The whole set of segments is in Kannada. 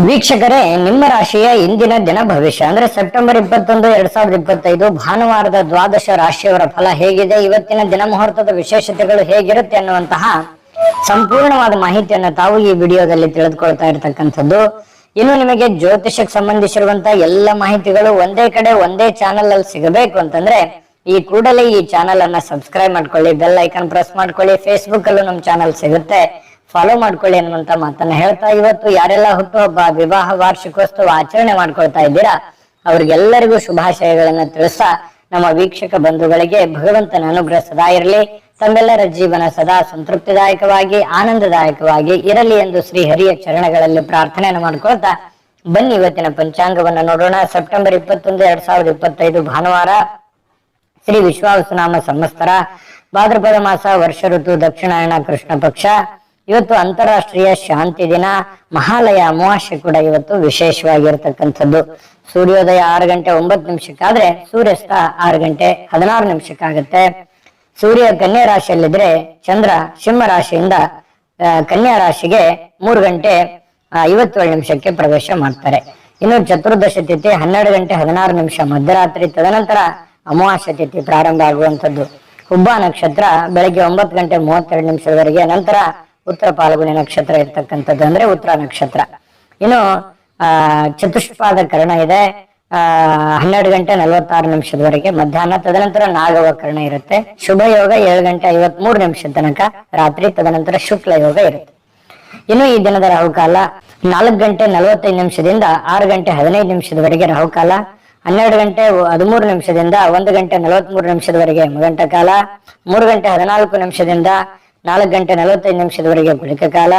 ವೀಕ್ಷಕರೇ, ನಿಮ್ಮ ರಾಶಿಯ ಇಂದಿನ ದಿನ ಭವಿಷ್ಯ ಅಂದ್ರೆ ಸೆಪ್ಟೆಂಬರ್ 21, 2025 ಭಾನುವಾರದ ದ್ವಾದಶ ರಾಶಿಯವರ ಫಲ ಹೇಗಿದೆ, ಇವತ್ತಿನ ದಿನ ಮುಹೂರ್ತದ ವಿಶೇಷತೆಗಳು ಹೇಗಿರುತ್ತೆ ಅನ್ನುವಂತಹ ಸಂಪೂರ್ಣವಾದ ಮಾಹಿತಿಯನ್ನು ತಾವು ಈ ವಿಡಿಯೋದಲ್ಲಿ ತಿಳಿದುಕೊಳ್ತಾ ಇರತಕ್ಕಂಥದ್ದು. ಇನ್ನು ನಿಮಗೆ ಜ್ಯೋತಿಷಕ್ಕೆ ಸಂಬಂಧಿಸಿರುವಂತಹ ಎಲ್ಲ ಮಾಹಿತಿಗಳು ಒಂದೇ ಕಡೆ ಒಂದೇ ಚಾನೆಲ್ ಅಲ್ಲಿ ಸಿಗಬೇಕು ಅಂತಂದ್ರೆ ಈ ಕೂಡಲೇ ಈ ಚಾನೆಲ್ ಅನ್ನ ಸಬ್ಸ್ಕ್ರೈಬ್ ಮಾಡ್ಕೊಳ್ಳಿ, ಬೆಲ್ ಐಕಾನ್ ಪ್ರೆಸ್ ಮಾಡ್ಕೊಳ್ಳಿ. ಫೇಸ್ಬುಕ್ ಅಲ್ಲೂ ನಮ್ಮ ಚಾನೆಲ್ ಸಿಗುತ್ತೆ, ಫಾಲೋ ಮಾಡ್ಕೊಳ್ಳಿ ಅನ್ನುವಂತ ಮಾತನ್ನ ಹೇಳ್ತಾ, ಇವತ್ತು ಯಾರೆಲ್ಲ ಹುಟ್ಟುಹಬ್ಬ, ವಿವಾಹ ವಾರ್ಷಿಕೋತ್ಸವ ಆಚರಣೆ ಮಾಡ್ಕೊಳ್ತಾ ಇದ್ದೀರಾ ಅವ್ರಿಗೆಲ್ಲರಿಗೂ ಶುಭಾಶಯಗಳನ್ನ ತಿಳಿಸ್ತಾ, ನಮ್ಮ ವೀಕ್ಷಕ ಬಂಧುಗಳಿಗೆ ಭಗವಂತನ ಅನುಗ್ರಹ ಸದಾ ಇರಲಿ, ತಮ್ಮೆಲ್ಲರ ಜೀವನ ಸದಾ ಸಂತೃಪ್ತಿದಾಯಕವಾಗಿ ಆನಂದದಾಯಕವಾಗಿ ಇರಲಿ ಎಂದು ಶ್ರೀ ಹರಿಯ ಚರಣಗಳಲ್ಲಿ ಪ್ರಾರ್ಥನೆಯನ್ನು ಮಾಡ್ಕೊಳ್ತಾ ಬನ್ನಿ ಇವತ್ತಿನ ಪಂಚಾಂಗವನ್ನ ನೋಡೋಣ. ಸೆಪ್ಟೆಂಬರ್ 21, 2025 ಭಾನುವಾರ, ಶ್ರೀ ವಿಶ್ವಾವಸುನಾಮ ಸಂವತ್ಸರ, ಭಾದ್ರಪದ ಮಾಸ, ವರ್ಷ ಋತು, ದಕ್ಷಿಣಾಯಣ, ಕೃಷ್ಣ ಪಕ್ಷ. ಇವತ್ತು ಅಂತಾರಾಷ್ಟ್ರೀಯ ಶಾಂತಿ ದಿನ, ಮಹಾಲಯ ಅಮಾವಾಸ್ಯೆ ಕೂಡ ಇವತ್ತು ವಿಶೇಷವಾಗಿರ್ತಕ್ಕಂಥದ್ದು. ಸೂರ್ಯೋದಯ 6 ಗಂಟೆ 9 ನಿಮಿಷಕ್ಕಾದ್ರೆ ಸೂರ್ಯಾಸ್ತ 6 ಗಂಟೆ 16 ನಿಮಿಷಕ್ಕಾಗತ್ತೆ. ಸೂರ್ಯ ಕನ್ಯಾ ರಾಶಿಯಲ್ಲಿದ್ರೆ ಚಂದ್ರ ಸಿಂಹ ರಾಶಿಯಿಂದ ಕನ್ಯಾ ರಾಶಿಗೆ 3 ಗಂಟೆ 57 ನಿಮಿಷಕ್ಕೆ ಪ್ರವೇಶ ಮಾಡ್ತಾರೆ. ಇನ್ನು ಚತುರ್ದಶ ತಿಥಿ 12 ಗಂಟೆ 16 ನಿಮಿಷ ಮಧ್ಯರಾತ್ರಿ, ತದನಂತರ ಅಮಾವಾಸ್ಯ ತಿಥಿ ಪ್ರಾರಂಭ ಆಗುವಂಥದ್ದು. ಹುಬ್ಬ ನಕ್ಷತ್ರ ಬೆಳಗ್ಗೆ 9 ಗಂಟೆ 32 ನಿಮಿಷದವರೆಗೆ, ನಂತರ ಉತ್ತರ ಪಾಲ್ಗುಣಿ ನಕ್ಷತ್ರ ಇರ್ತಕ್ಕಂಥದ್ದು ಅಂದ್ರೆ ಉತ್ತರ ನಕ್ಷತ್ರ. ಇನ್ನು ಚತುಷ್ಪಾದ ಕರ್ಣ ಇದೆ 12 ಗಂಟೆ 46 ನಿಮಿಷದವರೆಗೆ ಮಧ್ಯಾಹ್ನ, ತದನಂತರ ನಾಗವ ಕರ್ಣ ಇರುತ್ತೆ. ಶುಭ ಯೋಗ 7 ಗಂಟೆ 53 ನಿಮಿಷ ತನಕ ರಾತ್ರಿ, ತದನಂತರ ಶುಕ್ಲ ಯೋಗ ಇರುತ್ತೆ. ಇನ್ನು ಈ ದಿನದ ರಾಹುಕಾಲ 4 ಗಂಟೆ 45 ನಿಮಿಷದಿಂದ 6 ಗಂಟೆ 15 ನಿಮಿಷದವರೆಗೆ ರಾಹುಕಾಲ, 12 ಗಂಟೆ 13 ನಿಮಿಷದಿಂದ 1 ಗಂಟೆ 43 ನಿಮಿಷದವರೆಗೆ ಮಗಂಟ ಕಾಲ, 3 ಗಂಟೆ 14 ನಿಮಿಷದಿಂದ 4 ಗಂಟೆ 45 ನಿಮಿಷದವರೆಗೆ ಗುಳಿಕ ಕಾಲ,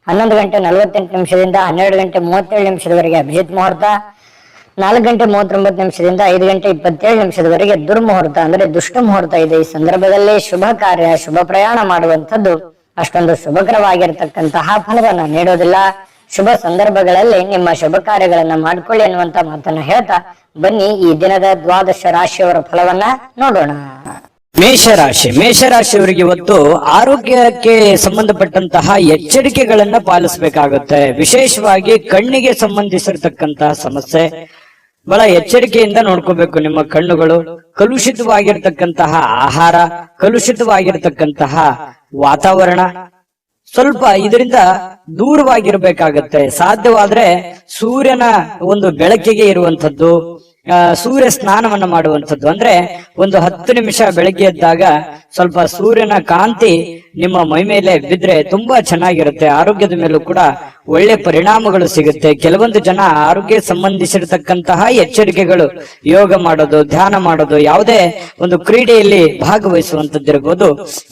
11 ಗಂಟೆ 48 ನಿಮಿಷದಿಂದ 12 ಗಂಟೆ 37 ನಿಮಿಷದವರೆಗೆ ಅಭಿಜಿತ್ ಮುಹೂರ್ತ, 4 ಗಂಟೆ 39 ನಿಮಿಷದಿಂದ 5 ಗಂಟೆ 27 ನಿಮಿಷದವರೆಗೆ ದುರ್ಮುಹೂರ್ತ ಅಂದ್ರೆ ದುಷ್ಟ ಮುಹೂರ್ತ ಇದೆ. ಈ ಸಂದರ್ಭದಲ್ಲಿ ಶುಭ ಕಾರ್ಯ, ಶುಭ ಪ್ರಯಾಣ ಮಾಡುವಂಥದ್ದು ಅಷ್ಟೊಂದು ಶುಭಕರವಾಗಿರ್ತಕ್ಕಂತಹ ಫಲವನ್ನ ನೀಡೋದಿಲ್ಲ. ಶುಭ ಸಂದರ್ಭಗಳಲ್ಲಿ ನಿಮ್ಮ ಶುಭ ಕಾರ್ಯಗಳನ್ನ ಮಾಡ್ಕೊಳ್ಳಿ ಅನ್ನುವಂತ ಮಾತನ್ನ ಹೇಳ್ತಾ ಬನ್ನಿ ಈ ದಿನದ ದ್ವಾದಶ ರಾಶಿಯವರ ಫಲವನ್ನ ನೋಡೋಣ. ಮೇಷರಾಶಿಯವರಿಗೆ ಇವತ್ತು ಆರೋಗ್ಯಕ್ಕೆ ಸಂಬಂಧಪಟ್ಟಂತಹ ಎಚ್ಚರಿಕೆಗಳನ್ನ ಪಾಲಿಸಬೇಕಾಗುತ್ತೆ. ವಿಶೇಷವಾಗಿ ಕಣ್ಣಿಗೆ ಸಂಬಂಧಿಸಿರ್ತಕ್ಕಂತಹ ಸಮಸ್ಯೆ ಬಹಳ ಎಚ್ಚರಿಕೆಯಿಂದ ನೋಡ್ಕೋಬೇಕು. ನಿಮ್ಮ ಕಣ್ಣುಗಳು ಕಲುಷಿತವಾಗಿರ್ತಕ್ಕಂತಹ ಆಹಾರ, ಕಲುಷಿತವಾಗಿರ್ತಕ್ಕಂತಹ ವಾತಾವರಣ, ಸ್ವಲ್ಪ ಇದರಿಂದ ದೂರವಾಗಿರ್ಬೇಕಾಗತ್ತೆ. ಸಾಧ್ಯವಾದ್ರೆ ಸೂರ್ಯನ ಒಂದು ಬೆಳಕಿಗೆ ಇರುವಂತದ್ದು, ಸೂರ್ಯ ಸ್ನಾನವನ್ನ ಮಾಡುವಂಥದ್ದು. ಅಂದ್ರೆ ಒಂದು 10 ನಿಮಿಷ ಬೆಳಗ್ಗೆ ಎದ್ದಾಗ ಸ್ವಲ್ಪ ಸೂರ್ಯನ ಕಾಂತಿ ನಿಮ್ಮ ಮೈ ಮೇಲೆ ಬಿದ್ರೆ ತುಂಬಾ ಚೆನ್ನಾಗಿರುತ್ತೆ. ಆರೋಗ್ಯದ ಮೇಲೂ ಕೂಡ ಒಳ್ಳೆ ಪರಿಣಾಮಗಳು ಸಿಗುತ್ತೆ. ಕೆಲವೊಂದು ಜನ ಆರೋಗ್ಯ ಸಂಬಂಧಿಸಿರ್ತಕ್ಕಂತಹ ಎಚ್ಚರಿಕೆಗಳು, ಯೋಗ ಮಾಡೋದು, ಧ್ಯಾನ ಮಾಡೋದು, ಯಾವುದೇ ಒಂದು ಕ್ರೀಡೆಯಲ್ಲಿ ಭಾಗವಹಿಸುವಂತದ್ದಿರಬಹುದು,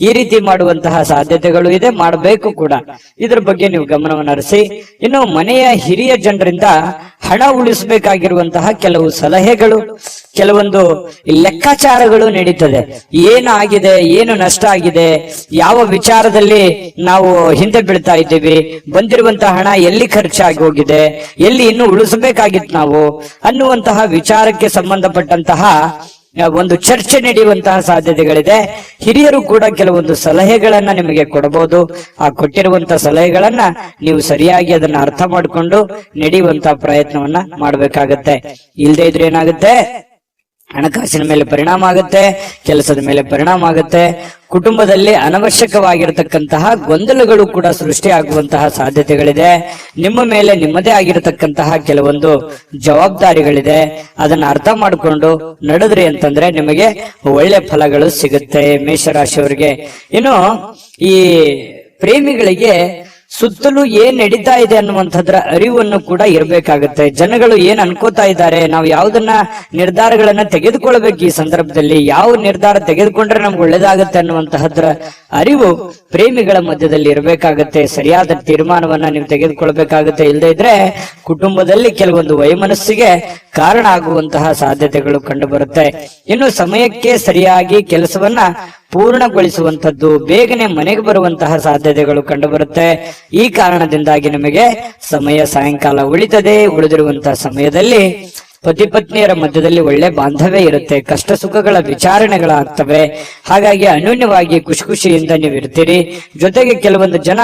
ಈ ರೀತಿ ಮಾಡುವಂತಹ ಸಾಧ್ಯತೆಗಳು ಇದೆ, ಮಾಡಬೇಕು ಕೂಡ. ಇದ್ರ ಬಗ್ಗೆ ನೀವು ಗಮನವನ್ನು ಹರಿಸಿ. ಇನ್ನು ಮನೆಯ ಹಿರಿಯ ಜನರಿಂದ ಹಣ ಉಳಿಸಬೇಕಾಗಿರುವಂತಹ ಕೆಲವು ಸಲಹೆಗಳು, ಕೆಲವೊಂದು ಲೆಕ್ಕಾಚಾರಗಳು ನಡೀತದೆ. ಏನಾಗಿದೆ, ಏನು ನಷ್ಟ ಆಗಿದೆ, ಯಾವ ವಿಚಾರದಲ್ಲಿ ನಾವು ಹಿಂದೆ ಬೀಳ್ತಾ ಇದ್ದೀವಿ, ಬಂದಿರುವಂತಹ ಹಣ ಎಲ್ಲಿ ಖರ್ಚಾಗಿ ಹೋಗಿದೆ, ಎಲ್ಲಿ ಇನ್ನು ಉಳಿಸಬೇಕಾಗಿತ್ತು ನಾವು ಅನ್ನುವಂತಹ ವಿಚಾರಕ್ಕೆ ಸಂಬಂಧಪಟ್ಟಂತಹ ಒಂದು ಚರ್ಚೆ ನಡೆಯುವಂತಹ ಸಾಧ್ಯತೆಗಳಿದೆ. ಹಿರಿಯರು ಕೂಡ ಕೆಲವೊಂದು ಸಲಹೆಗಳನ್ನ ನಿಮಗೆ ಕೊಡಬಹುದು. ಆ ಕೊಟ್ಟಿರುವಂತಹ ಸಲಹೆಗಳನ್ನ ನೀವು ಸರಿಯಾಗಿ ಅದನ್ನ ಅರ್ಥ ಮಾಡಿಕೊಂಡು ನಡೆಯುವಂತಹ ಪ್ರಯತ್ನವನ್ನ ಮಾಡಬೇಕಾಗತ್ತೆ. ಇಲ್ಲದೆ ಇದ್ರೆ ಏನಾಗುತ್ತೆ, ಹಣಕಾಸಿನ ಮೇಲೆ ಪರಿಣಾಮ ಆಗುತ್ತೆ, ಕೆಲಸದ ಮೇಲೆ ಪರಿಣಾಮ ಆಗುತ್ತೆ. ಕುಟುಂಬದಲ್ಲಿ ಅನವಶ್ಯಕವಾಗಿರತಕ್ಕಂತಹ ಗೊಂದಲಗಳು ಕೂಡ ಸೃಷ್ಟಿಯಾಗುವಂತಹ ಸಾಧ್ಯತೆಗಳಿದೆ. ನಿಮ್ಮ ಮೇಲೆ ನಿಮ್ಮದೇ ಆಗಿರತಕ್ಕಂತಹ ಕೆಲವೊಂದು ಜವಾಬ್ದಾರಿಗಳಿದೆ. ಅದನ್ನ ಅರ್ಥ ಮಾಡಿಕೊಂಡು ನಡೆದ್ರಿ ಅಂತಂದ್ರೆ ನಿಮಗೆ ಒಳ್ಳೆ ಫಲಗಳು ಸಿಗುತ್ತೆ ಮೇಷರಾಶಿಯವರಿಗೆ. ಇನ್ನು ಈ ಪ್ರೇಮಿಗಳಿಗೆ ಸುತ್ತಲೂ ಏನ್ ನಡೀತಾ ಇದೆ ಅನ್ನುವಂಥದ್ರ ಅರಿವನ್ನು ಕೂಡ ಇರಬೇಕಾಗುತ್ತೆ. ಜನಗಳು ಏನ್ ಅನ್ಕೋತಾ ಇದ್ದಾರೆ, ನಾವು ಯಾವುದನ್ನ ನಿರ್ಧಾರಗಳನ್ನ ತೆಗೆದುಕೊಳ್ಬೇಕು, ಈ ಸಂದರ್ಭದಲ್ಲಿ ಯಾವ ನಿರ್ಧಾರ ತೆಗೆದುಕೊಂಡ್ರೆ ನಮ್ಗೆ ಒಳ್ಳೇದಾಗುತ್ತೆ ಅನ್ನುವಂತಹದ್ರ ಅರಿವು ಪ್ರೇಮಿಗಳ ಮಧ್ಯದಲ್ಲಿ ಇರಬೇಕಾಗತ್ತೆ. ಸರಿಯಾದ ತೀರ್ಮಾನವನ್ನ ನೀವು ತೆಗೆದುಕೊಳ್ಬೇಕಾಗತ್ತೆ. ಇಲ್ಲದೆ ಇದ್ರೆ ಕುಟುಂಬದಲ್ಲಿ ಕೆಲವೊಂದು ವೈಮನಸ್ಸಿಗೆ ಕಾರಣ ಆಗುವಂತಹ ಸಾಧ್ಯತೆಗಳು ಕಂಡು ಬರುತ್ತೆ. ಇನ್ನು ಸಮಯಕ್ಕೆ ಸರಿಯಾಗಿ ಕೆಲಸವನ್ನ ಪೂರ್ಣಗೊಳಿಸುವಂತದ್ದು, ಬೇಗನೆ ಮನೆಗೆ ಬರುವಂತಹ ಸಾಧ್ಯತೆಗಳು ಕಂಡು ಬರುತ್ತೆ. ಈ ಕಾರಣದಿಂದಾಗಿ ನಿಮಗೆ ಸಮಯ ಸಾಯಂಕಾಲ ಉಳಿತದೆ. ಉಳಿದಿರುವಂತಹ ಸಮಯದಲ್ಲಿ ಪತಿ ಪತ್ನಿಯರ ಮಧ್ಯದಲ್ಲಿ ಒಳ್ಳೆ ಬಾಂಧವ್ಯ ಇರುತ್ತೆ, ಕಷ್ಟ ಸುಖಗಳ ವಿಚಾರಣೆಗಳಾಗ್ತವೆ. ಹಾಗಾಗಿ ಅನ್ಯೋನ್ಯವಾಗಿ ಖುಷಿ ಖುಷಿಯಿಂದ ನೀವು ಇರ್ತೀರಿ. ಜೊತೆಗೆ ಕೆಲವೊಂದು ಜನ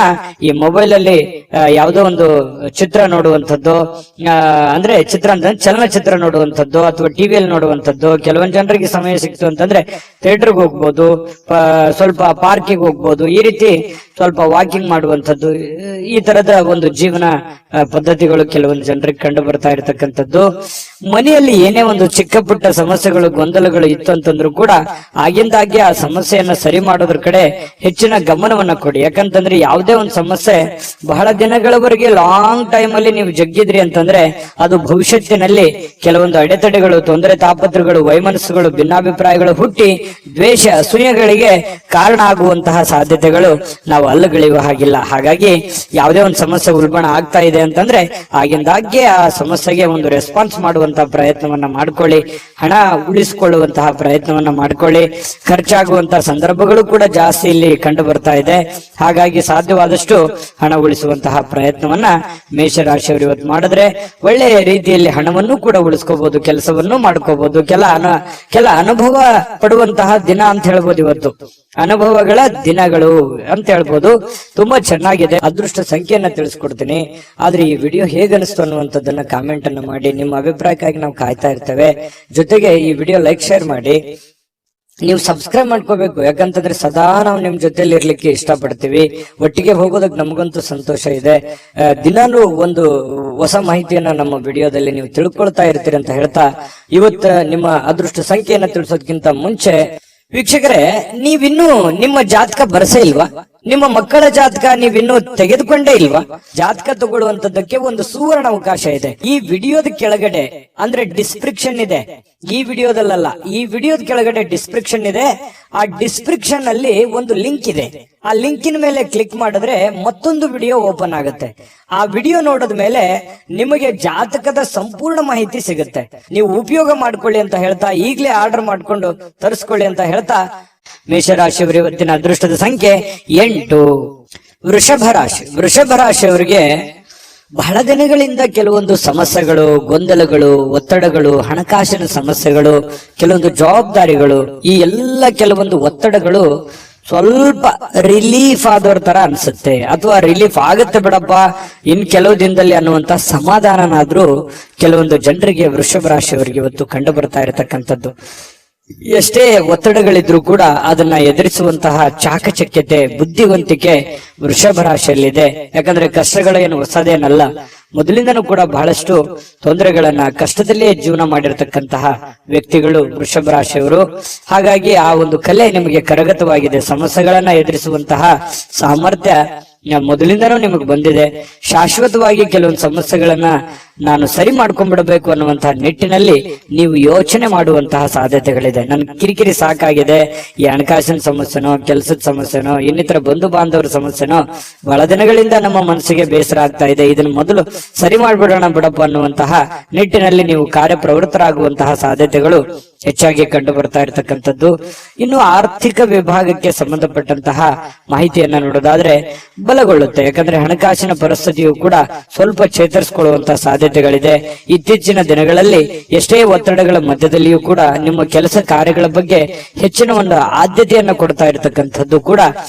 ಈ ಮೊಬೈಲ್ ಅಲ್ಲಿ ಯಾವುದೋ ಒಂದು ಚಿತ್ರ ನೋಡುವಂಥದ್ದು, ಅಂದ್ರೆ ಚಿತ್ರ ಅಂತ ಚಲನಚಿತ್ರ ನೋಡುವಂಥದ್ದು ಅಥವಾ ಟಿವಿಯಲ್ಲಿ ನೋಡುವಂಥದ್ದು. ಕೆಲವೊಂದು ಜನರಿಗೆ ಸಮಯ ಸಿಕ್ತು ಅಂತಂದ್ರೆ ಥಿಯೇಟರ್ಗೆ ಹೋಗ್ಬೋದು, ಸ್ವಲ್ಪ ಪಾರ್ಕಿಗೆ ಹೋಗ್ಬೋದು, ಈ ರೀತಿ ಸ್ವಲ್ಪ ವಾಕಿಂಗ್ ಮಾಡುವಂಥದ್ದು. ಈ ತರದ ಒಂದು ಜೀವನ ಪದ್ಧತಿಗಳು ಕೆಲವೊಂದು ಜನರಿಗೆ ಕಂಡು ಬರ್ತಾ ಇರತಕ್ಕಂಥದ್ದು. ಮನೆಯಲ್ಲಿ ಏನೇ ಒಂದು ಚಿಕ್ಕ ಪುಟ್ಟ ಸಮಸ್ಯೆಗಳು ಗೊಂದಲಗಳು ಇತ್ತು ಅಂತಂದ್ರೂ ಕೂಡ ಆಗಿಂದಾಗ್ಗೆ ಆ ಸಮಸ್ಯೆಯನ್ನ ಸರಿ ಮಾಡೋದ್ರ ಕಡೆ ಹೆಚ್ಚಿನ ಗಮನವನ್ನ ಕೊಡಿ. ಯಾಕಂತಂದ್ರೆ ಯಾವುದೇ ಒಂದು ಸಮಸ್ಯೆ ಬಹಳ ದಿನಗಳವರೆಗೆ ಲಾಂಗ್ ಟೈಮ್ ಅಲ್ಲಿ ನೀವು ಜಗ್ಗಿದ್ರಿ ಅಂತಂದ್ರೆ ಅದು ಭವಿಷ್ಯತ್ತಿನಲ್ಲಿ ಕೆಲವೊಂದು ಅಡೆತಡೆಗಳು, ತೊಂದರೆ ತಾಪತ್ರಗಳು, ವೈಮನಸ್ಸುಗಳು, ಭಿನ್ನಾಭಿಪ್ರಾಯಗಳು ಹುಟ್ಟಿ ದ್ವೇಷ ಅಸೂಯೆಗಳಿಗೆ ಕಾರಣ ಆಗುವಂತಹ ಸಾಧ್ಯತೆಗಳು ನಾವು ಅಲ್ಲಗಳೆಯುವ ಹಾಗಿಲ್ಲ. ಹಾಗಾಗಿ ಯಾವುದೇ ಒಂದು ಸಮಸ್ಯೆ ಉಲ್ಬಣ ಆಗ್ತಾ ಇದೆ ಅಂತಂದ್ರೆ ಆಗಿಂದಾಗ್ಗೆ ಆ ಸಮಸ್ಯೆಗೆ ಒಂದು ರೆಸ್ಪಾನ್ಸ್ ಮಾಡುವಂತಹ ಪ್ರಯತ್ನವನ್ನ ಮಾಡ್ಕೊಳ್ಳಿ. ಹಣ ಉಳಿಸಿಕೊಳ್ಳುವಂತಹ ಪ್ರಯತ್ನವನ್ನ ಮಾಡ್ಕೊಳ್ಳಿ. ಖರ್ಚಾಗುವಂತಹ ಸಂದರ್ಭಗಳು ಕೂಡ ಜಾಸ್ತಿ ಇಲ್ಲಿ ಕಂಡು ಬರ್ತಾ ಇದೆ. ಹಾಗಾಗಿ ಸಾಧ್ಯವಾದಷ್ಟು ಹಣ ಉಳಿಸುವಂತಹ ಪ್ರಯತ್ನವನ್ನ ಮೇಷರಾಶಿಯವರು ಇವತ್ತು ಮಾಡಿದ್ರೆ ಒಳ್ಳೆಯ ರೀತಿಯಲ್ಲಿ ಹಣವನ್ನು ಕೂಡ ಉಳಿಸ್ಕೋಬಹುದು, ಕೆಲಸವನ್ನು ಮಾಡ್ಕೋಬಹುದು. ಕೆಲ ಅನುಭವ ಪಡುವಂತಹ ದಿನ ಅಂತ ಹೇಳ್ಬೋದು. ಇವತ್ತು ಅನುಭವಗಳ ದಿನಗಳು ಅಂತ ಹೇಳ್ಬೋದು. ತುಂಬಾ ಚೆನ್ನಾಗಿದೆ. ಅದೃಷ್ಟ ಸಂಖ್ಯೆಯನ್ನ ತಿಳಿಸ್ಕೊಡ್ತೀನಿ. ಆದ್ರೆ ಈ ವಿಡಿಯೋ ಹೇಗನಿಸ್ತು ಅನ್ನುವಂಥದ್ದನ್ನ ಕಾಮೆಂಟ್ ಅನ್ನು ಮಾಡಿ. ನಿಮ್ಮ ಅಭಿಪ್ರಾಯಕ್ಕಾಗಿ ನಾವು ಕಾಯ್ತಾ ಇರ್ತೇವೆ. ಜೊತೆಗೆ ಈ ವಿಡಿಯೋ ಲೈಕ್ ಶೇರ್ ಮಾಡಿ. ನೀವು ಸಬ್ಸ್ಕ್ರೈಬ್ ಮಾಡ್ಕೋಬೇಕು. ಯಾಕಂತಂದ್ರೆ ಸದಾ ನಾವು ನಿಮ್ ಜೊತೆಲಿ ಇರ್ಲಿಕ್ಕೆ ಇಷ್ಟಪಡ್ತೀವಿ. ಒಟ್ಟಿಗೆ ಹೋಗೋದಕ್ಕೆ ನಮಗಂತೂ ಸಂತೋಷ ಇದೆ. ದಿನಾನು ಒಂದು ಹೊಸ ಮಾಹಿತಿಯನ್ನ ನಮ್ಮ ವಿಡಿಯೋದಲ್ಲಿ ನೀವು ತಿಳ್ಕೊಳ್ತಾ ಇರ್ತೀರಿ ಅಂತ ಹೇಳ್ತಾ ಇವತ್ತು ನಿಮ್ಮ ಅದೃಷ್ಟ ಸಂಖ್ಯೆಯನ್ನ ತಿಳಿಸೋದಕ್ಕಿಂತ ಮುಂಚೆ ವೀಕ್ಷಕರೇ, ನೀವಿನ್ನೂ ನಿಮ್ಮ ಜಾತಕ ಬರಸೇ ಇಲ್ವಾ? ನಿಮ್ಮ ಮಕ್ಕಳ ಜಾತಕ ನೀವಿನ್ನೂ ತೆಗೆದುಕೊಂಡೇ ಇಲ್ವಾ? ಜಾತಕ ತಗೊಳ್ಳುವಂತದ್ದಕ್ಕೆ ಒಂದು ಸುವರ್ಣ ಅವಕಾಶ ಇದೆ. ಈ ವಿಡಿಯೋದ ಕೆಳಗಡೆ ಅಂದ್ರೆ ಡಿಸ್ಕ್ರಿಪ್ಷನ್ ಇದೆ. ಈ ವಿಡಿಯೋದಲ್ಲ, ಈ ವಿಡಿಯೋದ ಕೆಳಗಡೆ ಡಿಸ್ಕ್ರಿಪ್ಷನ್ ಇದೆ. ಆ ಡಿಸ್ಕ್ರಿಪ್ಷನ್ ಅಲ್ಲಿ ಒಂದು ಲಿಂಕ್ ಇದೆ. ಆ ಲಿಂಕಿನ ಮೇಲೆ ಕ್ಲಿಕ್ ಮಾಡಿದ್ರೆ ಮತ್ತೊಂದು ವಿಡಿಯೋ ಓಪನ್ ಆಗುತ್ತೆ. ಆ ವಿಡಿಯೋ ನೋಡಿದ ಮೇಲೆ ನಿಮಗೆ ಜಾತಕದ ಸಂಪೂರ್ಣ ಮಾಹಿತಿ ಸಿಗುತ್ತೆ. ನೀವು ಉಪಯೋಗ ಮಾಡ್ಕೊಳ್ಳಿ ಅಂತ ಹೇಳ್ತಾ, ಈಗಲೇ ಆರ್ಡರ್ ಮಾಡ್ಕೊಂಡು ತರಿಸ್ಕೊಳ್ಳಿ ಅಂತ ಹೇಳ್ತಾ, ಮೇಷರಾಶಿಯವರು ಇವತ್ತಿನ ಅದೃಷ್ಟದ ಸಂಖ್ಯೆ 8. ವೃಷಭ ರಾಶಿಯವರಿಗೆ ಬಹಳ ದಿನಗಳಿಂದ ಕೆಲವೊಂದು ಸಮಸ್ಯೆಗಳು, ಗೊಂದಲಗಳು, ಒತ್ತಡಗಳು, ಹಣಕಾಸಿನ ಸಮಸ್ಯೆಗಳು, ಕೆಲವೊಂದು ಜವಾಬ್ದಾರಿಗಳು, ಈ ಎಲ್ಲ ಕೆಲವೊಂದು ಒತ್ತಡಗಳು ಸ್ವಲ್ಪ ರಿಲೀಫ್ ಆದವ್ರ ತರ ಅನ್ಸುತ್ತೆ. ಅಥವಾ ರಿಲೀಫ್ ಆಗುತ್ತೆ ಬಿಡಪ್ಪ ಇನ್ ಕೆಲವು ದಿನದಲ್ಲಿ ಅನ್ನುವಂತ ಸಮಾಧಾನನಾದ್ರೂ ಕೆಲವೊಂದು ಜನರಿಗೆ ವೃಷಭ ರಾಶಿಯವರಿಗೆ ಇವತ್ತು ಕಂಡು ಬರ್ತಾ ಇರತಕ್ಕಂಥದ್ದು. ಎಷ್ಟೇ ಒತ್ತಡಗಳಿದ್ರೂ ಕೂಡ ಅದನ್ನ ಎದುರಿಸುವಂತಹ ಚಾಕಚಕ್ಯತೆ, ಬುದ್ಧಿವಂತಿಕೆ ವೃಷಭ ರಾಶಿಯಲ್ಲಿದೆ. ಯಾಕಂದ್ರೆ ಕಷ್ಟಗಳು ಏನು ಹೊಸದೇನಲ್ಲ. ಮೊದಲಿಂದನೂ ಕೂಡ ಬಹಳಷ್ಟು ತೊಂದರೆಗಳನ್ನ, ಕಷ್ಟದಲ್ಲೇ ಜೀವನ ಮಾಡಿರ್ತಕ್ಕಂತಹ ವ್ಯಕ್ತಿಗಳು ವೃಷಭ ರಾಶಿಯವರು. ಹಾಗಾಗಿ ಆ ಒಂದು ಕಲೆ ನಿಮಗೆ ಕರಗತವಾಗಿದೆ. ಸಮಸ್ಯೆಗಳನ್ನ ಎದುರಿಸುವಂತಹ ಸಾಮರ್ಥ್ಯ ಮೊದಲಿಂದನೂ ನಿಮಗೆ ಬಂದಿದೆ. ಶಾಶ್ವತವಾಗಿ ಕೆಲವೊಂದು ಸಮಸ್ಯೆಗಳನ್ನ ನಾನು ಸರಿ ಮಾಡ್ಕೊಂಡ್ಬಿಡಬೇಕು ಅನ್ನುವಂತಹ ನಿಟ್ಟಿನಲ್ಲಿ ನೀವು ಯೋಚನೆ ಮಾಡುವಂತಹ ಸಾಧ್ಯತೆಗಳಿದೆ. ನನ್ ಕಿರಿಕಿರಿ ಸಾಕಾಗಿದೆ, ಈ ಹಣಕಾಸಿನ ಸಮಸ್ಯೆನೋ, ಕೆಲಸದ ಸಮಸ್ಯೆನೋ, ಇನ್ನಿತರ ಬಂಧು ಬಾಂಧವರ ಸಮಸ್ಯೆನೋ ಬಹಳ ದಿನಗಳಿಂದ ನಮ್ಮ ಮನಸ್ಸಿಗೆ ಬೇಸರ ಆಗ್ತಾ ಇದೆ, ಇದನ್ನ ಮೊದಲು ಸರಿ ಮಾಡ್ಬಿಡೋಣ ಬಿಡಪ್ಪ ಅನ್ನುವಂತಹ ನಿಟ್ಟಿನಲ್ಲಿ ನೀವು ಕಾರ್ಯಪ್ರವೃತ್ತರಾಗುವಂತಹ ಸಾಧ್ಯತೆಗಳು ಹೆಚ್ಚಾಗಿ ಕಂಡು ಬರ್ತಾ ಇರತಕ್ಕಂಥದ್ದು. ಇನ್ನು ಆರ್ಥಿಕ ವಿಭಾಗಕ್ಕೆ ಸಂಬಂಧಪಟ್ಟಂತಹ ಮಾಹಿತಿಯನ್ನ ನೋಡೋದಾದ್ರೆ ಬಲಗೊಳ್ಳುತ್ತೆ. ಯಾಕಂದ್ರೆ ಹಣಕಾಸಿನ ಪರಿಸ್ಥಿತಿಯು ಕೂಡ ಸ್ವಲ್ಪ ಚೇತರಿಸಿಕೊಳ್ಳುವಂತಹ ಸಾಧ್ಯತೆಗಳಿದೆ. ಇತ್ತೀಚಿನ ದಿನಗಳಲ್ಲಿ ಎಷ್ಟೇ ಒತ್ತಡಗಳ ಮಧ್ಯದಲ್ಲಿಯೂ ಕೂಡ ನಿಮ್ಮ ಕೆಲಸ ಕಾರ್ಯಗಳ ಬಗ್ಗೆ ಹೆಚ್ಚಿನ ಒಂದು ಆದ್ಯತೆಯನ್ನ ಕೊಡ್ತಾ ಇರತಕ್ಕಂಥದ್ದು ಕೂಡ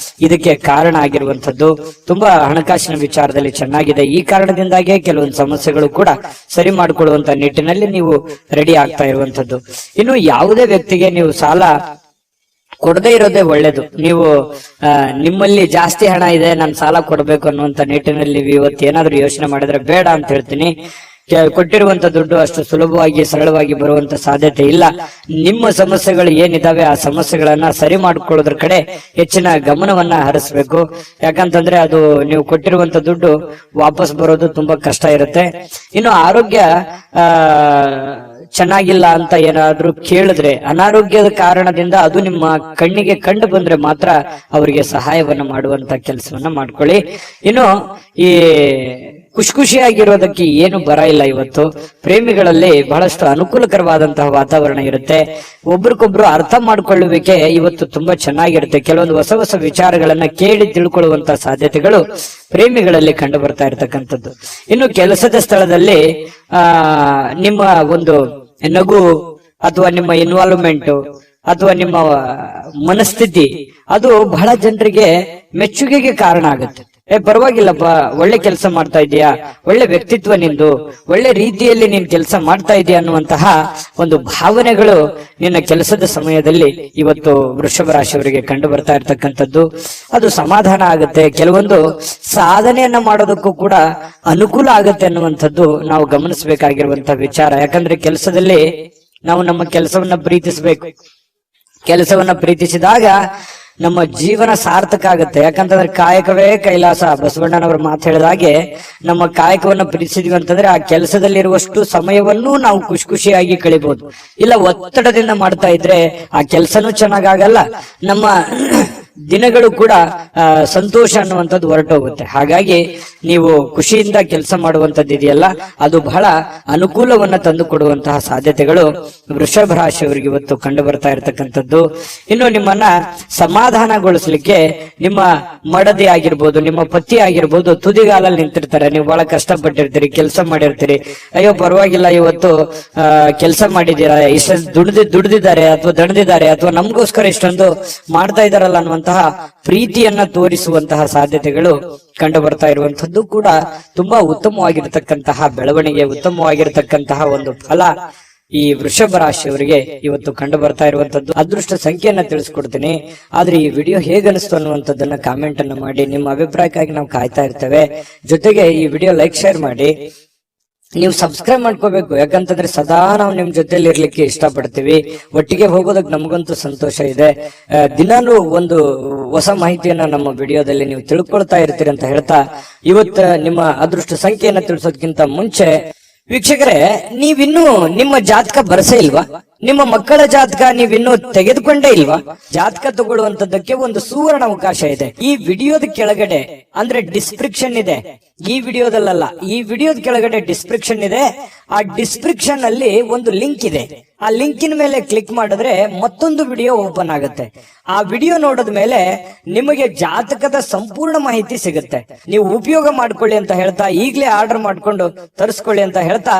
ಇದಕ್ಕೆ ಕಾರಣ ಆಗಿರುವಂತದ್ದು. ತುಂಬಾ ಹಣಕಾಸಿನ ವಿಚಾರದಲ್ಲಿ ಚೆನ್ನಾಗಿದೆ. ಈ ಕಾರಣದಿಂದಾಗಿಯೇ ಕೆಲವೊಂದು ಸಮಸ್ಯೆಗಳು ಕೂಡ ಸರಿ ಮಾಡಿಕೊಳ್ಳುವಂತ ನಿಟ್ಟಿನಲ್ಲಿ ನೀವು ರೆಡಿ ಆಗ್ತಾ ಇರುವಂತದ್ದು. ಇನ್ನು ಯಾವುದೇ ವ್ಯಕ್ತಿಗೆ ನೀವು ಸಾಲ ಕೊಡದೇ ಇರೋದೇ ಒಳ್ಳೇದು. ನೀವು ನಿಮ್ಮಲ್ಲಿ ಜಾಸ್ತಿ ಹಣ ಇದೆ, ನಾನು ಸಾಲ ಕೊಡಬೇಕು ಅನ್ನುವಂತ ನಿಟ್ಟಿನಲ್ಲಿ ನೀವು ಇವತ್ತು ಏನಾದ್ರೂ ಯೋಚನೆ ಮಾಡಿದ್ರೆ ಬೇಡ ಅಂತ ಹೇಳ್ತೀನಿ. ಕೊಟ್ಟಿರುವಂತ ದುಡ್ಡು ಅಷ್ಟು ಸುಲಭವಾಗಿ ಸರಳವಾಗಿ ಬರುವಂತ ಸಾಧ್ಯತೆ ಇಲ್ಲ. ನಿಮ್ಮ ಸಮಸ್ಯೆಗಳು ಏನಿದಾವೆ ಆ ಸಮಸ್ಯೆಗಳನ್ನ ಸರಿ ಮಾಡ್ಕೊಳ್ಳೋದ್ರ ಕಡೆ ಹೆಚ್ಚಿನ ಗಮನವನ್ನ ಹರಿಸ್ಬೇಕು. ಯಾಕಂತಂದ್ರೆ ಅದು ನೀವು ಕೊಟ್ಟಿರುವಂತ ದುಡ್ಡು ವಾಪಸ್ ಬರೋದು ತುಂಬಾ ಕಷ್ಟ ಇರುತ್ತೆ. ಇನ್ನು ಆರೋಗ್ಯ ಚೆನ್ನಾಗಿಲ್ಲ ಅಂತ ಏನಾದ್ರೂ ಕೇಳಿದ್ರೆ, ಅನಾರೋಗ್ಯದ ಕಾರಣದಿಂದ ಅದು ನಿಮ್ಮ ಕಣ್ಣಿಗೆ ಕಂಡು ಬಂದ್ರೆ ಮಾತ್ರ ಅವರಿಗೆ ಸಹಾಯವನ್ನ ಮಾಡುವಂತ ಕೆಲಸವನ್ನ ಮಾಡ್ಕೊಳ್ಳಿ. ಇನ್ನು ಈ ಖುಷಿಯಾಗಿರೋದಕ್ಕೆ ಏನು ಬರ ಇಲ್ಲ. ಇವತ್ತು ಪ್ರೇಮಿಗಳಲ್ಲಿ ಬಹಳಷ್ಟು ಅನುಕೂಲಕರವಾದಂತಹ ವಾತಾವರಣ ಇರುತ್ತೆ. ಒಬ್ರಿಗೊಬ್ರು ಅರ್ಥ ಮಾಡ್ಕೊಳ್ಳುವಿಕೆ ಇವತ್ತು ತುಂಬಾ ಚೆನ್ನಾಗಿರುತ್ತೆ. ಕೆಲವೊಂದು ಹೊಸ ಹೊಸ ವಿಚಾರಗಳನ್ನ ಕೇಳಿ ತಿಳ್ಕೊಳ್ಳುವಂತಹ ಸಾಧ್ಯತೆಗಳು ಪ್ರೇಮಿಗಳಲ್ಲಿ ಕಂಡು ಬರ್ತಾ ಇರತಕ್ಕಂಥದ್ದು. ಇನ್ನು ಕೆಲಸದ ಸ್ಥಳದಲ್ಲಿ ನಿಮ್ಮ ಒಂದು ನಗು ಅಥವಾ ನಿಮ್ಮ ಇನ್ವಾಲ್ವ್ಮೆಂಟ್ ಅಥವಾ ನಿಮ್ಮ ಮನಸ್ಥಿತಿ ಅದು ಬಹಳ ಜನರಿಗೆ ಮೆಚ್ಚುಗೆಗೆ ಕಾರಣ ಆಗುತ್ತೆ. ಪರವಾಗಿಲ್ಲಪ್ಪ, ಒಳ್ಳೆ ಕೆಲಸ ಮಾಡ್ತಾ ಇದೀಯಾ, ಒಳ್ಳೆ ವ್ಯಕ್ತಿತ್ವ ನಿಂದು, ಒಳ್ಳೆ ರೀತಿಯಲ್ಲಿ ನೀನ್ ಕೆಲಸ ಮಾಡ್ತಾ ಇದೀಯ ಅನ್ನುವಂತಹ ಒಂದು ಭಾವನೆಗಳು ನಿನ್ನ ಕೆಲಸದ ಸಮಯದಲ್ಲಿ ಇವತ್ತು ವೃಷಭ ರಾಶಿಯವರಿಗೆ ಕಂಡು ಬರ್ತಾ ಇರ್ತಕ್ಕಂಥದ್ದು. ಅದು ಸಮಾಧಾನ ಆಗುತ್ತೆ. ಕೆಲವೊಂದು ಸಾಧನೆಯನ್ನ ಮಾಡೋದಕ್ಕೂ ಕೂಡ ಅನುಕೂಲ ಆಗುತ್ತೆ ಅನ್ನುವಂಥದ್ದು ನಾವು ಗಮನಿಸಬೇಕಾಗಿರುವಂತಹ ವಿಚಾರ. ಯಾಕಂದ್ರೆ ಕೆಲಸದಲ್ಲಿ ನಾವು ನಮ್ಮ ಕೆಲಸವನ್ನ ಪ್ರೀತಿಸಬೇಕು. ಕೆಲಸವನ್ನ ಪ್ರೀತಿಸಿದಾಗ ನಮ್ಮ ಜೀವನ ಸಾರ್ಥಕ ಆಗುತ್ತೆ. ಯಾಕಂತಂದ್ರೆ ಕಾಯಕವೇ ಕೈಲಾಸ, ಬಸವಣ್ಣನವರ ಮಾತು ಹೇಳಿದಾಗೆ ನಮ್ಮ ಕಾಯಕವನ್ನ ಪ್ರೀತಿಸಿದ್ವಿ ಅಂತಂದ್ರೆ ಆ ಕೆಲಸದಲ್ಲಿರುವಷ್ಟು ಸಮಯವನ್ನು ನಾವು ಖುಷಿಯಾಗಿ ಕಳಿಬಹುದು. ಇಲ್ಲ ಒತ್ತಡದಿಂದ ಮಾಡ್ತಾ ಇದ್ರೆ ಆ ಕೆಲಸನೂ ಚೆನ್ನಾಗಾಗಲ್ಲ, ನಮ್ಮ ದಿನಗಳು ಕೂಡ ಸಂತೋಷ ಅನ್ನುವಂಥದ್ದು ಹೊರಟೋಗುತ್ತೆ. ಹಾಗಾಗಿ ನೀವು ಖುಷಿಯಿಂದ ಕೆಲಸ ಮಾಡುವಂತದ್ದು ಇದೆಯಲ್ಲ, ಅದು ಬಹಳ ಅನುಕೂಲವನ್ನ ತಂದು ಕೊಡುವಂತಹ ಸಾಧ್ಯತೆಗಳು ವೃಷಭ ರಾಶಿಯವರಿಗೆ ಇವತ್ತು ಕಂಡು ಬರ್ತಾ ಇರತಕ್ಕಂಥದ್ದು. ಇನ್ನು ನಿಮ್ಮನ್ನ ಸಮಾಧಾನಗೊಳಿಸ್ಲಿಕ್ಕೆ ನಿಮ್ಮ ಮಡದಿ ಆಗಿರ್ಬೋದು, ನಿಮ್ಮ ಪತಿ ಆಗಿರ್ಬೋದು, ತುದಿಗಾಲಲ್ಲಿ ನಿಂತಿರ್ತಾರೆ. ನೀವು ಬಹಳ ಕಷ್ಟಪಟ್ಟಿರ್ತೀರಿ, ಕೆಲಸ ಮಾಡಿರ್ತೀರಿ. ಅಯ್ಯೋ ಪರವಾಗಿಲ್ಲ, ಇವತ್ತು ಕೆಲಸ ಮಾಡಿದ್ದೀರಾ, ಇಷ್ಟೊಂದು ದುಡ್ದಿದ್ದಾರೆ ಅಥವಾ ದಣದಿದ್ದಾರೆ ಅಥವಾ ನಮಗೋಸ್ಕರ ಇಷ್ಟೊಂದು ಮಾಡ್ತಾ ಇದಾರಲ್ಲ ಅನ್ನುವಂತಹ ಪ್ರೀತಿಯನ್ನ ತೋರಿಸುವಂತಹ ಸಾಧ್ಯತೆಗಳು ಕಂಡು ಬರ್ತಾ ಇರುವಂತದ್ದು ಕೂಡ ತುಂಬಾ ಉತ್ತಮವಾಗಿರತಕ್ಕಂತಹ ಬೆಳವಣಿಗೆ, ಉತ್ತಮವಾಗಿರತಕ್ಕಂತಹ ಒಂದು ಫಲ ಈ ವೃಷಭ ರಾಶಿಯವರಿಗೆ ಇವತ್ತು ಕಂಡು ಬರ್ತಾ ಇರುವಂತದ್ದು. ಅದೃಷ್ಟ ಸಂಖ್ಯೆಯನ್ನ ತಿಳಿಸ್ಕೊಡ್ತೀನಿ. ಆದ್ರೆ ಈ ವಿಡಿಯೋ ಹೇಗನಿಸ್ತು ಅನ್ನುವಂಥದ್ದನ್ನ ಕಾಮೆಂಟ್ ಅನ್ನು ಮಾಡಿ. ನಿಮ್ಮ ಅಭಿಪ್ರಾಯಕ್ಕಾಗಿ ನಾವು ಕಾಯ್ತಾ ಇರ್ತೇವೆ. ಜೊತೆಗೆ ಈ ವಿಡಿಯೋ ಲೈಕ್, ಶೇರ್ ಮಾಡಿ. ನೀವು ಸಬ್ಸ್ಕ್ರೈಬ್ ಮಾಡ್ಕೋಬೇಕು. ಯಾಕಂತಂದ್ರೆ ಸದಾ ನಾವು ನಿಮ್ ಜೊತೆಲಿ ಇರ್ಲಿಕ್ಕೆ ಇಷ್ಟಪಡ್ತೀವಿ. ಒಟ್ಟಿಗೆ ಹೋಗೋದಕ್ಕೆ ನಮಗಂತೂ ಸಂತೋಷ ಇದೆ. ದಿನಾನು ಒಂದು ಹೊಸ ಮಾಹಿತಿಯನ್ನ ನಮ್ಮ ವಿಡಿಯೋದಲ್ಲಿ ನೀವು ತಿಳ್ಕೊಳ್ತಾ ಇರ್ತೀರಿ ಅಂತ ಹೇಳ್ತಾ, ಇವತ್ತು ನಿಮ್ಮ ಅದೃಷ್ಟ ಸಂಖ್ಯೆಯನ್ನ ತಿಳಿಸೋದಕ್ಕಿಂತ ಮುಂಚೆ ವೀಕ್ಷಕರೇ, ನೀವಿನ್ನೂ ನಿಮ್ಮ ಜಾತಕ ಬರಸೇ ಇಲ್ವಾ? ನಿಮ್ಮ ಮಕ್ಕಳ ಜಾತಕ ನೀವಿನ್ನೂ ತೆಗೆದುಕೊಂಡೇ ಇಲ್ವಾ? ಜಾತಕ ತಗೊಳ್ಳುವಂತದ್ದಕ್ಕೆ ಒಂದು ಸುವರ್ಣ ಅವಕಾಶ ಇದೆ. ಈ ವಿಡಿಯೋದ ಕೆಳಗಡೆ ಅಂದ್ರೆ ಡಿಸ್ಕ್ರಿಪ್ಷನ್ ಇದೆ. ಈ ವಿಡಿಯೋದಲ್ಲ, ಈ ವಿಡಿಯೋದ ಕೆಳಗಡೆ ಡಿಸ್ಕ್ರಿಪ್ಷನ್ ಇದೆ. ಆ ಡಿಸ್ಕ್ರಿಪ್ಷನ್ ಅಲ್ಲಿ ಒಂದು ಲಿಂಕ್ ಇದೆ. ಆ ಲಿಂಕಿನ ಮೇಲೆ ಕ್ಲಿಕ್ ಮಾಡಿದ್ರೆ ಮತ್ತೊಂದು ವಿಡಿಯೋ ಓಪನ್ ಆಗುತ್ತೆ. ಆ ವಿಡಿಯೋ ನೋಡಿದ ಮೇಲೆ ನಿಮಗೆ ಜಾತಕದ ಸಂಪೂರ್ಣ ಮಾಹಿತಿ ಸಿಗುತ್ತೆ. ನೀವು ಉಪಯೋಗ ಮಾಡ್ಕೊಳ್ಳಿ ಅಂತ ಹೇಳ್ತಾ, ಈಗಲೇ ಆರ್ಡರ್ ಮಾಡ್ಕೊಂಡು ತರಿಸ್ಕೊಳ್ಳಿ ಅಂತ ಹೇಳ್ತಾ,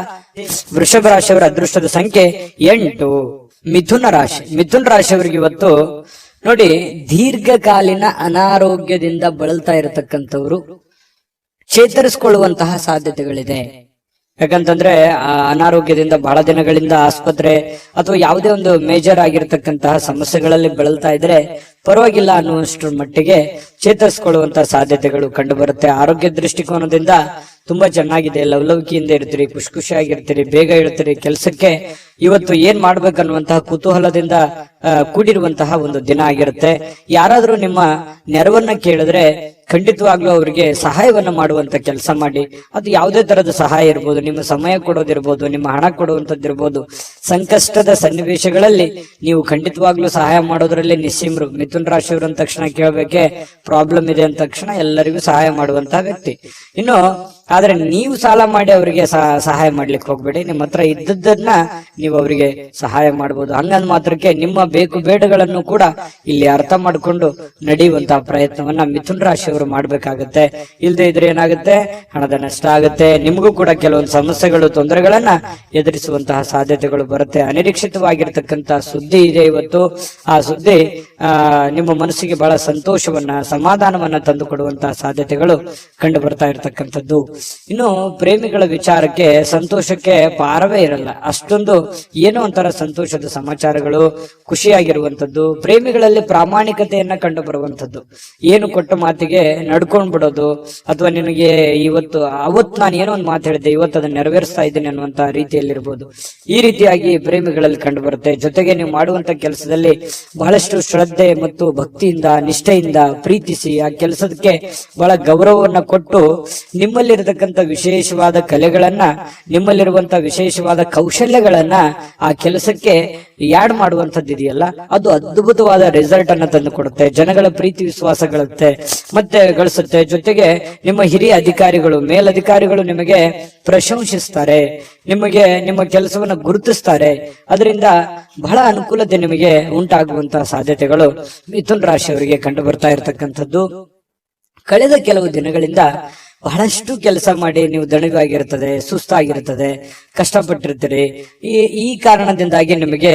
ವೃಷಭ ರಾಶಿಯವರ ಅದೃಷ್ಟದ ಸಂಖ್ಯೆ 8. ಮಿಥುನ ರಾಶಿ. ಮಿಥುನ ರಾಶಿಯವರಿಗೆ ಇವತ್ತು ನೋಡಿ, ದೀರ್ಘಕಾಲೀನ ಅನಾರೋಗ್ಯದಿಂದ ಬಳಲ್ತಾ ಇರತಕ್ಕಂಥವ್ರು ಚೇತರಿಸಿಕೊಳ್ಳುವಂತಹ ಸಾಧ್ಯತೆಗಳಿದೆ. ಯಾಕಂತಂದ್ರೆ ಅನಾರೋಗ್ಯದಿಂದ ಬಹಳ ದಿನಗಳಿಂದ ಆಸ್ಪತ್ರೆ ಅಥವಾ ಯಾವುದೇ ಒಂದು ಮೇಜರ್ ಆಗಿರತಕ್ಕಂತಹ ಸಮಸ್ಯೆಗಳಲ್ಲಿ ಬಳಲ್ತಾ ಇದ್ರೆ ಪರವಾಗಿಲ್ಲ ಅನ್ನುವಷ್ಟರ ಮಟ್ಟಿಗೆ ಚೇತರಿಸಿಕೊಳ್ಳುವಂತಹ ಸಾಧ್ಯತೆಗಳು ಕಂಡು ಬರುತ್ತೆ. ಆರೋಗ್ಯ ದೃಷ್ಟಿಕೋನದಿಂದ ತುಂಬಾ ಚೆನ್ನಾಗಿದೆ. ಲವಲವಿಕೆಯಿಂದ ಇರ್ತೀರಿ, ಖುಷಿಯಾಗಿರ್ತೀರಿ, ಬೇಗ ಇರ್ತೀರಿ. ಕೆಲಸಕ್ಕೆ ಇವತ್ತು ಏನ್ ಮಾಡ್ಬೇಕನ್ನುವಂತಹ ಕುತೂಹಲದಿಂದ ಕೂಡಿರುವಂತಹ ಒಂದು ದಿನ ಆಗಿರುತ್ತೆ. ಯಾರಾದ್ರೂ ನಿಮ್ಮ ನೆರವನ್ನ ಕೇಳಿದ್ರೆ ಖಂಡಿತವಾಗ್ಲೂ ಅವರಿಗೆ ಸಹಾಯವನ್ನ ಮಾಡುವಂತ ಕೆಲಸ ಮಾಡಿ. ಅದು ಯಾವುದೇ ತರದ ಸಹಾಯ ಇರ್ಬೋದು, ನಿಮ್ಮ ಸಮಯ ಕೊಡೋದಿರ್ಬೋದು, ನಿಮ್ಮ ಹಣ ಕೊಡುವಂತದ್ದಿರ್ಬೋದು. ಸಂಕಷ್ಟದ ಸನ್ನಿವೇಶಗಳಲ್ಲಿ ನೀವು ಖಂಡಿತವಾಗ್ಲೂ ಸಹಾಯ ಮಾಡೋದ್ರಲ್ಲಿ ನಿಸ್ಸೀಮರು. ಮಿಥುನ ರಾಶಿಯವರು ಅಂದ ತಕ್ಷಣ ಕೇಳಬೇಕೆ, ಪ್ರಾಬ್ಲಮ್ ಇದೆ ಅಂದ ತಕ್ಷಣ ಎಲ್ಲರಿಗೂ ಸಹಾಯ ಮಾಡುವಂತಹ ವ್ಯಕ್ತಿ. ಇನ್ನು ಆದ್ರೆ ನೀವು ಸಾಲ ಮಾಡಿ ಅವರಿಗೆ ಸಹಾಯ ಮಾಡ್ಲಿಕ್ಕೆ ಹೋಗ್ಬೇಡಿ. ನಿಮ್ಮ ಹತ್ರ ಇದ್ದದ್ದನ್ನ ನೀವು ಅವರಿಗೆ ಸಹಾಯ ಮಾಡಬಹುದು. ಹಂಗಂದ್ ಮಾತ್ರಕ್ಕೆ ನಿಮ್ಮ ಬೇಕು ಬೇಡಗಳನ್ನು ಕೂಡ ಇಲ್ಲಿ ಅರ್ಥ ಮಾಡಿಕೊಂಡು ನಡೆಯುವಂತಹ ಪ್ರಯತ್ನವನ್ನ ಮಿಥುನ ರಾಶಿಯವರು ಮಾಡ್ಬೇಕಾಗತ್ತೆ. ಇಲ್ಲದೆ ಇದ್ರೆ ಏನಾಗುತ್ತೆ, ಹಣದ ನಷ್ಟ ಆಗುತ್ತೆ. ನಿಮಗೂ ಕೂಡ ಕೆಲವೊಂದು ಸಮಸ್ಯೆಗಳು, ತೊಂದರೆಗಳನ್ನ ಎದುರಿಸುವಂತಹ ಸಾಧ್ಯತೆಗಳು ಬರುತ್ತೆ. ಅನಿರೀಕ್ಷಿತವಾಗಿರ್ತಕ್ಕಂತಹ ಸುದ್ದಿ ಇದೆ ಇವತ್ತು. ಆ ಸುದ್ದಿ ನಿಮ್ಮ ಮನಸ್ಸಿಗೆ ಬಹಳ ಸಂತೋಷವನ್ನ, ಸಮಾಧಾನವನ್ನ ತಂದು ಕೊಡುವಂತಹ ಸಾಧ್ಯತೆಗಳು ಕಂಡು ಬರ್ತಾ ಇರತಕ್ಕಂಥದ್ದು. ಇನ್ನು ಪ್ರೇಮಿಗಳ ವಿಚಾರಕ್ಕೆ ಸಂತೋಷಕ್ಕೆ ಪಾರವೇ ಇರಲ್ಲ. ಅಷ್ಟೊಂದು ಏನೋ ಒಂಥರ ಸಂತೋಷದ ಸಮಾಚಾರಗಳು, ಖುಷಿಯಾಗಿರುವಂತದ್ದು. ಪ್ರೇಮಿಗಳಲ್ಲಿ ಪ್ರಾಮಾಣಿಕತೆಯನ್ನ ಕಂಡು ಬರುವಂತದ್ದು. ಏನು ಕೊಟ್ಟ ಮಾತಿಗೆ ನಡ್ಕೊಂಡ್ ಬಿಡೋದು, ಅಥವಾ ನಿನಗೆ ಅವತ್ತು ನಾನು ಏನೋ ಒಂದು ಮಾತು ಹೇಳಿದ್ದೆ, ಇವತ್ತು ಅದನ್ನ ನೆರವೇರಿಸ್ತಾ ಇದ್ದೀನಿ ಅನ್ನುವಂತ ರೀತಿಯಲ್ಲಿರ್ಬೋದು. ಈ ರೀತಿಯಾಗಿ ಪ್ರೇಮಿಗಳಲ್ಲಿ ಕಂಡು ಬರುತ್ತೆ. ಜೊತೆಗೆ ನೀವು ಮಾಡುವಂತ ಕೆಲಸದಲ್ಲಿ ಬಹಳಷ್ಟು ಶ್ರದ್ಧೆ ಮತ್ತು ಭಕ್ತಿಯಿಂದ, ನಿಷ್ಠೆಯಿಂದ ಪ್ರೀತಿಸಿ ಆ ಕೆಲಸಕ್ಕೆ ಬಹಳ ಗೌರವವನ್ನ ಕೊಟ್ಟು ನಿಮ್ಮಲ್ಲಿರತಕ್ಕಂಥ ನಿಮ್ಮಲ್ಲಿರತಕ್ಕಂಥ ವಿಶೇಷವಾದ ಕಲೆಗಳನ್ನ, ನಿಮ್ಮಲ್ಲಿರುವಂತಹ ವಿಶೇಷವಾದ ಕೌಶಲ್ಯಗಳನ್ನ ಆ ಕೆಲಸಕ್ಕೆ ಯಾಡ್ ಮಾಡುವಂತದ್ದು ಇದೆಯಲ್ಲ, ಅದು ಅದ್ಭುತವಾದ ರಿಸಲ್ಟ್ ಅನ್ನ ತಂದು ಕೊಡುತ್ತೆ, ಜನಗಳ ಪ್ರೀತಿ ವಿಶ್ವಾಸ ಮತ್ತೆ ಗಳಿಸುತ್ತೆ. ಜೊತೆಗೆ ನಿಮ್ಮ ಹಿರಿಯ ಅಧಿಕಾರಿಗಳು, ಮೇಲಧಿಕಾರಿಗಳು ನಿಮಗೆ ಪ್ರಶಂಸಿಸ್ತಾರೆ, ನಿಮಗೆ ನಿಮ್ಮ ಕೆಲಸವನ್ನ ಗುರುತಿಸ್ತಾರೆ. ಅದರಿಂದ ಬಹಳ ಅನುಕೂಲತೆ ನಿಮಗೆ ಉಂಟಾಗುವಂತಹ ಸಾಧ್ಯತೆಗಳು ಮಿಥುನ ರಾಶಿಯವರಿಗೆ ಕಂಡು ಬರ್ತಾ ಇರತಕ್ಕಂಥದ್ದು. ಕಳೆದ ಕೆಲವು ದಿನಗಳಿಂದ ಬಹಳಷ್ಟು ಕೆಲಸ ಮಾಡಿ ನೀವು ದಣಿವಾಗಿರ್ತದೆ, ಸುಸ್ತಾಗಿರ್ತದೆ, ಕಷ್ಟಪಟ್ಟಿರ್ತೀರಿ. ಈ ಕಾರಣದಿಂದಾಗಿ ನಿಮಗೆ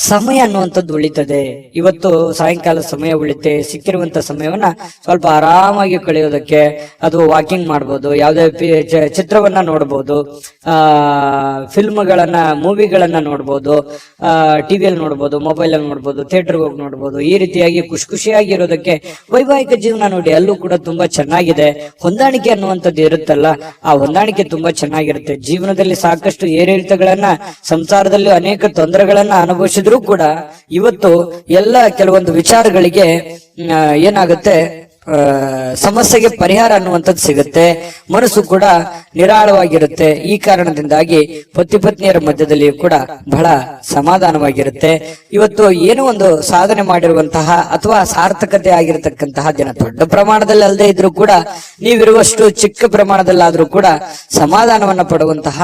ಸಮಯ ಅನ್ನುವಂಥದ್ದು ಉಳಿತದೆ. ಇವತ್ತು ಸಾಯಂಕಾಲ ಸಮಯ ಉಳಿತೆ, ಸಿಕ್ಕಿರುವಂತ ಸಮಯವನ್ನ ಸ್ವಲ್ಪ ಆರಾಮಾಗಿ ಕಳೆಯೋದಕ್ಕೆ, ಅಥವಾ ವಾಕಿಂಗ್ ಮಾಡ್ಬೋದು, ಯಾವುದೇ ಚಿತ್ರವನ್ನ ನೋಡ್ಬೋದು, ಫಿಲ್ಮ್ಗಳನ್ನ, ಮೂವಿಗಳನ್ನ ನೋಡ್ಬೋದು, ಟಿವಿಯಲ್ಲಿ ನೋಡ್ಬೋದು, ಮೊಬೈಲ್ ಅಲ್ಲಿ ನೋಡ್ಬೋದು, ಥಿಯೇಟರ್ಗೆ ಹೋಗಿ ನೋಡ್ಬೋದು. ಈ ರೀತಿಯಾಗಿ ಖುಷಿಯಾಗಿ ಇರೋದಕ್ಕೆ ವೈವಾಹಿಕ ಜೀವನ ನೋಡಿ, ಅಲ್ಲೂ ಕೂಡ ತುಂಬಾ ಚೆನ್ನಾಗಿದೆ. ಹೊಂದಾಣಿಕೆ ಅನ್ನುವಂಥದ್ದು ಇರುತ್ತಲ್ಲ, ಆ ಹೊಂದಾಣಿಕೆ ತುಂಬಾ ಚೆನ್ನಾಗಿರುತ್ತೆ. ಜೀವನದಲ್ಲಿ ಸಾಕಷ್ಟು ಏರಿಳಿತಗಳನ್ನ, ಸಂಸಾರದಲ್ಲಿ ಅನೇಕ ತೊಂದರೆಗಳನ್ನ ಅನುಭವಿಸಿದ್ರು ಕೂಡ ಇವತ್ತು ಎಲ್ಲ ಕೆಲವೊಂದು ವಿಚಾರಗಳಿಗೆ ಏನಾಗುತ್ತೆ, ಸಮಸ್ಯೆಗೆ ಪರಿಹಾರ ಅನ್ನುವಂಥದ್ದು ಸಿಗುತ್ತೆ. ಮನಸ್ಸು ಕೂಡ ನಿರಾಳವಾಗಿರುತ್ತೆ. ಈ ಕಾರಣದಿಂದಾಗಿ ಪತಿ ಪತ್ನಿಯರ ಮಧ್ಯದಲ್ಲಿಯೂ ಕೂಡ ಬಹಳ ಸಮಾಧಾನವಾಗಿರುತ್ತೆ. ಇವತ್ತು ಏನೋ ಒಂದು ಸಾಧನೆ ಮಾಡಿರುವಂತಹ ಅಥವಾ ಸಾರ್ಥಕತೆ ಆಗಿರತಕ್ಕಂತಹ ದಿನ, ದೊಡ್ಡ ಪ್ರಮಾಣದಲ್ಲಿ ಅಲ್ಲದೆ ಇದ್ರೂ ಕೂಡ ನೀವಿರುವಷ್ಟು ಚಿಕ್ಕ ಪ್ರಮಾಣದಲ್ಲಾದ್ರೂ ಕೂಡ ಸಮಾಧಾನವನ್ನ ಪಡುವಂತಹ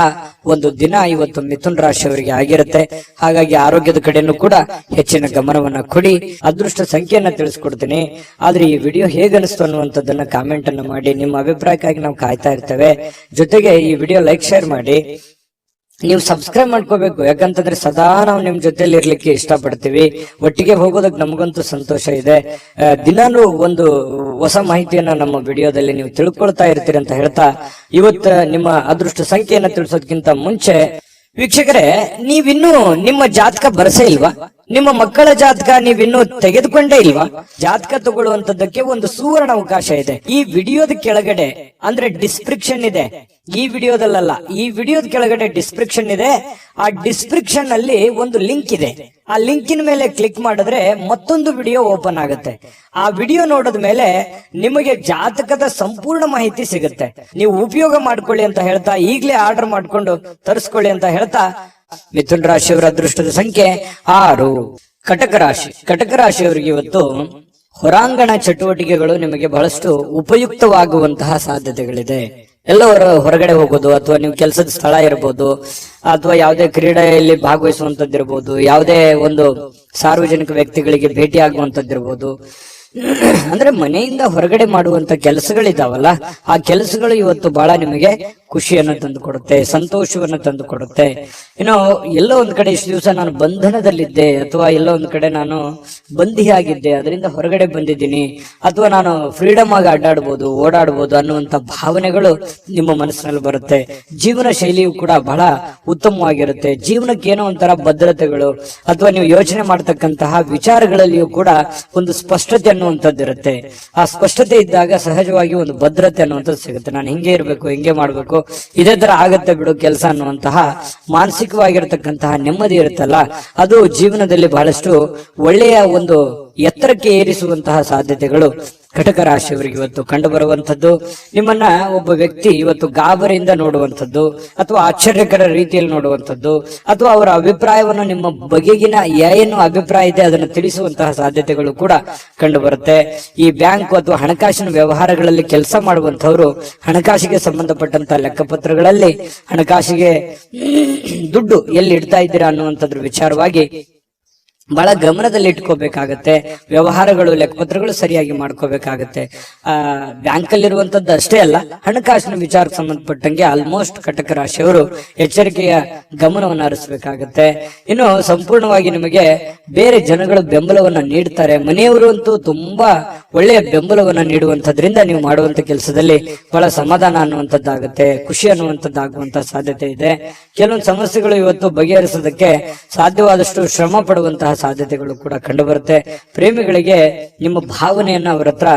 ಒಂದು ದಿನ ಇವತ್ತು ಮಿಥುನ ರಾಶಿಯವರಿಗೆ ಆಗಿರುತ್ತೆ. ಹಾಗಾಗಿ ಆರೋಗ್ಯದ ಕಡೆನೂ ಕೂಡ ಹೆಚ್ಚಿನ ಗಮನವನ್ನ ಕೊಡಿ. ಅದೃಷ್ಟ ಸಂಖ್ಯೆಯನ್ನ ತಿಳಿಸ್ಕೊಡ್ತೀನಿ. ಆದ್ರೆ ಈ ವಿಡಿಯೋ ಹೇಗನಿಸ್ತು ಅನ್ನುವಂಥದ್ದನ್ನ ಕಾಮೆಂಟ್ ಅನ್ನು ಮಾಡಿ. ನಿಮ್ಮ ಅಭಿಪ್ರಾಯಕ್ಕಾಗಿ ನಾವು ಕಾಯ್ತಾ ಇರ್ತೇವೆ. ಜೊತೆಗೆ ಈ ವಿಡಿಯೋ ಲೈಕ್, ಶೇರ್ ಮಾಡಿ. ನೀವು ಸಬ್ಸ್ಕ್ರೈಬ್ ಮಾಡ್ಕೋಬೇಕು, ಯಾಕಂತಂದ್ರೆ ಸದಾ ನಾವು ನಿಮ್ ಜೊತೆಲಿ ಇರ್ಲಿಕ್ಕೆ ಇಷ್ಟಪಡ್ತೀವಿ. ಒಟ್ಟಿಗೆ ಹೋಗೋದಕ್ಕೆ ನಮಗಂತೂ ಸಂತೋಷ ಇದೆ. ದಿನಾನು ಒಂದು ಹೊಸ ಮಾಹಿತಿಯನ್ನ ನಮ್ಮ ವಿಡಿಯೋದಲ್ಲಿ ನೀವು ತಿಳ್ಕೊಳ್ತಾ ಇರ್ತೀರಿ ಅಂತ ಹೇಳ್ತಾ, ಇವತ್ತು ನಿಮ್ಮ ಅದೃಷ್ಟ ಸಂಖ್ಯೆಯನ್ನ ತಿಳಿಸೋದಕ್ಕಿಂತ ಮುಂಚೆ ವೀಕ್ಷಕರೇ, ನೀವಿನ್ನೂ ನಿಮ್ಮ ಜಾತಕ ಬರಸೇ ಇಲ್ವಾ? ನಿಮ್ಮ ಮಕ್ಕಳ ಜಾತಕ ನೀವಿನ್ನೂ ತೆಗೆದುಕೊಂಡೇ ಇಲ್ವಾ? ಜಾತಕ ತಗೊಳ್ಳುವಂತದ್ದಕ್ಕೆ ಒಂದು ಸುವರ್ಣ ಅವಕಾಶ ಇದೆ. ಈ ವಿಡಿಯೋದ ಕೆಳಗಡೆ ಅಂದ್ರೆ ಡಿಸ್ಕ್ರಿಪ್ಷನ್ ಇದೆ. ಈ ವಿಡಿಯೋದಲ್ಲ, ಈ ವಿಡಿಯೋದ ಕೆಳಗಡೆ ಡಿಸ್ಕ್ರಿಪ್ಷನ್ ಇದೆ. ಆ ಡಿಸ್ಕ್ರಿಪ್ಷನ್ ಅಲ್ಲಿ ಒಂದು ಲಿಂಕ್ ಇದೆ. ಆ ಲಿಂಕಿನ ಮೇಲೆ ಕ್ಲಿಕ್ ಮಾಡಿದ್ರೆ ಮತ್ತೊಂದು ವಿಡಿಯೋ ಓಪನ್ ಆಗುತ್ತೆ. ಆ ವಿಡಿಯೋ ನೋಡಿದ ಮೇಲೆ ನಿಮಗೆ ಜಾತಕದ ಸಂಪೂರ್ಣ ಮಾಹಿತಿ ಸಿಗುತ್ತೆ. ನೀವು ಉಪಯೋಗ ಮಾಡ್ಕೊಳ್ಳಿ ಅಂತ ಹೇಳ್ತಾ, ಈಗಲೇ ಆರ್ಡರ್ ಮಾಡ್ಕೊಂಡು ತರಿಸ್ಕೊಳ್ಳಿ ಅಂತ ಹೇಳ್ತಾ, ಮಿಥುನ ರಾಶಿಯವರ ಅದೃಷ್ಟದ ಸಂಖ್ಯೆ 6. ಕಟಕ ರಾಶಿ. ಕಟಕ ರಾಶಿಯವರಿಗೆ ಇವತ್ತು ಹೊರಾಂಗಣ ಚಟುವಟಿಕೆಗಳು ನಿಮಗೆ ಬಹಳಷ್ಟು ಉಪಯುಕ್ತವಾಗುವಂತಹ ಸಾಧ್ಯತೆಗಳಿದೆ. ಎಲ್ಲವರ ಹೊರಗಡೆ ಹೋಗೋದು, ಅಥವಾ ನೀವು ಕೆಲಸದ ಸ್ಥಳ ಇರಬಹುದು, ಅಥವಾ ಯಾವುದೇ ಕ್ರೀಡೆಯಲ್ಲಿ ಭಾಗವಹಿಸುವಂತದ್ದಿರ್ಬೋದು, ಯಾವುದೇ ಒಂದು ಸಾರ್ವಜನಿಕ ವ್ಯಕ್ತಿಗಳಿಗೆ ಭೇಟಿ ಆಗುವಂತದ್ದಿರ್ಬೋದು, ಅಂದ್ರೆ ಮನೆಯಿಂದ ಹೊರಗಡೆ ಮಾಡುವಂತ ಕೆಲಸಗಳಿದಾವಲ್ಲ, ಆ ಕೆಲಸಗಳು ಇವತ್ತು ಬಹಳ ನಿಮಗೆ ಖುಷಿಯನ್ನು ತಂದು ಕೊಡುತ್ತೆ, ಸಂತೋಷವನ್ನು ತಂದು ಕೊಡುತ್ತೆ. ಇನ್ನು ಎಲ್ಲೋ ಒಂದ್ ಕಡೆ ಇಷ್ಟು ದಿವಸ ನಾನು ಬಂಧನದಲ್ಲಿದ್ದೆ, ಅಥವಾ ಎಲ್ಲೋ ಒಂದ್ ಕಡೆ ನಾನು ಬಂದಿಯಾಗಿದ್ದೆ, ಅದರಿಂದ ಹೊರಗಡೆ ಬಂದಿದ್ದೀನಿ, ಅಥವಾ ನಾನು ಫ್ರೀಡಮ್ ಆಗಿ ಅಡ್ಡಾಡ್ಬೋದು, ಓಡಾಡ್ಬೋದು ಅನ್ನುವಂತ ಭಾವನೆಗಳು ನಿಮ್ಮ ಮನಸ್ಸಿನಲ್ಲಿ ಬರುತ್ತೆ. ಜೀವನ ಶೈಲಿಯು ಕೂಡ ಬಹಳ ಉತ್ತಮವಾಗಿರುತ್ತೆ. ಜೀವನಕ್ಕೆ ಏನೋ ಒಂಥರ ಭದ್ರತೆಗಳು, ಅಥವಾ ನೀವು ಯೋಚನೆ ಮಾಡತಕ್ಕಂತಹ ವಿಚಾರಗಳಲ್ಲಿಯೂ ಕೂಡ ಒಂದು ಸ್ಪಷ್ಟತೆ ಅನ್ನುವಂಥದ್ದಿರುತ್ತೆ. ಆ ಸ್ಪಷ್ಟತೆ ಇದ್ದಾಗ ಸಹಜವಾಗಿ ಒಂದು ಭದ್ರತೆ ಅನ್ನುವಂಥದ್ದು ಸಿಗುತ್ತೆ. ನಾನು ಹಿಂಗೆ ಇರ್ಬೇಕು, ಹಿಂಗೆ ಮಾಡ್ಬೇಕು, ಇದೇ ತರ ಆಗತ್ತೆ ಬಿಡು ಕೆಲಸ ಅನ್ನುವಂತಹ ಮಾನಸಿಕವಾಗಿರತಕ್ಕಂತಹ ನೆಮ್ಮದಿ ಇರುತ್ತಲ್ಲ, ಅದು ಜೀವನದಲ್ಲಿ ಬಹಳಷ್ಟು ಒಳ್ಳೆಯ ಒಂದು ಎತ್ತರಕ್ಕೆ ಏರಿಸುವಂತಹ ಸಾಧ್ಯತೆಗಳು ಕಟಕ ರಾಶಿಯವರಿಗೆ ಇವತ್ತು ಕಂಡು ಬರುವಂತದ್ದು. ನಿಮ್ಮನ್ನ ಒಬ್ಬ ವ್ಯಕ್ತಿ ಇವತ್ತು ಗಾಬರಿಯಿಂದ ನೋಡುವಂಥದ್ದು, ಅಥವಾ ಆಶ್ಚರ್ಯಕರ ರೀತಿಯಲ್ಲಿ ನೋಡುವಂಥದ್ದು, ಅಥವಾ ಅವರ ಅಭಿಪ್ರಾಯವನ್ನು ನಿಮ್ಮ ಬಗೆಗಿನ ಏನು ಅಭಿಪ್ರಾಯ ಇದೆ ಅದನ್ನು ತಿಳಿಸುವಂತಹ ಸಾಧ್ಯತೆಗಳು ಕೂಡ ಕಂಡು ಬರುತ್ತೆ. ಈ ಬ್ಯಾಂಕ್ ಅಥವಾ ಹಣಕಾಸಿನ ವ್ಯವಹಾರಗಳಲ್ಲಿ ಕೆಲಸ ಮಾಡುವಂತವರು ಹಣಕಾಸಿಗೆ ಸಂಬಂಧಪಟ್ಟಂತಹ ಲೆಕ್ಕಪತ್ರಗಳಲ್ಲಿ ಹಣಕಾಸಿಗೆ ದುಡ್ಡು ಎಲ್ಲಿ ಇಡ್ತಾ ಇದ್ದೀರಾ ಅನ್ನುವಂಥದ್ರ ವಿಚಾರವಾಗಿ ಬಹಳ ಗಮನದಲ್ಲಿ ಇಟ್ಕೋಬೇಕಾಗತ್ತೆ. ವ್ಯವಹಾರಗಳು, ಲೆಕ್ಕಪತ್ರಗಳು ಸರಿಯಾಗಿ ಮಾಡ್ಕೋಬೇಕಾಗತ್ತೆ. ಬ್ಯಾಂಕ್ ಅಲ್ಲಿರುವಂತದ್ದು ಅಷ್ಟೇ ಅಲ್ಲ, ಹಣಕಾಸಿನ ವಿಚಾರಕ್ಕೆ ಸಂಬಂಧಪಟ್ಟಂಗೆ ಆಲ್ಮೋಸ್ಟ್ ಕಟಕ ರಾಶಿಯವರು ಎಚ್ಚರಿಕೆಯ ಗಮನವನ್ನು ಹರಿಸಬೇಕಾಗತ್ತೆ. ಇನ್ನು ಸಂಪೂರ್ಣವಾಗಿ ನಿಮಗೆ ಬೇರೆ ಜನಗಳು ಬೆಂಬಲವನ್ನ ನೀಡ್ತಾರೆ. ಮನೆಯವರು ಅಂತೂ ತುಂಬಾ ಒಳ್ಳೆಯ ಬೆಂಬಲವನ್ನ ನೀಡುವಂತದ್ರಿಂದ ನೀವು ಮಾಡುವಂತ ಕೆಲಸದಲ್ಲಿ ಬಹಳ ಸಮಾಧಾನ ಅನ್ನುವಂಥದ್ದಾಗುತ್ತೆ, ಖುಷಿ ಅನ್ನುವಂಥದ್ದಾಗುವಂತ ಸಾಧ್ಯತೆ ಇದೆ. ಕೆಲವೊಂದು ಸಮಸ್ಯೆಗಳು ಇವತ್ತು ಬಗೆಹರಿಸೋದಕ್ಕೆ ಸಾಧ್ಯವಾದಷ್ಟು ಶ್ರಮ ಪಡುವಂತಹ ಸಾಧ್ಯತೆಗಳು ಕೂಡ ಕಂಡು ಬರುತ್ತೆ. ಪ್ರೇಮಿಗಳಿಗೆ ನಿಮ್ಮ ಭಾವನೆಯನ್ನ ಅವರ ಹತ್ರ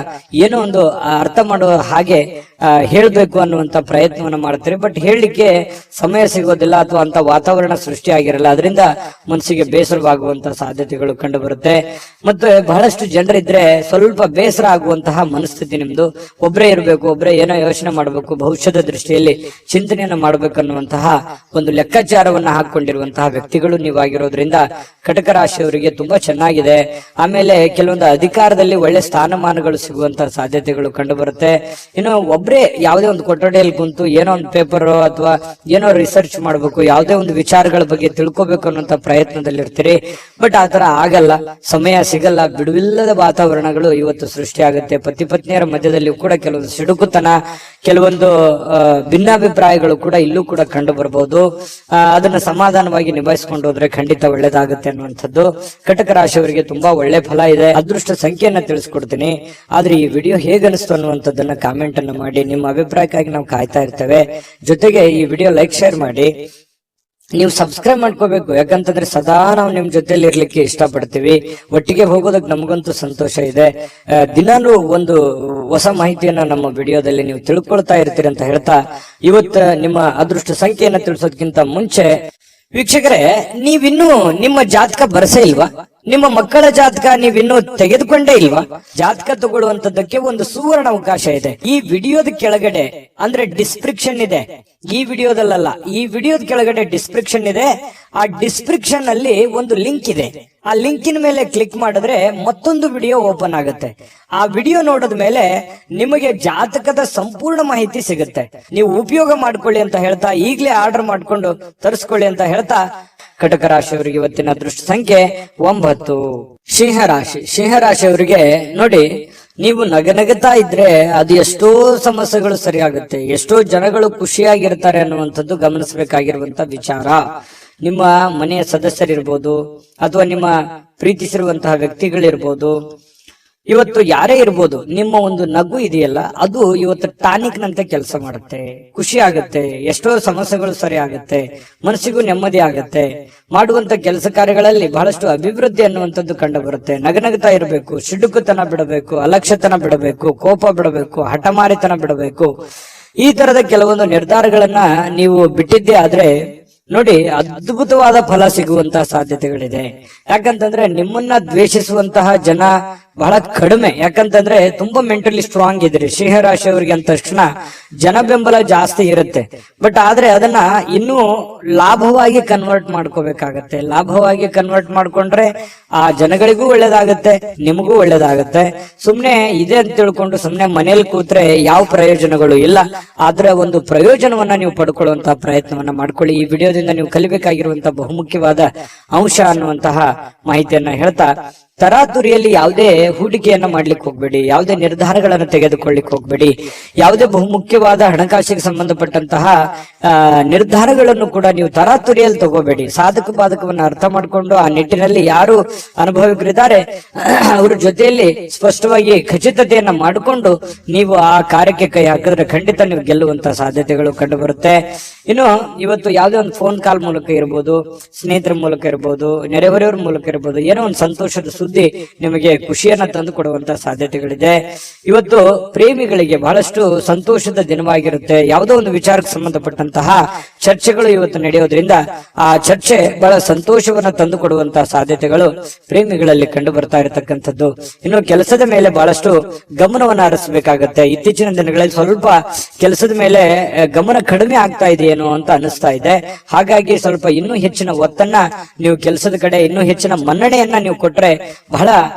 ಏನೋ ಒಂದು ಅರ್ಥ ಮಾಡುವ ಹಾಗೆ ಹೇಳ್ಬೇಕು ಅನ್ನುವಂತ ಪ್ರಯತ್ನವನ್ನ ಮಾಡ್ತಾರೆ. ಬಟ್ ಹೇಳಲಿಕ್ಕೆ ಸಮಯ ಸಿಗೋದಿಲ್ಲ, ಅಥವಾ ಅಂತ ವಾತಾವರಣ ಸೃಷ್ಟಿಯಾಗಿರಲ್ಲ. ಅದರಿಂದ ಮನಸ್ಸಿಗೆ ಬೇಸರವಾಗುವಂತ ಸಾಧ್ಯತೆಗಳು ಕಂಡು ಬರುತ್ತೆ. ಮತ್ತೆ ಬಹಳಷ್ಟು ಜನರಿದ್ರೆ ಸ್ವಲ್ಪ ಬೇಸರ ಆಗುವಂತಹ ಮನಸ್ಥಿತಿ ನಿಮ್ದು. ಒಬ್ಬರೇ ಇರಬೇಕು, ಒಬ್ಬರೇ ಏನೋ ಯೋಚನೆ ಮಾಡಬೇಕು, ಭವಿಷ್ಯದ ದೃಷ್ಟಿಯಲ್ಲಿ ಚಿಂತನೆಯನ್ನ ಮಾಡಬೇಕು ಅನ್ನುವಂತಹ ಒಂದು ಲೆಕ್ಕಾಚಾರವನ್ನ ಹಾಕೊಂಡಿರುವಂತಹ ವ್ಯಕ್ತಿಗಳು ನೀವಾಗಿರೋದ್ರಿಂದ ಕಟಕ ರಾಶಿಯವರಿಗೆ ತುಂಬಾ ಚೆನ್ನಾಗಿದೆ. ಆಮೇಲೆ ಕೆಲವೊಂದು ಅಧಿಕಾರದಲ್ಲಿ ಒಳ್ಳೆ ಸ್ಥಾನಮಾನಗಳು ಸಿಗುವಂತಹ ಸಾಧ್ಯತೆಗಳು ಕಂಡು ಬರುತ್ತೆ. ಇನ್ನು ಒಬ್ಬರೇ ಯಾವುದೇ ಒಂದು ಕೊಠಡಿಯಲ್ಲಿ ಕುಂತು ಏನೋ ಒಂದು ಪೇಪರ್ ಅಥವಾ ಏನೋ ರಿಸರ್ಚ್ ಮಾಡಬೇಕು, ಯಾವುದೇ ಒಂದು ವಿಚಾರಗಳ ಬಗ್ಗೆ ತಿಳ್ಕೋಬೇಕು ಅನ್ನುವಂತ ಪ್ರಯತ್ನದಲ್ಲಿ ಇರ್ತೀರಿ. ಬಟ್ ಆತರ ಆಗಲ್ಲ, ಸಮಯ ಸಿಗಲ್ಲ, ಬಿಡುವಿಲ್ಲದ ವಾತಾವರಣಗಳು ಇವತ್ತು ಸೃಷ್ಟಿಯಾಗುತ್ತೆ. ಪತಿ ಪತ್ನಿಯರ ಮಧ್ಯದಲ್ಲಿ ಕೂಡ ಕೆಲವೊಂದು ಸಿಡುಕುತನ, ಕೆಲವೊಂದು ಭಿನ್ನಾಭಿಪ್ರಾಯಗಳು ಕೂಡ ಇಲ್ಲೂ ಕೂಡ ಕಂಡು ಬರಬಹುದು. ಅದನ್ನ ಸಮಾಧಾನವಾಗಿ ನಿಭಾಯಿಸಿಕೊಂಡು ಹೋದ್ರೆ ಖಂಡಿತ ಒಳ್ಳೇದಾಗುತ್ತೆ ಅನ್ನುವಂಥದ್ದು. ಕಟಕ ರಾಶಿಯವರಿಗೆ ತುಂಬಾ ಒಳ್ಳೆ ಫಲ ಇದೆ. ಅದೃಷ್ಟ ಸಂಖ್ಯೆಯನ್ನ ತಿಳಿಸ್ಕೊಡ್ತೀನಿ. ಆದ್ರೆ ಈ ವಿಡಿಯೋ ಹೇಗನಿಸ್ತು ಅನ್ನುವಂಥದ್ದನ್ನ ಕಾಮೆಂಟ್ ಅನ್ನು ಮಾಡಿ. ನಿಮ್ಮ ಅಭಿಪ್ರಾಯಕ್ಕಾಗಿ ನಾವು ಕಾಯ್ತಾ ಇರ್ತೇವೆ. ಜೊತೆಗೆ ಈ ವಿಡಿಯೋ ಲೈಕ್ ಶೇರ್ ಮಾಡಿ. ನೀವು ಸಬ್ಸ್ಕ್ರೈಬ್ ಮಾಡ್ಕೋಬೇಕು, ಯಾಕಂತಂದ್ರೆ ಸದಾ ನಾವು ನಿಮ್ ಜೊತೆಲಿ ಇರ್ಲಿಕ್ಕೆ ಇಷ್ಟಪಡ್ತೀವಿ. ಒಟ್ಟಿಗೆ ಹೋಗೋದಕ್ಕೆ ನಮಗಂತೂ ಸಂತೋಷ ಇದೆ. ದಿನಾನು ಒಂದು ಹೊಸ ಮಾಹಿತಿಯನ್ನ ನಮ್ಮ ವಿಡಿಯೋದಲ್ಲಿ ನೀವು ತಿಳ್ಕೊಳ್ತಾ ಇರ್ತೀರಿ ಅಂತ ಹೇಳ್ತಾ, ಇವತ್ತು ನಿಮ್ಮ ಅದೃಷ್ಟ ಸಂಖ್ಯೆಯನ್ನ ತಿಳಿಸೋದಕ್ಕಿಂತ ಮುಂಚೆ ವೀಕ್ಷಕರೇ, ನೀವಿನ್ನೂ ನಿಮ್ಮ ಜಾತಕ ಬರಸೇ ಇಲ್ವಾ? ನಿಮ್ಮ ಮಕ್ಕಳ ಜಾತಕ ನೀವಿನ್ನೂ ತೆಗೆದುಕೊಂಡೇ ಇಲ್ವಾ? ಜಾತಕ ತಗೊಳ್ಳುವಂತದ್ದಕ್ಕೆ ಒಂದು ಸುವರ್ಣ ಅವಕಾಶ ಇದೆ. ಈ ವಿಡಿಯೋದ ಕೆಳಗಡೆ ಅಂದ್ರೆ ಡಿಸ್ಕ್ರಿಪ್ಷನ್ ಇದೆ. ಈ ವಿಡಿಯೋದಲ್ಲ, ಈ ವಿಡಿಯೋದ ಕೆಳಗಡೆ ಡಿಸ್ಕ್ರಿಪ್ಷನ್ ಇದೆ. ಆ ಡಿಸ್ಕ್ರಿಪ್ಷನ್ ಅಲ್ಲಿ ಒಂದು ಲಿಂಕ್ ಇದೆ. ಆ ಲಿಂಕಿನ ಮೇಲೆ ಕ್ಲಿಕ್ ಮಾಡಿದ್ರೆ ಮತ್ತೊಂದು ವಿಡಿಯೋ ಓಪನ್ ಆಗುತ್ತೆ. ಆ ವಿಡಿಯೋ ನೋಡಿದ ಮೇಲೆ ನಿಮಗೆ ಜಾತಕದ ಸಂಪೂರ್ಣ ಮಾಹಿತಿ ಸಿಗುತ್ತೆ. ನೀವು ಉಪಯೋಗ ಮಾಡ್ಕೊಳ್ಳಿ ಅಂತ ಹೇಳ್ತಾ, ಈಗಲೇ ಆರ್ಡರ್ ಮಾಡ್ಕೊಂಡು ತರಿಸ್ಕೊಳ್ಳಿ ಅಂತ ಹೇಳ್ತಾ, ಕಟಕ ರಾಶಿಯವರಿಗೆ ಇವತ್ತಿನ ಅದೃಷ್ಟ ಸಂಖ್ಯೆ 9. ಸಿಂಹರಾಶಿ. ಸಿಂಹರಾಶಿಯವರಿಗೆ ನೋಡಿ, ನೀವು ನಗನಗುತ್ತಾ ಇದ್ರೆ ಅದು ಎಷ್ಟೋ ಸಮಸ್ಯೆಗಳು ಸರಿಯಾಗುತ್ತೆ, ಎಷ್ಟೋ ಜನಗಳು ಖುಷಿಯಾಗಿರ್ತಾರೆ ಅನ್ನುವಂಥದ್ದು ಗಮನಿಸಬೇಕಾಗಿರುವಂತ ವಿಚಾರ. ನಿಮ್ಮ ಮನೆಯ ಸದಸ್ಯರಿರ್ಬೋದು ಅಥವಾ ನಿಮ್ಮ ಪ್ರೀತಿಸಿರುವಂತಹ ವ್ಯಕ್ತಿಗಳಿರ್ಬೋದು, ಇವತ್ತು ಯಾರೇ ಇರ್ಬೋದು, ನಿಮ್ಮ ಒಂದು ನಗು ಇದೆಯಲ್ಲ ಅದು ಇವತ್ತು ಟಾನಿಕ್ ನಂತೆ ಕೆಲಸ ಮಾಡುತ್ತೆ. ಖುಷಿ ಆಗುತ್ತೆ, ಎಷ್ಟೋ ಸಮಸ್ಯೆಗಳು ಸರಿ ಆಗುತ್ತೆ, ಮನಸ್ಸಿಗೂ ನೆಮ್ಮದಿ ಆಗುತ್ತೆ. ಮಾಡುವಂತ ಕೆಲಸ ಕಾರ್ಯಗಳಲ್ಲಿ ಬಹಳಷ್ಟು ಅಭಿವೃದ್ಧಿ ಅನ್ನುವಂಥದ್ದು ಕಂಡು ಬರುತ್ತೆ. ನಗನಗ್ತಾ ಇರಬೇಕು, ಸಿಡುಕುತನ ಬಿಡಬೇಕು, ಅಲಕ್ಷ್ಯತನ ಬಿಡಬೇಕು, ಕೋಪ ಬಿಡಬೇಕು, ಹಠಮಾರಿತನ ಬಿಡಬೇಕು. ಈ ತರದ ಕೆಲವೊಂದು ನಿರ್ಧಾರಗಳನ್ನ ನೀವು ಬಿಟ್ಟಿದ್ದೇ ಆದ್ರೆ ನೋಡಿ, ಅದ್ಭುತವಾದ ಫಲ ಸಿಗುವಂತಹ ಸಾಧ್ಯತೆಗಳಿದೆ. ಯಾಕಂತಂದ್ರೆ ನಿಮ್ಮನ್ನ ದ್ವೇಷಿಸುವಂತಹ ಜನ ಬಹಳ ಕಡಿಮೆ. ಯಾಕಂತಂದ್ರೆ ತುಂಬಾ ಮೆಂಟಲಿ ಸ್ಟ್ರಾಂಗ್ ಇದ್ರಿ ಸಿಂಹರಾಶಿಯವರಿಗೆ ಅಂದ ತಕ್ಷಣ ಜನ ಬೆಂಬಲ ಜಾಸ್ತಿ ಇರುತ್ತೆ. ಬಟ್ ಆದ್ರೆ ಅದನ್ನ ಇನ್ನೂ ಲಾಭವಾಗಿ ಕನ್ವರ್ಟ್ ಮಾಡ್ಕೋಬೇಕಾಗತ್ತೆ. ಲಾಭವಾಗಿ ಕನ್ವರ್ಟ್ ಮಾಡ್ಕೊಂಡ್ರೆ ಆ ಜನಗಳಿಗೂ ಒಳ್ಳೇದಾಗತ್ತೆ, ನಿಮಗೂ ಒಳ್ಳೇದಾಗತ್ತೆ. ಸುಮ್ನೆ ಇದೆ ಅಂತ ತಿಳ್ಕೊಂಡು ಸುಮ್ನೆ ಮನೇಲಿ ಕೂತ್ರೆ ಯಾವ ಪ್ರಯೋಜನಗಳು ಇಲ್ಲ. ಆದ್ರೆ ಒಂದು ಪ್ರಯೋಜನವನ್ನ ನೀವು ಪಡ್ಕೊಳ್ಳುವಂತಹ ಪ್ರಯತ್ನವನ್ನ ಮಾಡ್ಕೊಳ್ಳಿ. ಈ ವಿಡಿಯೋದಿಂದ ನೀವು ಕಲಿಬೇಕಾಗಿರುವಂತಹ ಬಹುಮುಖ್ಯವಾದ ಅಂಶ ಅನ್ನುವಂತಹ ಮಾಹಿತಿಯನ್ನ ಹೇಳ್ತಾ, ತರಾತುರಿಯಲ್ಲಿ ಯಾವುದೇ ಹೂಡಿಕೆಯನ್ನ ಮಾಡ್ಲಿಕ್ಕೆ ಹೋಗ್ಬೇಡಿ, ಯಾವುದೇ ನಿರ್ಧಾರಗಳನ್ನು ತೆಗೆದುಕೊಳ್ಳಿಕ್ ಹೋಗ್ಬೇಡಿ. ಯಾವುದೇ ಬಹುಮುಖ್ಯವಾದ ಹಣಕಾಸಿಗೆ ಸಂಬಂಧಪಟ್ಟಂತಹ ನಿರ್ಧಾರಗಳನ್ನು ಕೂಡ ನೀವು ತರಾತುರಿಯಲ್ಲಿ ತಗೋಬೇಡಿ. ಸಾಧಕ ಬಾಧಕವನ್ನ ಅರ್ಥ ಮಾಡ್ಕೊಂಡು ಆ ನಿಟ್ಟಿನಲ್ಲಿ ಯಾರು ಅನುಭವಿಕರಿದ್ದಾರೆ ಅವ್ರ ಜೊತೆಯಲ್ಲಿ ಸ್ಪಷ್ಟವಾಗಿ ಖಚಿತತೆಯನ್ನ ಮಾಡಿಕೊಂಡು ನೀವು ಆ ಕಾರ್ಯಕ್ಕೆ ಕೈ ಹಾಕಿದ್ರೆ ಖಂಡಿತ ನೀವು ಗೆಲ್ಲುವಂತಹ ಸಾಧ್ಯತೆಗಳು ಕಂಡು ಬರುತ್ತೆ. ಇನ್ನು ಇವತ್ತು ಯಾವುದೇ ಒಂದು ಫೋನ್ ಕಾಲ್ ಮೂಲಕ ಇರ್ಬೋದು, ಸ್ನೇಹಿತರ ಮೂಲಕ ಇರ್ಬೋದು, ನೆರೆಹೊರೆಯವರ ಮೂಲಕ ಇರ್ಬೋದು, ಏನೋ ಒಂದು ಸಂತೋಷದ ಸುದ್ದಿ ನಿಮಗೆ ಖುಷಿಯನ್ನ ತಂದು ಕೊಡುವಂತಹ ಸಾಧ್ಯತೆಗಳಿದೆ. ಇವತ್ತು ಪ್ರೇಮಿಗಳಿಗೆ ಬಹಳಷ್ಟು ಸಂತೋಷದ ದಿನವಾಗಿರುತ್ತೆ. ಯಾವುದೋ ಒಂದು ವಿಚಾರಕ್ಕೆ ಸಂಬಂಧಪಟ್ಟಂತಹ ಚರ್ಚೆಗಳು ಇವತ್ತು ನಡೆಯೋದ್ರಿಂದ ಆ ಚರ್ಚೆ ಬಹಳ ಸಂತೋಷವನ್ನ ತಂದು ಕೊಡುವಂತಹ ಸಾಧ್ಯತೆಗಳು ಪ್ರೇಮಿಗಳಲ್ಲಿ ಕಂಡು ಬರ್ತಾ ಇರತಕ್ಕಂಥದ್ದು. ಇನ್ನು ಕೆಲಸದ ಮೇಲೆ ಬಹಳಷ್ಟು ಗಮನವನ್ನ ಹರಿಸಬೇಕಾಗತ್ತೆ. ಇತ್ತೀಚಿನ ದಿನಗಳಲ್ಲಿ ಸ್ವಲ್ಪ ಕೆಲಸದ ಮೇಲೆ ಗಮನ ಕಡಿಮೆ ಆಗ್ತಾ ಇದೆಯೇನೋ ಅಂತ ಅನಿಸ್ತಾ ಇದೆ. ಹಾಗಾಗಿ ಸ್ವಲ್ಪ ಇನ್ನೂ ಹೆಚ್ಚಿನ ಒತ್ತನ್ನ ನೀವು ಕೆಲಸದ ಕಡೆ ಇನ್ನೂ ಹೆಚ್ಚಿನ ಮನ್ನಣೆಯನ್ನ ನೀವು ಕೊಟ್ರೆ ಬಹಳ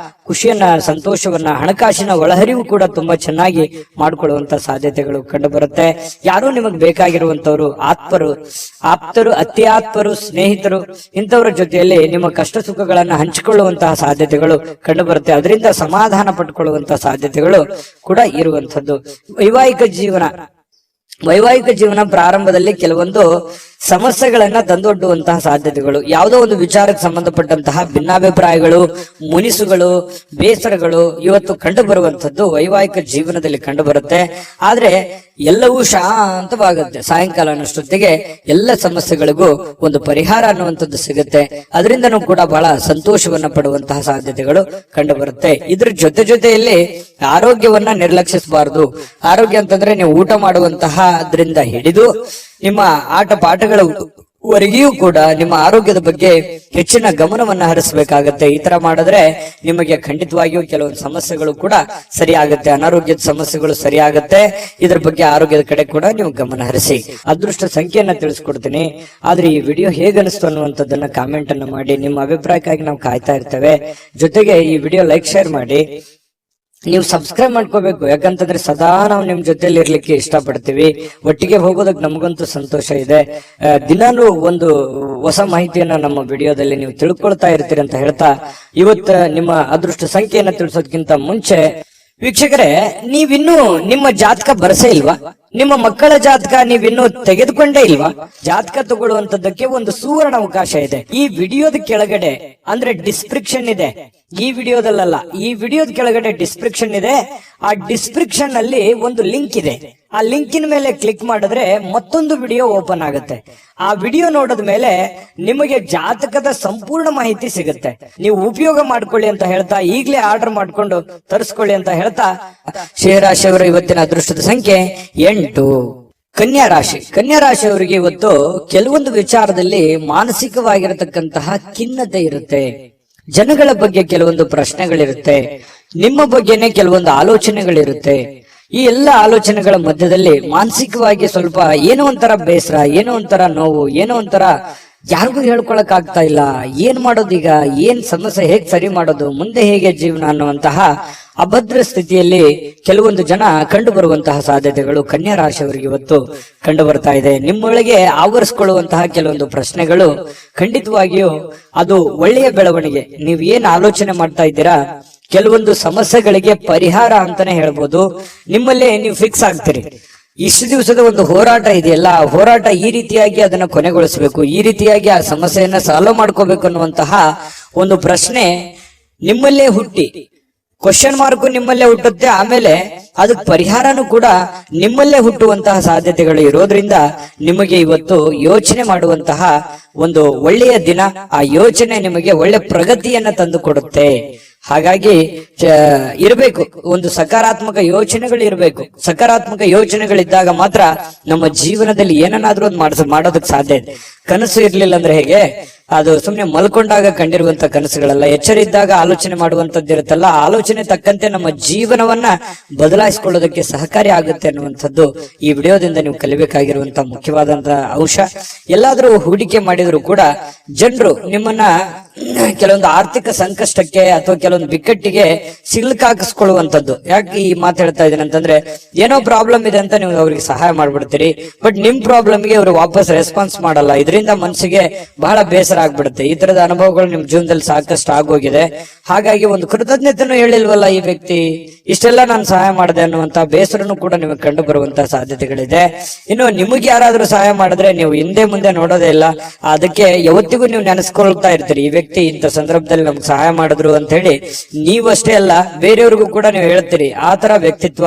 ಖುಷಿಯನ್ನ, ಸಂತೋಷವನ್ನ, ಹಣಕಾಸಿನ ಒಳಹರಿವು ಕೂಡ ತುಂಬಾ ಚೆನ್ನಾಗಿ ಮಾಡಿಕೊಳ್ಳುವಂತ ಸಾಧ್ಯತೆಗಳು ಕಂಡು ಬರುತ್ತೆ. ಯಾರು ನಿಮಗೆ ಬೇಕಾಗಿರುವಂತವ್ರು, ಆಪ್ತರು, ಅತಿ ಆತ್ಮರು, ಸ್ನೇಹಿತರು, ಇಂಥವರ ಜೊತೆಯಲ್ಲಿ ನಿಮ್ಮ ಕಷ್ಟ ಸುಖಗಳನ್ನ ಹಂಚಿಕೊಳ್ಳುವಂತಹ ಸಾಧ್ಯತೆಗಳು ಕಂಡು ಬರುತ್ತೆ. ಅದರಿಂದ ಸಮಾಧಾನ ಪಟ್ಕೊಳ್ಳುವಂತಹ ಸಾಧ್ಯತೆಗಳು ಕೂಡ ಇರುವಂತದ್ದು. ವೈವಾಹಿಕ ಜೀವನ ಪ್ರಾರಂಭದಲ್ಲಿ ಕೆಲವೊಂದು ಸಮಸ್ಯೆಗಳನ್ನ ತಂದೊಡ್ಡುವಂತಹ ಸಾಧ್ಯತೆಗಳು, ಯಾವುದೋ ಒಂದು ವಿಚಾರಕ್ಕೆ ಸಂಬಂಧಪಟ್ಟಂತಹ ಭಿನ್ನಾಭಿಪ್ರಾಯಗಳು, ಮುನಿಸುಗಳು, ಬೇಸರಗಳು ಇವತ್ತು ಕಂಡು ಬರುವಂತದ್ದು ವೈವಾಹಿಕ ಜೀವನದಲ್ಲಿ ಕಂಡು ಬರುತ್ತೆ. ಆದ್ರೆ ಎಲ್ಲವೂ ಶಾಂತವಾಗುತ್ತೆ. ಸಾಯಂಕಾಲ ಅನ್ನೋಷ್ಟೊತ್ತಿಗೆ ಎಲ್ಲ ಸಮಸ್ಯೆಗಳಿಗೂ ಒಂದು ಪರಿಹಾರ ಅನ್ನುವಂಥದ್ದು ಸಿಗುತ್ತೆ. ಅದರಿಂದನೂ ಕೂಡ ಬಹಳ ಸಂತೋಷವನ್ನ ಪಡುವಂತಹ ಸಾಧ್ಯತೆಗಳು ಕಂಡು ಬರುತ್ತೆ. ಇದ್ರ ಜೊತೆಯಲ್ಲಿ ಆರೋಗ್ಯವನ್ನ ನಿರ್ಲಕ್ಷಿಸಬಾರದು. ಆರೋಗ್ಯ ಅಂತಂದ್ರೆ ನೀವು ಊಟ ಮಾಡುವಂತಹ ಅದರಿಂದ ಹಿಡಿದು ನಿಮ್ಮ ಆಟ ಪಾಠಗಳ ವರೆಗೂ ಕೂಡ ನಿಮ್ಮ ಆರೋಗ್ಯದ ಬಗ್ಗೆ ಹೆಚ್ಚಿನ ಗಮನವನ್ನ ಹರಿಸಬೇಕಾಗತ್ತೆ. ಈ ತರ ಮಾಡಿದ್ರೆ ನಿಮಗೆ ಖಂಡಿತವಾಗಿಯೂ ಕೆಲವೊಂದು ಸಮಸ್ಯೆಗಳು ಕೂಡ ಸರಿಯಾಗುತ್ತೆ, ಅನಾರೋಗ್ಯದ ಸಮಸ್ಯೆಗಳು ಸರಿಯಾಗುತ್ತೆ. ಇದ್ರ ಬಗ್ಗೆ ಆರೋಗ್ಯದ ಕಡೆ ಕೂಡ ನೀವು ಗಮನ ಹರಿಸಿ. ಅದೃಷ್ಟ ಸಂಖ್ಯೆಯನ್ನ ತಿಳಿಸ್ಕೊಡ್ತೀನಿ. ಆದ್ರೆ ಈ ವಿಡಿಯೋ ಹೇಗನಿಸ್ತು ಅನ್ನುವಂಥದ್ದನ್ನ ಕಾಮೆಂಟ್ ಅನ್ನ ಮಾಡಿ. ನಿಮ್ಮ ಅಭಿಪ್ರಾಯಕ್ಕಾಗಿ ನಾವು ಕಾಯ್ತಾ ಇರ್ತೇವೆ. ಜೊತೆಗೆ ಈ ವಿಡಿಯೋ ಲೈಕ್ ಶೇರ್ ಮಾಡಿ. ನೀವು ಸಬ್ಸ್ಕ್ರೈಬ್ ಮಾಡ್ಕೋಬೇಕು, ಯಾಕಂತಂದ್ರೆ ಸದಾ ನಾವು ನಿಮ್ ಜೊತೆಲಿ ಇರ್ಲಿಕ್ಕೆ ಇಷ್ಟಪಡ್ತೀವಿ. ಒಟ್ಟಿಗೆ ಹೋಗೋದಕ್ಕೆ ನಮಗಂತೂ ಸಂತೋಷ ಇದೆ. ದಿನಾನು ಒಂದು ಹೊಸ ಮಾಹಿತಿಯನ್ನ ನಮ್ಮ ವಿಡಿಯೋದಲ್ಲಿ ನೀವು ತಿಳ್ಕೊಳ್ತಾ ಇರ್ತೀರಿ ಅಂತ ಹೇಳ್ತಾ, ಇವತ್ತು ನಿಮ್ಮ ಅದೃಷ್ಟ ಸಂಖ್ಯೆಯನ್ನ ತಿಳಿಸೋದಕ್ಕಿಂತ ಮುಂಚೆ ವೀಕ್ಷಕರೇ, ನೀವಿನ್ನೂ ನಿಮ್ಮ ಜಾತಕ ಬರಸೇ ಇಲ್ವಾ? ನಿಮ್ಮ ಮಕ್ಕಳ ಜಾತಕ ನೀವಿನ್ನೂ ತೆಗೆದುಕೊಂಡೇ ಇಲ್ವಾ? ಜಾತಕ ತಗೊಳ್ಳುವಂತದ್ದಕ್ಕೆ ಒಂದು ಸುವರ್ಣ ಅವಕಾಶ ಇದೆ. ಈ ವಿಡಿಯೋದ ಕೆಳಗಡೆ ಅಂದ್ರೆ ಡಿಸ್ಕ್ರಿಪ್ಷನ್ ಇದೆ. ಈ ವಿಡಿಯೋದಲ್ಲ, ಈ ವಿಡಿಯೋದ ಕೆಳಗಡೆ ಡಿಸ್ಕ್ರಿಪ್ಷನ್ ಇದೆ. ಆ ಡಿಸ್ಕ್ರಿಪ್ಷನ್ ಅಲ್ಲಿ ಒಂದು ಲಿಂಕ್ ಇದೆ. ಆ ಲಿಂಕಿನ ಮೇಲೆ ಕ್ಲಿಕ್ ಮಾಡಿದ್ರೆ ಮತ್ತೊಂದು ವಿಡಿಯೋ ಓಪನ್ ಆಗುತ್ತೆ. ಆ ವಿಡಿಯೋ ನೋಡಿದ ಮೇಲೆ ನಿಮಗೆ ಜಾತಕದ ಸಂಪೂರ್ಣ ಮಾಹಿತಿ ಸಿಗುತ್ತೆ. ನೀವು ಉಪಯೋಗ ಮಾಡ್ಕೊಳ್ಳಿ ಅಂತ ಹೇಳ್ತಾ, ಈಗಲೇ ಆರ್ಡರ್ ಮಾಡ್ಕೊಂಡು ತರಿಸ್ಕೊಳ್ಳಿ ಅಂತ ಹೇಳ್ತಾ, ಶ್ರೀರಾಶಿಯವರ ಇವತ್ತಿನ ಅದೃಷ್ಟದ ಸಂಖ್ಯೆ 8. ಕನ್ಯಾ ರಾಶಿ. ಕನ್ಯಾ ರಾಶಿಯವರಿಗೆ ಇವತ್ತು ಕೆಲವೊಂದು ವಿಚಾರದಲ್ಲಿ ಮಾನಸಿಕವಾಗಿರತಕ್ಕಂತಹ ಖಿನ್ನತೆ ಇರುತ್ತೆ. ಜನಗಳ ಬಗ್ಗೆ ಕೆಲವೊಂದು ಪ್ರಶ್ನೆಗಳಿರುತ್ತೆ. ನಿಮ್ಮ ಬಗ್ಗೆನೆ ಕೆಲವೊಂದು ಆಲೋಚನೆಗಳಿರುತ್ತೆ. ಈ ಎಲ್ಲ ಆಲೋಚನೆಗಳ ಮಧ್ಯದಲ್ಲಿ ಮಾನಸಿಕವಾಗಿ ಸ್ವಲ್ಪ ಏನೋ ಒಂಥರ ಬೇಸರ, ಏನೋ ಒಂಥರ ನೋವು, ಏನೋ ಒಂಥರ ಯಾರಿಗೂ ಹೇಳ್ಕೊಳಕ್ ಆಗ್ತಾ ಇಲ್ಲ. ಏನ್ ಮಾಡೋದೀಗ, ಏನ್ ಸಮಸ್ಯೆ, ಹೇಗ್ ಸರಿ ಮಾಡೋದು, ಮುಂದೆ ಹೇಗೆ ಜೀವನ ಅನ್ನುವಂತಹ ಅಭದ್ರ ಸ್ಥಿತಿಯಲ್ಲಿ ಕೆಲವೊಂದು ಜನ ಕಂಡು ಬರುವಂತಹ ಸಾಧ್ಯತೆಗಳು ಕನ್ಯಾ ರಾಶಿಯವರಿಗೆ ಇವತ್ತು ಕಂಡು ಬರ್ತಾ ಇದೆ. ನಿಮ್ಮೊಳಗೆ ಆವರಿಸಿಕೊಳ್ಳುವಂತಹ ಕೆಲವೊಂದು ಪ್ರಶ್ನೆಗಳು ಖಂಡಿತವಾಗಿಯೂ ಅದು ಒಳ್ಳೆಯ ಬೆಳವಣಿಗೆ. ನೀವು ಏನ್ ಆಲೋಚನೆ ಮಾಡ್ತಾ ಇದ್ದೀರಾ, ಕೆಲವೊಂದು ಸಮಸ್ಯೆಗಳಿಗೆ ಪರಿಹಾರ ಅಂತಾನೆ ಹೇಳ್ಬೋದು. ನಿಮ್ಮಲ್ಲೇ ನೀವು ಫಿಕ್ಸ್ ಆಗ್ತೀರಿ. ಇಷ್ಟು ದಿವಸದ ಒಂದು ಹೋರಾಟ ಇದೆಯಲ್ಲ, ಆ ಹೋರಾಟ ಈ ರೀತಿಯಾಗಿ ಅದನ್ನ ಕೊನೆಗೊಳಿಸಬೇಕು, ಈ ರೀತಿಯಾಗಿ ಆ ಸಮಸ್ಯೆಯನ್ನ ಸಾಲ್ವ್ ಮಾಡ್ಕೋಬೇಕು ಅನ್ನುವಂತಹ ಒಂದು ಪ್ರಶ್ನೆ ನಿಮ್ಮಲ್ಲೇ ಹುಟ್ಟಿ, ಕ್ವಶನ್ ಮಾರ್ಕ್ ನಿಮ್ಮಲ್ಲೇ ಹುಟ್ಟುತ್ತೆ. ಆಮೇಲೆ ಅದಕ್ಕೆ ಪರಿಹಾರನೂ ಕೂಡ ನಿಮ್ಮಲ್ಲೇ ಹುಟ್ಟುವಂತಹ ಸಾಧ್ಯತೆಗಳು ಇರೋದ್ರಿಂದ ನಿಮಗೆ ಇವತ್ತು ಯೋಚನೆ ಮಾಡುವಂತಹ ಒಂದು ಒಳ್ಳೆಯ ದಿನ. ಆ ಯೋಚನೆ ನಿಮಗೆ ಒಳ್ಳೆ ಪ್ರಗತಿಯನ್ನ ತಂದು ಕೊಡುತ್ತೆ. ಹಾಗಾಗಿ ಇರಬೇಕು, ಒಂದು ಸಕಾರಾತ್ಮಕ ಯೋಚನೆಗಳು ಇರಬೇಕು. ಸಕಾರಾತ್ಮಕ ಯೋಚನೆಗಳಿದ್ದಾಗ ಮಾತ್ರ ನಮ್ಮ ಜೀವನದಲ್ಲಿ ಏನನ್ನಾದ್ರೂ ಒಂದು ಮಾಡೋದಕ್ಕೆ ಸಾಧ್ಯ ಇದೆ. ಕನಸು ಇರ್ಲಿಲ್ಲ ಅಂದ್ರೆ ಹೇಗೆ, ಅದು ಸುಮ್ನೆ ಮಲ್ಕೊಂಡಾಗ ಕಂಡಿರುವಂತ ಕನಸುಗಳಲ್ಲ. ಎಚ್ಚರ ಇದ್ದಾಗ ಆಲೋಚನೆ ಮಾಡುವಂತದ್ದು ಇರುತ್ತಲ್ಲ, ಆಲೋಚನೆ ತಕ್ಕಂತೆ ನಮ್ಮ ಜೀವನವನ್ನ ಬದಲಾಯಿಸಿಕೊಳ್ಳೋದಕ್ಕೆ ಸಹಕಾರಿ ಆಗುತ್ತೆ ಅನ್ನುವಂಥದ್ದು ಈ ವಿಡಿಯೋದಿಂದ ನೀವು ಕಲಿಬೇಕಾಗಿರುವಂತಹ ಮುಖ್ಯವಾದಂತಹ ಅಂಶ. ಎಲ್ಲಾದ್ರೂ ಹೂಡಿಕೆ ಮಾಡಿದ್ರು ಕೂಡ ಜನರು ನಿಮ್ಮನ್ನ ಕೆಲವೊಂದು ಆರ್ಥಿಕ ಸಂಕಷ್ಟಕ್ಕೆ ಅಥವಾ ಕೆಲವೊಂದು ಬಿಕ್ಕಟ್ಟಿಗೆ ಸಿಲುಕಾಕಿಸ್ಕೊಳ್ಳುವಂತದ್ದು. ಯಾಕೆ ಈ ಮಾತು ಹೇಳ್ತಾ ಇದ್ದೀನಿ ಅಂತಂದ್ರೆ, ಏನೋ ಪ್ರಾಬ್ಲಮ್ ಇದೆ ಅಂತ ನೀವು ಅವ್ರಿಗೆ ಸಹಾಯ ಮಾಡ್ಬಿಡ್ತೀರಿ, ಬಟ್ ನಿಮ್ ಪ್ರಾಬ್ಲಮ್ಗೆ ಅವರು ವಾಪಸ್ ರೆಸ್ಪಾನ್ಸ್ ಮಾಡಲ್ಲ. ಇದರಿಂದ ಮನಸ್ಸಿಗೆ ಬಹಳ ಬೇಸರ ಆಗ್ಬಿಡುತ್ತೆ. ಈ ತರದ ಅನುಭವಗಳು ನಿಮ್ ಜೀವನದಲ್ಲಿ ಸಾಕಷ್ಟು ಆಗೋಗಿದೆ. ಹಾಗಾಗಿ ಒಂದು ಕೃತಜ್ಞತೆನೂ ಹೇಳಿಲ್ವಲ್ಲ ಈ ವ್ಯಕ್ತಿ, ಇಷ್ಟೆಲ್ಲ ನಾನು ಸಹಾಯ ಮಾಡಿದೆ ಅನ್ನುವಂತ ಬೇಸರನು ಕೂಡ ನಿಮಗೆ ಕಂಡು ಬರುವಂತಹ ಸಾಧ್ಯತೆಗಳಿದೆ. ಇನ್ನು ನಿಮಗೆ ಯಾರಾದ್ರೂ ಸಹಾಯ ಮಾಡಿದ್ರೆ ನೀವು ಹಿಂದೆ ಮುಂದೆ ನೋಡೋದೇ ಇಲ್ಲ. ಅದಕ್ಕೆ ಯಾವತ್ತಿಗೂ ನೀವು ನೆನೆಸ್ಕೊಳ್ತಾ ಇರ್ತೀರಿ, ಈ ವ್ಯಕ್ತಿ ಇಂಥ ಸಂದರ್ಭದಲ್ಲಿ ನಮ್ಗೆ ಸಹಾಯ ಮಾಡಿದ್ರು ಅಂತ ಹೇಳಿ. ನೀವಷ್ಟೇ ಅಲ್ಲ, ಬೇರೆಯವ್ರಿಗೂ ಕೂಡ ನೀವು ಹೇಳ್ತೀರಿ. ಆ ತರ ವ್ಯಕ್ತಿತ್ವ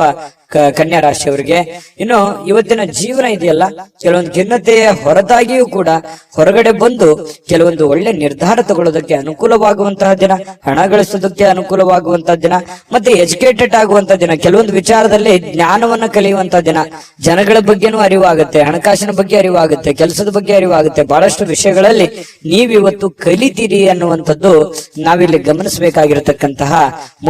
ಕನ್ಯಾ ರಾಶಿಯವರಿಗೆ. ಇನ್ನು ಇವತ್ತಿನ ಜೀವನ ಇದೆಯಲ್ಲ, ಕೆಲವೊಂದು ಖಿನ್ನತೆಯ ಹೊರತಾಗಿಯೂ ಕೂಡ ಹೊರಗಡೆ ಬಂದು ಕೆಲವೊಂದು ಒಳ್ಳೆ ನಿರ್ಧಾರ ತಗೊಳ್ಳೋದಕ್ಕೆ ಅನುಕೂಲವಾಗುವಂತಹ ದಿನ, ಹಣ ಗಳಿಸೋದಕ್ಕೆ ಅನುಕೂಲವಾಗುವಂತಹ ದಿನ, ಮತ್ತೆ ಎಜುಕೇಟೆಡ್ ಆಗುವಂತಹ ದಿನ, ಕೆಲವೊಂದು ವಿಚಾರದಲ್ಲಿ ಜ್ಞಾನವನ್ನ ಕಲಿಯುವಂತಹ ದಿನ. ಜನಗಳ ಬಗ್ಗೆನೂ ಅರಿವಾಗುತ್ತೆ, ಹಣಕಾಸಿನ ಬಗ್ಗೆ ಅರಿವಾಗುತ್ತೆ, ಕೆಲಸದ ಬಗ್ಗೆ ಅರಿವಾಗುತ್ತೆ. ಬಹಳಷ್ಟು ವಿಷಯಗಳಲ್ಲಿ ನೀವಿವತ್ತು ಕಲಿತೀರಿ ಅನ್ನುವಂಥದ್ದು ನಾವಿಲ್ಲಿ ಗಮನಿಸಬೇಕಾಗಿರತಕ್ಕಂತಹ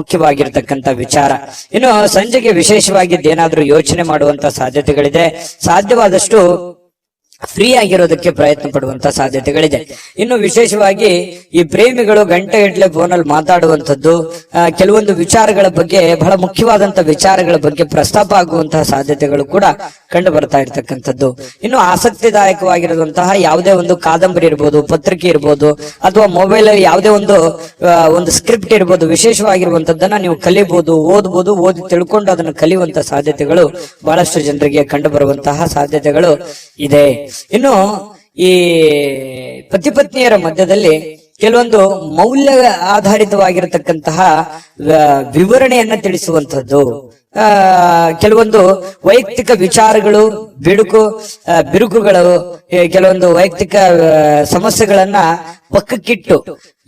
ಮುಖ್ಯವಾಗಿರತಕ್ಕಂತಹ ವಿಚಾರ. ಇನ್ನು ಸಂಜೆಗೆ ವಿಶೇಷವಾಗಿ ಏನಾದ್ರೂ ಯೋಚನೆ ಮಾಡುವಂತ ಸಾಧ್ಯತೆಗಳಿದೆ. ಸಾಧ್ಯವಾದಷ್ಟು ಫ್ರೀ ಆಗಿರೋದಕ್ಕೆ ಪ್ರಯತ್ನ ಪಡುವಂತ ಸಾಧ್ಯತೆಗಳಿದೆ. ಇನ್ನು ವಿಶೇಷವಾಗಿ ಈ ಪ್ರೇಮಿಗಳು ಗಂಟೆ ಇಡ್ಲೆ ಫೋನಲ್ಲಿ ಮಾತಾಡುವಂತದ್ದು, ಕೆಲವೊಂದು ವಿಚಾರಗಳ ಬಗ್ಗೆ, ಬಹಳ ಮುಖ್ಯವಾದಂತ ವಿಚಾರಗಳ ಬಗ್ಗೆ ಪ್ರಸ್ತಾಪ ಆಗುವಂತಹ ಸಾಧ್ಯತೆಗಳು ಕೂಡ ಕಂಡು ಬರ್ತಾ ಇರ್ತಕ್ಕಂಥದ್ದು. ಇನ್ನು ಆಸಕ್ತಿದಾಯಕವಾಗಿರುವಂತಹ ಯಾವುದೇ ಒಂದು ಕಾದಂಬರಿ ಇರ್ಬೋದು, ಪತ್ರಿಕೆ ಇರ್ಬೋದು, ಅಥವಾ ಮೊಬೈಲ್ ಅಲ್ಲಿ ಯಾವುದೇ ಒಂದು ಸ್ಕ್ರಿಪ್ಟ್ ಇರ್ಬೋದು, ವಿಶೇಷವಾಗಿರುವಂತದ್ದನ್ನ ನೀವು ಕಲಿಬಹುದು, ಓದ್ಬೋದು. ಓದಿ ತಿಳ್ಕೊಂಡು ಅದನ್ನು ಕಲಿಯುವಂತಹ ಸಾಧ್ಯತೆಗಳು ಬಹಳಷ್ಟು ಜನರಿಗೆ ಕಂಡು ಬರುವಂತಹ ಸಾಧ್ಯತೆಗಳು ಇದೆ. ಇನ್ನು ಈ ಪತಿ ಪತ್ನಿಯರ ಮಧ್ಯದಲ್ಲಿ ಕೆಲವೊಂದು ಮೌಲ್ಯ ಆಧಾರಿತವಾಗಿರತಕ್ಕಂತಹ ವಿವರಣೆಯನ್ನ ತಿಳಿಸುವಂತದ್ದು, ಕೆಲವೊಂದು ವೈಯಕ್ತಿಕ ವಿಚಾರಗಳು, ಬಿರುಕುಗಳು, ಕೆಲವೊಂದು ವೈಯಕ್ತಿಕ ಸಮಸ್ಯೆಗಳನ್ನ ಪಕ್ಕಕ್ಕಿಟ್ಟು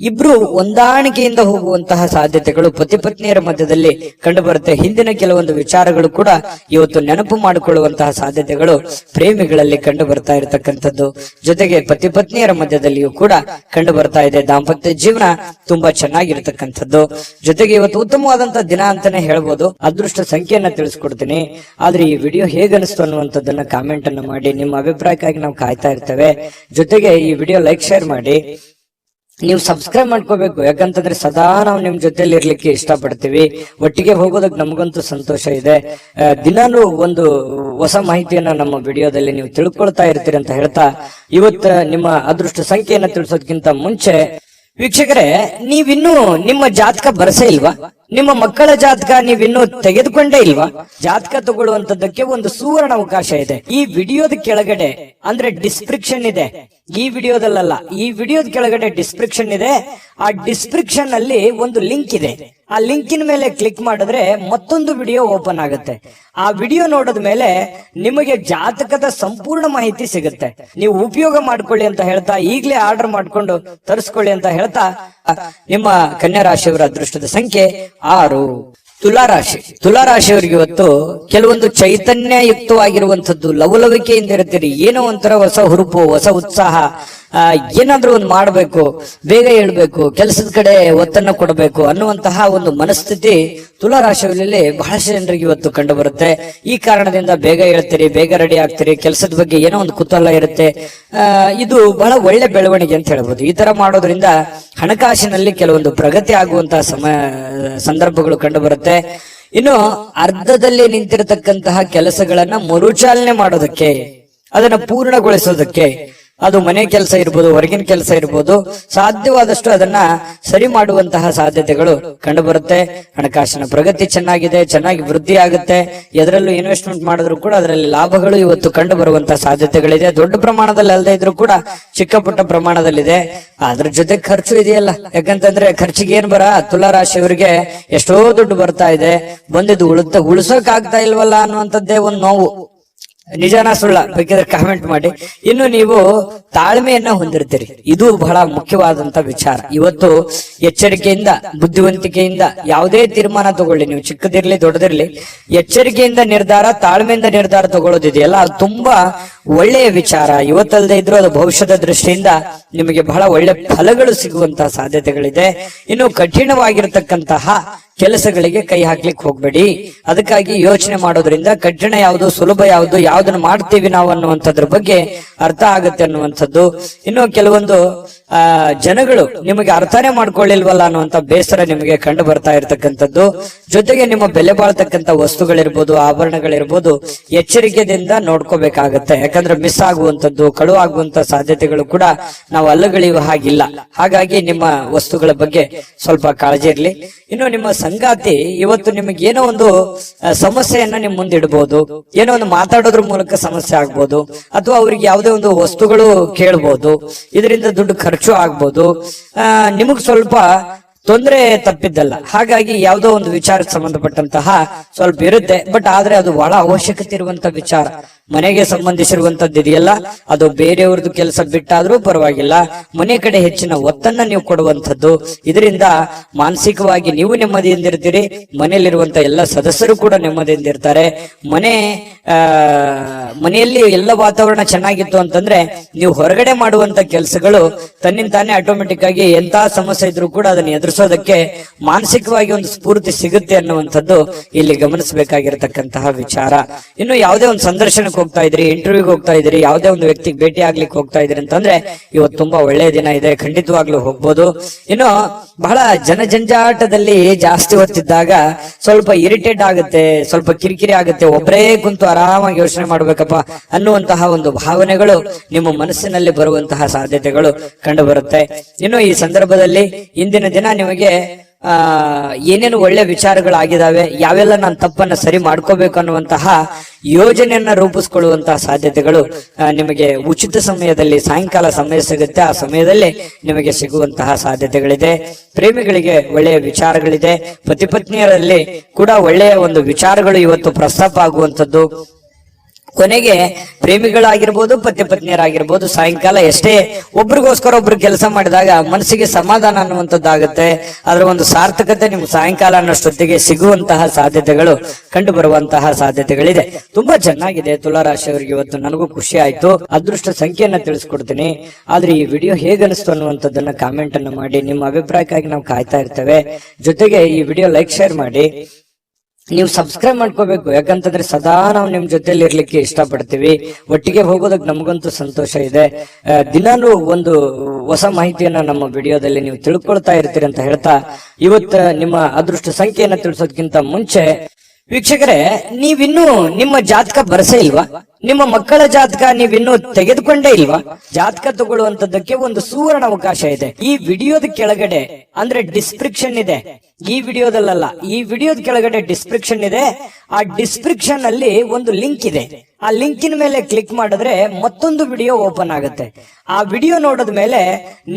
ಇಬ್ರು ಹೊಂದಾಣಿಕೆಯಿಂದ ಹೋಗುವಂತಹ ಸಾಧ್ಯತೆಗಳು ಪತಿ ಪತ್ನಿಯರ ಮಧ್ಯದಲ್ಲಿ ಕಂಡು ಬರುತ್ತೆ. ಹಿಂದಿನ ಕೆಲವೊಂದು ವಿಚಾರಗಳು ಕೂಡ ಇವತ್ತು ನೆನಪು ಮಾಡಿಕೊಳ್ಳುವಂತಹ ಸಾಧ್ಯತೆಗಳು ಪ್ರೇಮಿಗಳಲ್ಲಿ ಕಂಡು ಬರ್ತಾ ಇರತಕ್ಕಂಥದ್ದು. ಜೊತೆಗೆ ಪತಿ ಪತ್ನಿಯರ ಮಧ್ಯದಲ್ಲಿಯೂ ಕೂಡ ಕಂಡು ಬರ್ತಾ ಇದೆ. ದಾಂಪತ್ಯ ಜೀವನ ತುಂಬಾ ಚೆನ್ನಾಗಿರ್ತಕ್ಕಂಥದ್ದು. ಜೊತೆಗೆ ಇವತ್ತು ಉತ್ತಮವಾದಂತಹ ದಿನ ಅಂತಾನೆ ಹೇಳ್ಬೋದು. ಅದೃಷ್ಟ ಸಂಖ್ಯೆಯನ್ನ ತಿಳಿಸ್ಕೊಡ್ತೀನಿ. ಆದ್ರೆ ಈ ವಿಡಿಯೋ ಹೇಗನಿಸ್ತು ಅನ್ನುವಂಥದ್ದನ್ನ ಕಾಮೆಂಟ್ ಅನ್ನು ಮಾಡಿ. ನಿಮ್ಮ ಅಭಿಪ್ರಾಯಕ್ಕಾಗಿ ನಾವು ಕಾಯ್ತಾ ಇರ್ತೇವೆ. ಜೊತೆಗೆ ಈ ವಿಡಿಯೋ ಲೈಕ್ ಶೇರ್ ಮಾಡಿ. ನೀವು ಸಬ್ಸ್ಕ್ರೈಬ್ ಮಾಡ್ಕೋಬೇಕು. ಯಾಕಂತಂದ್ರೆ ಸದಾ ನಾವು ನಿಮ್ ಜೊತೆಲಿ ಇರ್ಲಿಕ್ಕೆ ಇಷ್ಟಪಡ್ತೀವಿ. ಒಟ್ಟಿಗೆ ಹೋಗೋದಕ್ಕೆ ನಮಗಂತೂ ಸಂತೋಷ ಇದೆ. ದಿನಾನು ಒಂದು ಹೊಸ ಮಾಹಿತಿಯನ್ನ ನಮ್ಮ ವಿಡಿಯೋದಲ್ಲಿ ನೀವು ತಿಳ್ಕೊಳ್ತಾ ಇರ್ತೀರಿ ಅಂತ ಹೇಳ್ತಾ, ಇವತ್ತ ನಿಮ್ಮ ಅದೃಷ್ಟ ಸಂಖ್ಯೆಯನ್ನ ತಿಳಿಸೋದಕ್ಕಿಂತ ಮುಂಚೆ ವೀಕ್ಷಕರೇ, ನೀವಿನ್ನೂ ನಿಮ್ಮ ಜಾತಕ ಬರಸೇ ಇಲ್ವಾ? ನಿಮ್ಮ ಮಕ್ಕಳ ಜಾತಕ ನೀವಿನ್ನೂ ತೆಗೆದುಕೊಂಡೇ ಇಲ್ವಾ? ಜಾತಕ ತಗೊಳ್ಳುವಂತದ್ದಕ್ಕೆ ಒಂದು ಸುವರ್ಣ ಅವಕಾಶ ಇದೆ. ಈ ವಿಡಿಯೋದ ಕೆಳಗಡೆ ಅಂದ್ರೆ ಡಿಸ್ಕ್ರಿಪ್ಷನ್ ಇದೆ. ಈ ವಿಡಿಯೋದಲ್ಲ, ಈ ವಿಡಿಯೋದ ಕೆಳಗಡೆ ಡಿಸ್ಕ್ರಿಪ್ಷನ್ ಇದೆ. ಆ ಡಿಸ್ಕ್ರಿಪ್ಷನ್ ಅಲ್ಲಿ ಒಂದು ಲಿಂಕ್ ಇದೆ. ಆ ಲಿಂಕಿನ ಮೇಲೆ ಕ್ಲಿಕ್ ಮಾಡಿದ್ರೆ ಮತ್ತೊಂದು ವಿಡಿಯೋ ಓಪನ್ ಆಗುತ್ತೆ. ಆ ವಿಡಿಯೋ ನೋಡಿದ ಮೇಲೆ ನಿಮಗೆ ಜಾತಕದ ಸಂಪೂರ್ಣ ಮಾಹಿತಿ ಸಿಗುತ್ತೆ. ನೀವು ಉಪಯೋಗ ಮಾಡ್ಕೊಳ್ಳಿ ಅಂತ ಹೇಳ್ತಾ, ಈಗಲೇ ಆರ್ಡರ್ ಮಾಡ್ಕೊಂಡು ತರಿಸ್ಕೊಳ್ಳಿ ಅಂತ ಹೇಳ್ತಾ, ನಿಮ್ಮ ಕನ್ಯಾ ರಾಶಿಯವರ ಅದೃಷ್ಟದ ಸಂಖ್ಯೆ 6. ತುಲಾರಾಶಿಯವರಿಗೆ ಇವತ್ತು ಕೆಲವೊಂದು ಚೈತನ್ಯಯುಕ್ತವಾಗಿರುವಂತದ್ದು, ಲವಲವಿಕೆಯಿಂದ ಇರ್ತೀರಿ. ಏನೋ ಒಂಥರ ಹೊಸ ಹುರುಪು, ಹೊಸ ಉತ್ಸಾಹ, ಏನಾದ್ರೂ ಒಂದು ಮಾಡಬೇಕು, ಬೇಗ ಹೇಳ್ಬೇಕು, ಕೆಲಸದ ಕಡೆ ಒತ್ತನ್ನು ಕೊಡಬೇಕು ಅನ್ನುವಂತಹ ಒಂದು ಮನಸ್ಥಿತಿ ತುಲಾರಾಶಿಯಲ್ಲಿ ಬಹಳಷ್ಟು ಜನರಿಗೆ ಇವತ್ತು ಕಂಡು ಬರುತ್ತೆ. ಈ ಕಾರಣದಿಂದ ಬೇಗ ಹೇಳ್ತೀರಿ, ಬೇಗ ರೆಡಿ ಆಗ್ತೀರಿ, ಕೆಲಸದ ಬಗ್ಗೆ ಏನೋ ಒಂದು ಕುತೂಹಲ ಇರುತ್ತೆ. ಇದು ಬಹಳ ಒಳ್ಳೆ ಬೆಳವಣಿಗೆ ಅಂತ ಹೇಳ್ಬೋದು. ಈ ತರ ಮಾಡೋದ್ರಿಂದ ಹಣಕಾಸಿನಲ್ಲಿ ಕೆಲವೊಂದು ಪ್ರಗತಿ ಆಗುವಂತಹ ಸಂದರ್ಭಗಳು ಕಂಡು ಬರುತ್ತೆ. ಇನ್ನು ಅರ್ಧದಲ್ಲಿ ನಿಂತಿರತಕ್ಕಂತಹ ಕೆಲಸಗಳನ್ನ ಮರುಚಾಲನೆ ಮಾಡೋದಕ್ಕೆ, ಅದನ್ನ ಪೂರ್ಣಗೊಳಿಸೋದಕ್ಕೆ, ಅದು ಮನೆ ಕೆಲಸ ಇರ್ಬೋದು, ಹೊರಗಿನ ಕೆಲಸ ಇರ್ಬೋದು, ಸಾಧ್ಯವಾದಷ್ಟು ಅದನ್ನ ಸರಿ ಮಾಡುವಂತಹ ಸಾಧ್ಯತೆಗಳು ಕಂಡು ಬರುತ್ತೆ. ಹಣಕಾಸಿನ ಪ್ರಗತಿ ಚೆನ್ನಾಗಿದೆ, ಚೆನ್ನಾಗಿ ವೃದ್ಧಿ ಆಗುತ್ತೆ. ಎದರಲ್ಲೂ ಇನ್ವೆಸ್ಟ್ಮೆಂಟ್ ಮಾಡಿದ್ರು ಕೂಡ ಅದರಲ್ಲಿ ಲಾಭಗಳು ಇವತ್ತು ಕಂಡು ಬರುವಂತಹ ಸಾಧ್ಯತೆಗಳಿದೆ. ದೊಡ್ಡ ಪ್ರಮಾಣದಲ್ಲಿ ಅಲ್ಲದೆ ಇದ್ರೂ ಕೂಡ ಚಿಕ್ಕ ಪುಟ್ಟ ಪ್ರಮಾಣದಲ್ಲಿದೆ. ಅದ್ರ ಜೊತೆ ಖರ್ಚು ಇದೆಯಲ್ಲ. ಯಾಕಂತಂದ್ರೆ ಖರ್ಚಿಗೆ ಏನ್ ಬರ, ತುಲಾರಾಶಿಯವರಿಗೆ ಎಷ್ಟೋ ದುಡ್ಡು ಬರ್ತಾ ಇದೆ, ಬಂದಿದ್ದು ಉಳಿಸೋಕ್ ಆಗ್ತಾ ಇಲ್ವಲ್ಲ ಅನ್ನುವಂಥದ್ದೇ ಒಂದು ನೋವು. ನಿಜಾನ ಸುಳ್ಳ ಬೇಕಿದ್ರೆ ಕಾಮೆಂಟ್ ಮಾಡಿ. ಇನ್ನು ನೀವು ತಾಳ್ಮೆಯನ್ನ ಹೊಂದಿರ್ತೀರಿ, ಇದು ಬಹಳ ಮುಖ್ಯವಾದಂತ ವಿಚಾರ. ಇವತ್ತು ಎಚ್ಚರಿಕೆಯಿಂದ, ಬುದ್ಧಿವಂತಿಕೆಯಿಂದ ಯಾವುದೇ ತೀರ್ಮಾನ ತಗೊಳ್ಳಿ, ನೀವು ಚಿಕ್ಕದಿರ್ಲಿ ದೊಡ್ಡದಿರ್ಲಿ, ಎಚ್ಚರಿಕೆಯಿಂದ ನಿರ್ಧಾರ, ತಾಳ್ಮೆಯಿಂದ ನಿರ್ಧಾರ ತಗೊಳ್ಳೋದಿದೆಯಲ್ಲ, ಅದು ತುಂಬಾ ಒಳ್ಳೆಯ ವಿಚಾರ. ಇವತ್ತಲ್ಲದೆ ಇದ್ರು ಅದು ಭವಿಷ್ಯದ ದೃಷ್ಟಿಯಿಂದ ನಿಮಗೆ ಬಹಳ ಒಳ್ಳೆ ಫಲಗಳು ಸಿಗುವಂತಹ ಸಾಧ್ಯತೆಗಳಿದೆ. ಇನ್ನು ಕಠಿಣವಾಗಿರ್ತಕ್ಕಂತಹ ಕೆಲಸಗಳಿಗೆ ಕೈ ಹಾಕ್ಲಿಕ್ಕೆ ಹೋಗ್ಬೇಡಿ. ಅದಕ್ಕಾಗಿ ಯೋಚನೆ ಮಾಡೋದ್ರಿಂದ ಕಠಿಣ ಯಾವುದು, ಸುಲಭ ಯಾವುದು, ಯಾವ್ದನ್ನ ಮಾಡ್ತೀವಿ ನಾವು ಅನ್ನುವಂಥದ್ರ ಬಗ್ಗೆ ಅರ್ಥ ಆಗುತ್ತೆ ಅನ್ನುವಂಥದ್ದು. ಇನ್ನು ಕೆಲವೊಂದು ಜನಗಳು ನಿಮಗೆ ಅರ್ಥನೇ ಮಾಡ್ಕೊಳ್ಳಿಲ್ವಲ್ಲ ಅನ್ನುವಂಥ ಬೇಸರ ನಿಮಗೆ ಕಂಡು ಬರ್ತಾ ಇರ್ತಕ್ಕಂಥದ್ದು. ಜೊತೆಗೆ ನಿಮ್ಮ ಬೆಲೆ ಬಾಳ್ತಕ್ಕಂಥ ವಸ್ತುಗಳಿರ್ಬೋದು, ಆಭರಣಗಳಿರ್ಬೋದು, ಎಚ್ಚರಿಕೆಯಿಂದ ನೋಡ್ಕೋಬೇಕಾಗತ್ತೆ. ಯಾಕಂದ್ರೆ ಮಿಸ್ ಆಗುವಂಥದ್ದು, ಕಳು ಆಗುವಂತ ಸಾಧ್ಯತೆಗಳು ಕೂಡ ನಾವು ಅಲ್ಲಗಳೆಯುವ ಹಾಗಿಲ್ಲ. ಹಾಗಾಗಿ ನಿಮ್ಮ ವಸ್ತುಗಳ ಬಗ್ಗೆ ಸ್ವಲ್ಪ ಕಾಳಜಿ ಇರ್ಲಿ. ಇನ್ನು ನಿಮ್ಮ ಸಂಗಾತಿ ಇವತ್ತು ನಿಮಗೆ ಏನೋ ಒಂದು ಸಮಸ್ಯೆಯನ್ನ ನಿಮ್ ಮುಂದೆ ಇಡಬಹುದು. ಏನೋ ಒಂದು ಮಾತಾಡೋದ್ರ ಮೂಲಕ ಸಮಸ್ಯೆ ಆಗ್ಬೋದು, ಅಥವಾ ಅವ್ರಿಗೆ ಯಾವುದೇ ಒಂದು ವಸ್ತುಗಳು ಕೇಳ್ಬೋದು. ಇದರಿಂದ ದುಡ್ಡು ಖರ್ಚು ಆಗ್ಬೋದು. ನಿಮಗ್ ಸ್ವಲ್ಪ ತೊಂದರೆ ತಪ್ಪಿದ್ದಲ್ಲ. ಹಾಗಾಗಿ ಯಾವುದೋ ಒಂದು ವಿಚಾರಕ್ಕೆ ಸಂಬಂಧಪಟ್ಟಂತಹ ಸ್ವಲ್ಪ ಇರುತ್ತೆ. ಬಟ್ ಆದ್ರೆ ಅದು ಬಹಳ ಅವಶ್ಯಕತೆ ಇರುವಂತ ವಿಚಾರ. ಮನೆಗೆ ಸಂಬಂಧಿಸಿರುವಂತದ್ದು ಇದೆಯಲ್ಲ, ಅದು ಬೇರೆಯವ್ರದ್ದು ಕೆಲಸ ಬಿಟ್ಟಾದ್ರೂ ಪರವಾಗಿಲ್ಲ, ಮನೆ ಕಡೆ ಹೆಚ್ಚಿನ ಒತ್ತನ್ನ ನೀವು ಕೊಡುವಂಥದ್ದು. ಇದರಿಂದ ಮಾನಸಿಕವಾಗಿ ನೀವು ನೆಮ್ಮದಿಯಿಂದಿರ್ತೀರಿ, ಮನೆಯಲ್ಲಿರುವಂತ ಎಲ್ಲ ಸದಸ್ಯರು ಕೂಡ ನೆಮ್ಮದಿಯಿಂದ ಇರ್ತಾರೆ. ಮನೆಯಲ್ಲಿ ಎಲ್ಲ ವಾತಾವರಣ ಚೆನ್ನಾಗಿತ್ತು ಅಂತಂದ್ರೆ ನೀವು ಹೊರಗಡೆ ಮಾಡುವಂತ ಕೆಲಸಗಳು ತನ್ನಿಂತಾನೆ ಆಟೋಮೆಟಿಕ್ ಆಗಿ ಎಂತ ಸಮಸ್ಯೆ ಇದ್ರೂ ಕೂಡ ಅದನ್ನ ಎದುರಿಸೋದಕ್ಕೆ ಮಾನಸಿಕವಾಗಿ ಒಂದು ಸ್ಫೂರ್ತಿ ಸಿಗುತ್ತೆ ಅನ್ನುವಂಥದ್ದು ಇಲ್ಲಿ ಗಮನಿಸಬೇಕಾಗಿರತಕ್ಕಂತಹ ವಿಚಾರ. ಇನ್ನು ಯಾವುದೇ ಒಂದು ಸಂದರ್ಶನಕ್ಕೆ ಹೋಗ್ತಾ ಇದ್ರಿ, ಇಂಟರ್ವ್ಯೂಗೆ ಹೋಗ್ತಾ ಇದ್ರಿ, ಯಾವುದೇ ಒಂದು ವ್ಯಕ್ತಿಗೆ ಭೇಟಿ ಆಗ್ಲಿಕ್ಕೆ ಹೋಗ್ತಾ ಇದ್ರಿ ಅಂತಂದ್ರೆ ಇವತ್ತು ತುಂಬಾ ಒಳ್ಳೆಯ ದಿನ ಇದೆ, ಖಂಡಿತವಾಗ್ಲೂ ಹೋಗ್ಬೋದು. ಇನ್ನು ಬಹಳ ಜನಜಂಜಾಟದಲ್ಲಿ ಜಾಸ್ತಿ ಹೊತ್ತಿದ್ದಾಗ ಸ್ವಲ್ಪ ಇರಿಟೇಟ್ ಆಗುತ್ತೆ, ಸ್ವಲ್ಪ ಕಿರಿಕಿರಿ ಆಗುತ್ತೆ, ಒಬ್ಬರೇ ಕುಂತು ಆರಾಮಾಗಿ ಯೋಚನೆ ಮಾಡ್ಬೇಕಪ್ಪ ಅನ್ನುವಂತಹ ಒಂದು ಭಾವನೆಗಳು ನಿಮ್ಮ ಮನಸ್ಸಿನಲ್ಲಿ ಬರುವಂತಹ ಸಾಧ್ಯತೆಗಳು ಕಂಡು ಬರುತ್ತೆ. ಇನ್ನು ಈ ಸಂದರ್ಭದಲ್ಲಿ ಇಂದಿನ ದಿನ ನಿಮಗೆ ಏನೇನು ಒಳ್ಳೆ ವಿಚಾರಗಳಾಗಿದ್ದಾವೆ, ಯಾವೆಲ್ಲ ನಾನು ತಪ್ಪನ್ನ ಸರಿ ಮಾಡ್ಕೋಬೇಕು ಅನ್ನುವಂತಹ ಯೋಜನೆಯನ್ನ ರೂಪಿಸ್ಕೊಳ್ಳುವಂತಹ ಸಾಧ್ಯತೆಗಳು ನಿಮಗೆ ಉಚಿತ ಸಮಯದಲ್ಲಿ, ಸಾಯಂಕಾಲ ಸಮಯ ಸಿಗುತ್ತೆ, ಆ ಸಮಯದಲ್ಲಿ ನಿಮಗೆ ಸಿಗುವಂತಹ ಸಾಧ್ಯತೆಗಳಿದೆ. ಪ್ರೇಮಿಗಳಿಗೆ ಒಳ್ಳೆಯ ವಿಚಾರಗಳಿದೆ. ಪತಿ ಪತ್ನಿಯರಲ್ಲಿ ಕೂಡ ಒಳ್ಳೆಯ ಒಂದು ವಿಚಾರಗಳು ಇವತ್ತು ಪ್ರಸ್ತಾಪ ಆಗುವಂಥದ್ದು. ಕೊನೆಗೆ ಪ್ರೇಮಿಗಳಾಗಿರ್ಬೋದು ಪತಿ ಪತ್ನಿಯರಾಗಿರ್ಬೋದು ಸಾಯಂಕಾಲ ಎಷ್ಟೇ ಒಬ್ರಿಗೋಸ್ಕರ ಒಬ್ರು ಕೆಲಸ ಮಾಡಿದಾಗ ಮನಸ್ಸಿಗೆ ಸಮಾಧಾನ ಅನ್ನುವಂಥದ್ದಾಗುತ್ತೆ. ಅದರ ಒಂದು ಸಾರ್ಥಕತೆ ನಿಮ್ಗೆ ಸಾಯಂಕಾಲ ಅನ್ನೋಷ್ಟೊತ್ತಿಗೆ ಸಿಗುವಂತಹ ಸಾಧ್ಯತೆಗಳು ಕಂಡು ಬರುವಂತಹ ಸಾಧ್ಯತೆಗಳಿದೆ. ತುಂಬಾ ಚೆನ್ನಾಗಿದೆ ತುಲಾರಾಶಿಯವರಿಗೆ ಇವತ್ತು. ನನಗೂ ಖುಷಿ ಆಯ್ತು. ಅದೃಷ್ಟ ಸಂಖ್ಯೆಯನ್ನ ತಿಳಿಸ್ಕೊಡ್ತೀನಿ. ಆದ್ರೆ ಈ ವಿಡಿಯೋ ಹೇಗನಿಸ್ತು ಅನ್ನುವಂಥದ್ದನ್ನ ಕಾಮೆಂಟ್ ಅನ್ನು ಮಾಡಿ. ನಿಮ್ಮ ಅಭಿಪ್ರಾಯಕ್ಕಾಗಿ ನಾವು ಕಾಯ್ತಾ ಇರ್ತೇವೆ. ಜೊತೆಗೆ ಈ ವಿಡಿಯೋ ಲೈಕ್ ಶೇರ್ ಮಾಡಿ. ನೀವು ಸಬ್ಸ್ಕ್ರೈಬ್ ಮಾಡ್ಕೋಬೇಕು, ಯಾಕಂತಂದ್ರೆ ಸದಾ ನಾವು ನಿಮ್ ಜೊತೆಲಿ ಇರ್ಲಿಕ್ಕೆ ಇಷ್ಟಪಡ್ತೀವಿ. ಒಟ್ಟಿಗೆ ಹೋಗೋದಕ್ಕೆ ನಮಗಂತೂ ಸಂತೋಷ ಇದೆ. ದಿನಾನು ಒಂದು ಹೊಸ ಮಾಹಿತಿಯನ್ನ ನಮ್ಮ ವಿಡಿಯೋದಲ್ಲಿ ನೀವು ತಿಳ್ಕೊಳ್ತಾ ಇರ್ತೀರಿ ಅಂತ ಹೇಳ್ತಾ, ಇವತ್ತು ನಿಮ್ಮ ಅದೃಷ್ಟ ಸಂಖ್ಯೆಯನ್ನ ತಿಳಿಸೋದಕ್ಕಿಂತ ಮುಂಚೆ ವೀಕ್ಷಕರೇ, ನೀವಿನ್ನೂ ನಿಮ್ಮ ಜಾತಕ ಬರಸೇ ಇಲ್ವಾ? ನಿಮ್ಮ ಮಕ್ಕಳ ಜಾತಕ ನೀವಿನ್ನೂ ತೆಗೆದುಕೊಂಡೇ ಇಲ್ವಾ? ಜಾತಕ ತಗೊಳ್ಳುವಂತದ್ದಕ್ಕೆ ಒಂದು ಸುವರ್ಣ ಅವಕಾಶ ಇದೆ. ಈ ವಿಡಿಯೋದ ಕೆಳಗಡೆ ಅಂದ್ರೆ ಡಿಸ್ಕ್ರಿಪ್ಷನ್ ಇದೆ. ಈ ವಿಡಿಯೋದಲ್ಲ, ಈ ವಿಡಿಯೋದ ಕೆಳಗಡೆ ಡಿಸ್ಕ್ರಿಪ್ಷನ್ ಇದೆ. ಆ ಡಿಸ್ಕ್ರಿಪ್ಷನ್ ಅಲ್ಲಿ ಒಂದು ಲಿಂಕ್ ಇದೆ. ಆ ಲಿಂಕಿನ ಮೇಲೆ ಕ್ಲಿಕ್ ಮಾಡಿದ್ರೆ ಮತ್ತೊಂದು ವಿಡಿಯೋ ಓಪನ್ ಆಗುತ್ತೆ. ಆ ವಿಡಿಯೋ ನೋಡಿದ ಮೇಲೆ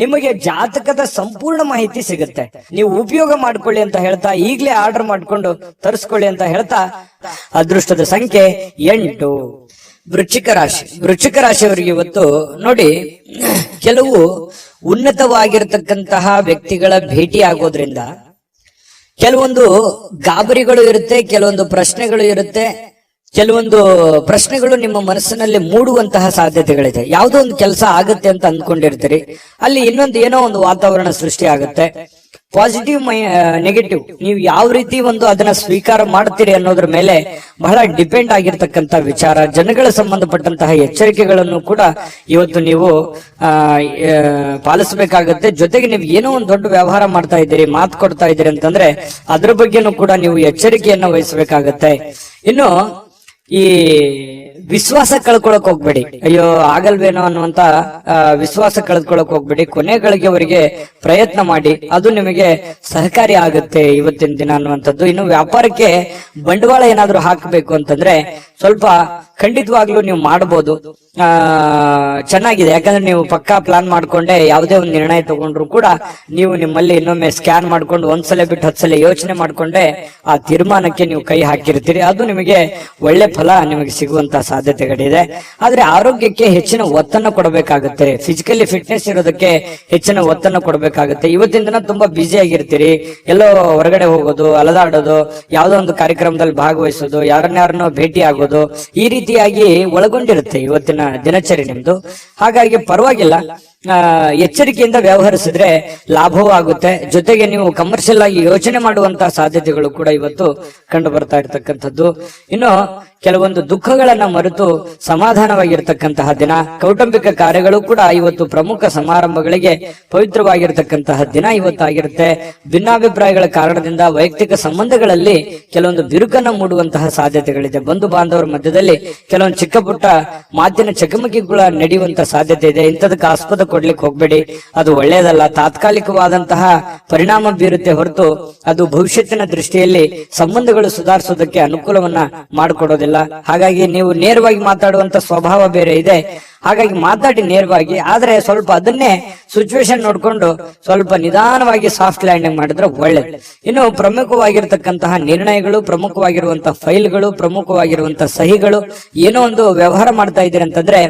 ನಿಮಗೆ ಜಾತಕದ ಸಂಪೂರ್ಣ ಮಾಹಿತಿ ಸಿಗುತ್ತೆ. ನೀವು ಉಪಯೋಗ ಮಾಡ್ಕೊಳ್ಳಿ ಅಂತ ಹೇಳ್ತಾ, ಈಗಲೇ ಆರ್ಡರ್ ಮಾಡ್ಕೊಂಡು ತರಿಸ್ಕೊಳ್ಳಿ ಅಂತ ಹೇಳ್ತಾ, ಅದೃಷ್ಟದ ಸಂಖ್ಯೆ 8. ವೃಶ್ಚಿಕ ರಾಶಿ. ವೃಶ್ಚಿಕ ರಾಶಿಯವರಿಗೆ ಇವತ್ತು ನೋಡಿ, ಕೆಲವು ಉನ್ನತವಾಗಿರತಕ್ಕಂತಹ ವ್ಯಕ್ತಿಗಳ ಭೇಟಿ ಆಗೋದ್ರಿಂದ ಕೆಲವೊಂದು ಗಾಬರಿಗಳು ಇರುತ್ತೆ, ಕೆಲವೊಂದು ಪ್ರಶ್ನೆಗಳು ಇರುತ್ತೆ. ಕೆಲವೊಂದು ಪ್ರಶ್ನೆಗಳು ನಿಮ್ಮ ಮನಸ್ಸಿನಲ್ಲಿ ಮೂಡುವಂತಹ ಸಾಧ್ಯತೆಗಳಿದೆ. ಯಾವುದೋ ಒಂದು ಕೆಲಸ ಆಗುತ್ತೆ ಅಂತ ಅಂದ್ಕೊಂಡಿರ್ತೀರಿ, ಅಲ್ಲಿ ಇನ್ನೊಂದು ಏನೋ ಒಂದು ವಾತಾವರಣ ಸೃಷ್ಟಿ ಆಗುತ್ತೆ. ಪಾಸಿಟಿವ್ ನೆಗೆಟಿವ್ ನೀವು ಯಾವ ರೀತಿ ಒಂದು ಅದನ್ನ ಸ್ವೀಕಾರ ಮಾಡ್ತೀರಿ ಅನ್ನೋದ್ರ ಮೇಲೆ ಬಹಳ ಡಿಪೆಂಡ್ ಆಗಿರ್ತಕ್ಕಂಥ ವಿಚಾರ. ಜನಗಳ ಸಂಬಂಧಪಟ್ಟಂತಹ ಎಚ್ಚರಿಕೆಗಳನ್ನು ಕೂಡ ಇವತ್ತು ನೀವು ಪಾಲಿಸಬೇಕಾಗತ್ತೆ. ಜೊತೆಗೆ ನೀವು ಏನೋ ಒಂದು ದೊಡ್ಡ ವ್ಯವಹಾರ ಮಾಡ್ತಾ ಇದ್ದೀರಿ, ಮಾತು ಕೊಡ್ತಾ ಇದ್ದೀರಿ ಅಂತಂದ್ರೆ ಅದ್ರ ಬಗ್ಗೆನೂ ಕೂಡ ನೀವು ಎಚ್ಚರಿಕೆಯನ್ನ ವಹಿಸಬೇಕಾಗತ್ತೆ. ಇನ್ನು ಈ ವಿಶ್ವಾಸ ಕಳ್ಕೊಳಕ್ ಹೋಗ್ಬೇಡಿ. ಅಯ್ಯೋ ಆಗಲ್ವೇನೋ ಅನ್ನುವಂತ ವಿಶ್ವಾಸ ಕಳ್ಕೊಳಕ್ ಹೋಗ್ಬೇಡಿ. ಕೊನೆಗಳಿಗೆವರೆಗೆ ಪ್ರಯತ್ನ ಮಾಡಿ, ಅದು ನಿಮಗೆ ಸಹಕಾರಿ ಆಗುತ್ತೆ ಇವತ್ತಿನ ದಿನ ಅನ್ನುವಂಥದ್ದು. ಇನ್ನು ವ್ಯಾಪಾರಕ್ಕೆ ಬಂಡವಾಳ ಏನಾದ್ರೂ ಹಾಕಬೇಕು ಅಂತಂದ್ರೆ ಸ್ವಲ್ಪ ಖಂಡಿತವಾಗ್ಲೂ ನೀವು ಮಾಡಬಹುದು. ಚೆನ್ನಾಗಿದೆ, ಯಾಕಂದ್ರೆ ನೀವು ಪಕ್ಕಾ ಪ್ಲಾನ್ ಮಾಡ್ಕೊಂಡೆ ಯಾವುದೇ ಒಂದು ನಿರ್ಣಯ ತಗೊಂಡ್ರು ಕೂಡ ನೀವು ನಿಮ್ಮಲ್ಲಿ ಇನ್ನೊಮ್ಮೆ ಸ್ಕ್ಯಾನ್ ಮಾಡ್ಕೊಂಡು ಒಂದ್ಸಲ ಬಿಟ್ಟು 10 ಸಲ ಯೋಚನೆ ಮಾಡ್ಕೊಂಡೆ ಆ ತೀರ್ಮಾನಕ್ಕೆ ನೀವು ಕೈ ಹಾಕಿರ್ತೀರಿ. ಅದು ನಿಮಗೆ ಒಳ್ಳೆ ಫಲ ನಿಮಗೆ ಸಿಗುವಂತಹ ಸಾಧ್ಯತೆಗಳಿದೆ. ಆದ್ರೆ ಆರೋಗ್ಯಕ್ಕೆ ಹೆಚ್ಚಿನ ಒತ್ತನ್ನು ಕೊಡಬೇಕಾಗುತ್ತೆ. ಫಿಸಿಕಲಿ ಫಿಟ್ನೆಸ್ ಇರೋದಕ್ಕೆ ಹೆಚ್ಚಿನ ಒತ್ತನ್ನು ಕೊಡಬೇಕಾಗುತ್ತೆ. ಇವತ್ತಿನ ದಿನ ತುಂಬಾ ಬ್ಯುಸಿ ಆಗಿರ್ತೀರಿ. ಎಲ್ಲೋ ಹೊರಗಡೆ ಹೋಗೋದು, ಅಲದಾಡೋದು, ಯಾವುದೋ ಒಂದು ಕಾರ್ಯಕ್ರಮದಲ್ಲಿ ಭಾಗವಹಿಸೋದು, ಯಾರನ್ನಾರನ್ನೋ ಭೇಟಿ ಆಗೋದು, ಈ ರೀತಿಯಾಗಿ ಒಳಗೊಂಡಿರುತ್ತೆ ಇವತ್ತಿನ ದಿನಚರಿ ನಿಮ್ದು. ಹಾಗಾಗಿ ಪರವಾಗಿಲ್ಲ, ಎಚ್ಚರಿಕೆಯಿಂದ ವ್ಯವಹರಿಸಿದ್ರೆ ಲಾಭವೂ ಆಗುತ್ತೆ. ಜೊತೆಗೆ ನೀವು ಕಮರ್ಷಿಯಲ್ ಆಗಿ ಯೋಚನೆ ಮಾಡುವಂತಹ ಸಾಧ್ಯತೆಗಳು ಕೂಡ ಇವತ್ತು ಕಂಡು ಬರ್ತಾ ಇರ್ತಕ್ಕಂಥದ್ದು. ಇನ್ನು ಕೆಲವೊಂದು ದುಃಖಗಳನ್ನ ಮರೆತು ಸಮಾಧಾನವಾಗಿರ್ತಕ್ಕಂತಹ ದಿನ. ಕೌಟುಂಬಿಕ ಕಾರ್ಯಗಳು ಕೂಡ ಇವತ್ತು ಪ್ರಮುಖ ಸಮಾರಂಭಗಳಿಗೆ ಪವಿತ್ರವಾಗಿರ್ತಕ್ಕಂತಹ ದಿನ ಇವತ್ತಾಗಿರುತ್ತೆ. ಭಿನ್ನಾಭಿಪ್ರಾಯಗಳ ಕಾರಣದಿಂದ ವೈಯಕ್ತಿಕ ಸಂಬಂಧಗಳಲ್ಲಿ ಕೆಲವೊಂದು ಬಿರುಕನ್ನ ಮೂಡುವಂತಹ ಸಾಧ್ಯತೆಗಳಿದೆ. ಬಂಧು ಬಾಂಧವರ ಮಧ್ಯದಲ್ಲಿ ಕೆಲವೊಂದು ಚಿಕ್ಕ ಪುಟ್ಟ ಮಾತಿನ ಚಕಮಕಿಗಳ ನಡೆಯುವಂತಹ ಸಾಧ್ಯತೆ ಇದೆ. ಇಂಥದಕ್ಕೆ ಆಸ್ಪದ ಕೊಡ್ಲಿಕ್ಕೆ ಹೋಗ್ಬೇಡಿ, ಅದು ಒಳ್ಳೆಯದಲ್ಲ. ತಾತ್ಕಾಲಿಕವಾದಂತಹ ಪರಿಣಾಮ ಬೀರುತ್ತೆ ಹೊರತು ಅದು ಭವಿಷ್ಯತ್ತಿನ ದೃಷ್ಟಿಯಲ್ಲಿ ಸಂಬಂಧಗಳು ಸುಧಾರಿಸೋದಕ್ಕೆ ಅನುಕೂಲವನ್ನ ಮಾಡಿಕೊಡೋದಿಲ್ಲ. ಹಾಗಾಗಿ ನೀವು ನೇರವಾಗಿ ಮಾತಾಡುವಂತ ಸ್ವಭಾವ ಬೇರೆ ಇದೆ. ಹಾಗಾಗಿ ಮಾತಾಡಿ ನೇರವಾಗಿ, ಆದ್ರೆ ಸ್ವಲ್ಪ ಅದನ್ನೇ ಸಿಚುವೇಶನ್ ನೋಡ್ಕೊಂಡು ಸ್ವಲ್ಪ ನಿಧಾನವಾಗಿ ಸಾಫ್ಟ್ ಲ್ಯಾಂಡಿಂಗ್ ಮಾಡಿದ್ರೆ ಒಳ್ಳೇದು. ಇನ್ನು ಪ್ರಮುಖವಾಗಿರ್ತಕ್ಕಂತಹ ನಿರ್ಣಯಗಳು, ಪ್ರಮುಖವಾಗಿರುವಂತಹ ಫೈಲ್ಗಳು, ಪ್ರಮುಖವಾಗಿರುವಂತಹ ಸಹಿಗಳು, ಏನೋ ಒಂದು ವ್ಯವಹಾರ ಮಾಡ್ತಾ ಇದ್ದೀರಿ ಅಂತಂದ್ರೆ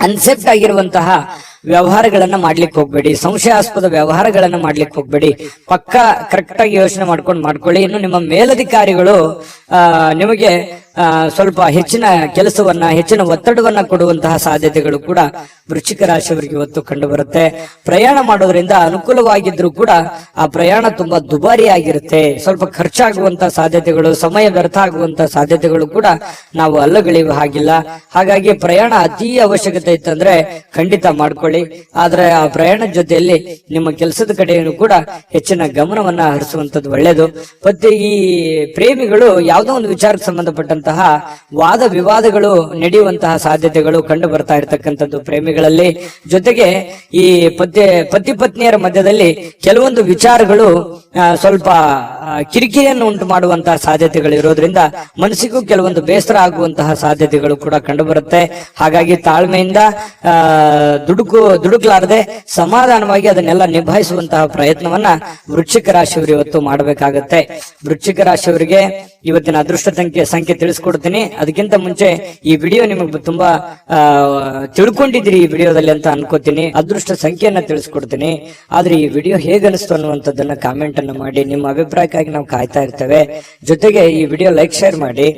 ಅನ್ಸೆಪ್ಟ್ ಆಗಿರುವಂತಹ ವ್ಯವಹಾರಗಳನ್ನ ಮಾಡ್ಲಿಕ್ಕೆ ಹೋಗ್ಬೇಡಿ. ಸಂಶಯಾಸ್ಪದ ವ್ಯವಹಾರಗಳನ್ನ ಮಾಡ್ಲಿಕ್ಕೆ ಹೋಗ್ಬೇಡಿ. ಪಕ್ಕಾ ಕರೆಕ್ಟ್ ಆಗಿ ಯೋಚನೆ ಮಾಡ್ಕೊಳ್ಳಿ. ಇನ್ನು ನಿಮ್ಮ ಮೇಲಧಿಕಾರಿಗಳು ನಿಮಗೆ ಸ್ವಲ್ಪ ಹೆಚ್ಚಿನ ಕೆಲಸವನ್ನ, ಹೆಚ್ಚಿನ ಒತ್ತಡವನ್ನ ಕೊಡುವಂತಹ ಸಾಧ್ಯತೆಗಳು ಕೂಡ ವೃಶ್ಚಿಕ ರಾಶಿಯವರಿಗೆ ಇವತ್ತು ಕಂಡು ಬರುತ್ತೆ. ಪ್ರಯಾಣ ಮಾಡೋದ್ರಿಂದ ಅನುಕೂಲವಾಗಿದ್ರು ಕೂಡ ಆ ಪ್ರಯಾಣ ತುಂಬಾ ದುಬಾರಿ ಆಗಿರುತ್ತೆ. ಸ್ವಲ್ಪ ಖರ್ಚಾಗುವಂತಹ ಸಾಧ್ಯತೆಗಳು, ಸಮಯ ವ್ಯರ್ಥ ಆಗುವಂತಹ ಸಾಧ್ಯತೆಗಳು ಕೂಡ ನಾವು ಅಲ್ಲಗಳೆಯುವ ಹಾಗಿಲ್ಲ. ಹಾಗಾಗಿ ಪ್ರಯಾಣ ಅತಿ ಅವಶ್ಯಕತೆ ಇತ್ತಂದ್ರೆ ಖಂಡಿತ ಮಾಡ್ಕೊಳ್ಳಿ. ಆದ್ರೆ ಆ ಪ್ರಯಾಣದ ಜೊತೆಯಲ್ಲಿ ನಿಮ್ಮ ಕೆಲಸದ ಕಡೆಯನ್ನು ಕೂಡ ಹೆಚ್ಚಿನ ಗಮನವನ್ನ ಹರಿಸುವಂತದ್ದು ಒಳ್ಳೆಯದು. ಮತ್ತೆ ಈ ಪ್ರೇಮಿಗಳು ಯಾವುದೋ ಒಂದು ವಿಚಾರಕ್ಕೆ ಸಂಬಂಧಪಟ್ಟಂತಹ ವಾದ ವಿವಾದಗಳು ನಡೆಯುವಂತಹ ಸಾಧ್ಯತೆಗಳು ಕಂಡು ಬರ್ತಾ ಇರತಕ್ಕಂಥದ್ದು ಪ್ರೇಮಿಗಳಲ್ಲಿ. ಜೊತೆಗೆ ಈ ಪತಿ ಪತ್ನಿಯರ ಮಧ್ಯದಲ್ಲಿ ಕೆಲವೊಂದು ವಿಚಾರಗಳು ಸ್ವಲ್ಪ ಕಿರಿಕಿರಿಯನ್ನು ಉಂಟು ಮಾಡುವಂತಹ ಸಾಧ್ಯತೆಗಳು ಇರೋದ್ರಿಂದ ಮನಸ್ಸಿಗೂ ಕೆಲವೊಂದು ಬೇಸರ ಆಗುವಂತಹ ಸಾಧ್ಯತೆಗಳು ಕೂಡ ಕಂಡು ಬರುತ್ತೆ. ಹಾಗಾಗಿ ತಾಳ್ಮೆಯಿಂದ ದುಡುಕ್ಲಾರದೆ ಸಮಾಧಾನವಾಗಿ ಅದನ್ನೆಲ್ಲ ನಿಭಾಯಿಸುವಂತಹ ಪ್ರಯತ್ನವನ್ನ ವೃಶ್ಚಿಕ ರಾಶಿಯವರು ಇವತ್ತು ಮಾಡಬೇಕಾಗತ್ತೆ. ವೃಶ್ಚಿಕ ರಾಶಿಯವರಿಗೆ ಇವತ್ತಿನ ಅದೃಷ್ಟ ಸಂಖ್ಯೆ ತಿಳಿಸ್ಕೊಡ್ತೀನಿ. ಅದಕ್ಕಿಂತ ಮುಂಚೆ ಈ ವಿಡಿಯೋ ನಿಮಗೆ ತುಂಬಾ ತಿಳ್ಕೊಂಡಿದ್ದೀರಿ ಈ ವಿಡಿಯೋದಲ್ಲಿ ಅಂತ ಅನ್ಕೋತೀನಿ. ಅದೃಷ್ಟ ಸಂಖ್ಯೆಯನ್ನ ತಿಳಿಸ್ಕೊಡ್ತೀನಿ. ಆದ್ರೆ ಈ ವಿಡಿಯೋ ಹೇಗನಿಸ್ತು ಅನ್ನುವಂಥದ್ದನ್ನ ಕಾಮೆಂಟ್ ಅನ್ನು ಮಾಡಿ. ನಿಮ್ಮ ಅಭಿಪ್ರಾಯಕ್ಕಾಗಿ ನಾವು ಕಾಯ್ತಾ ಇರ್ತೇವೆ. ಜೊತೆಗೆ ಈ ವಿಡಿಯೋ ಲೈಕ್ ಶೇರ್ ಮಾಡಿ.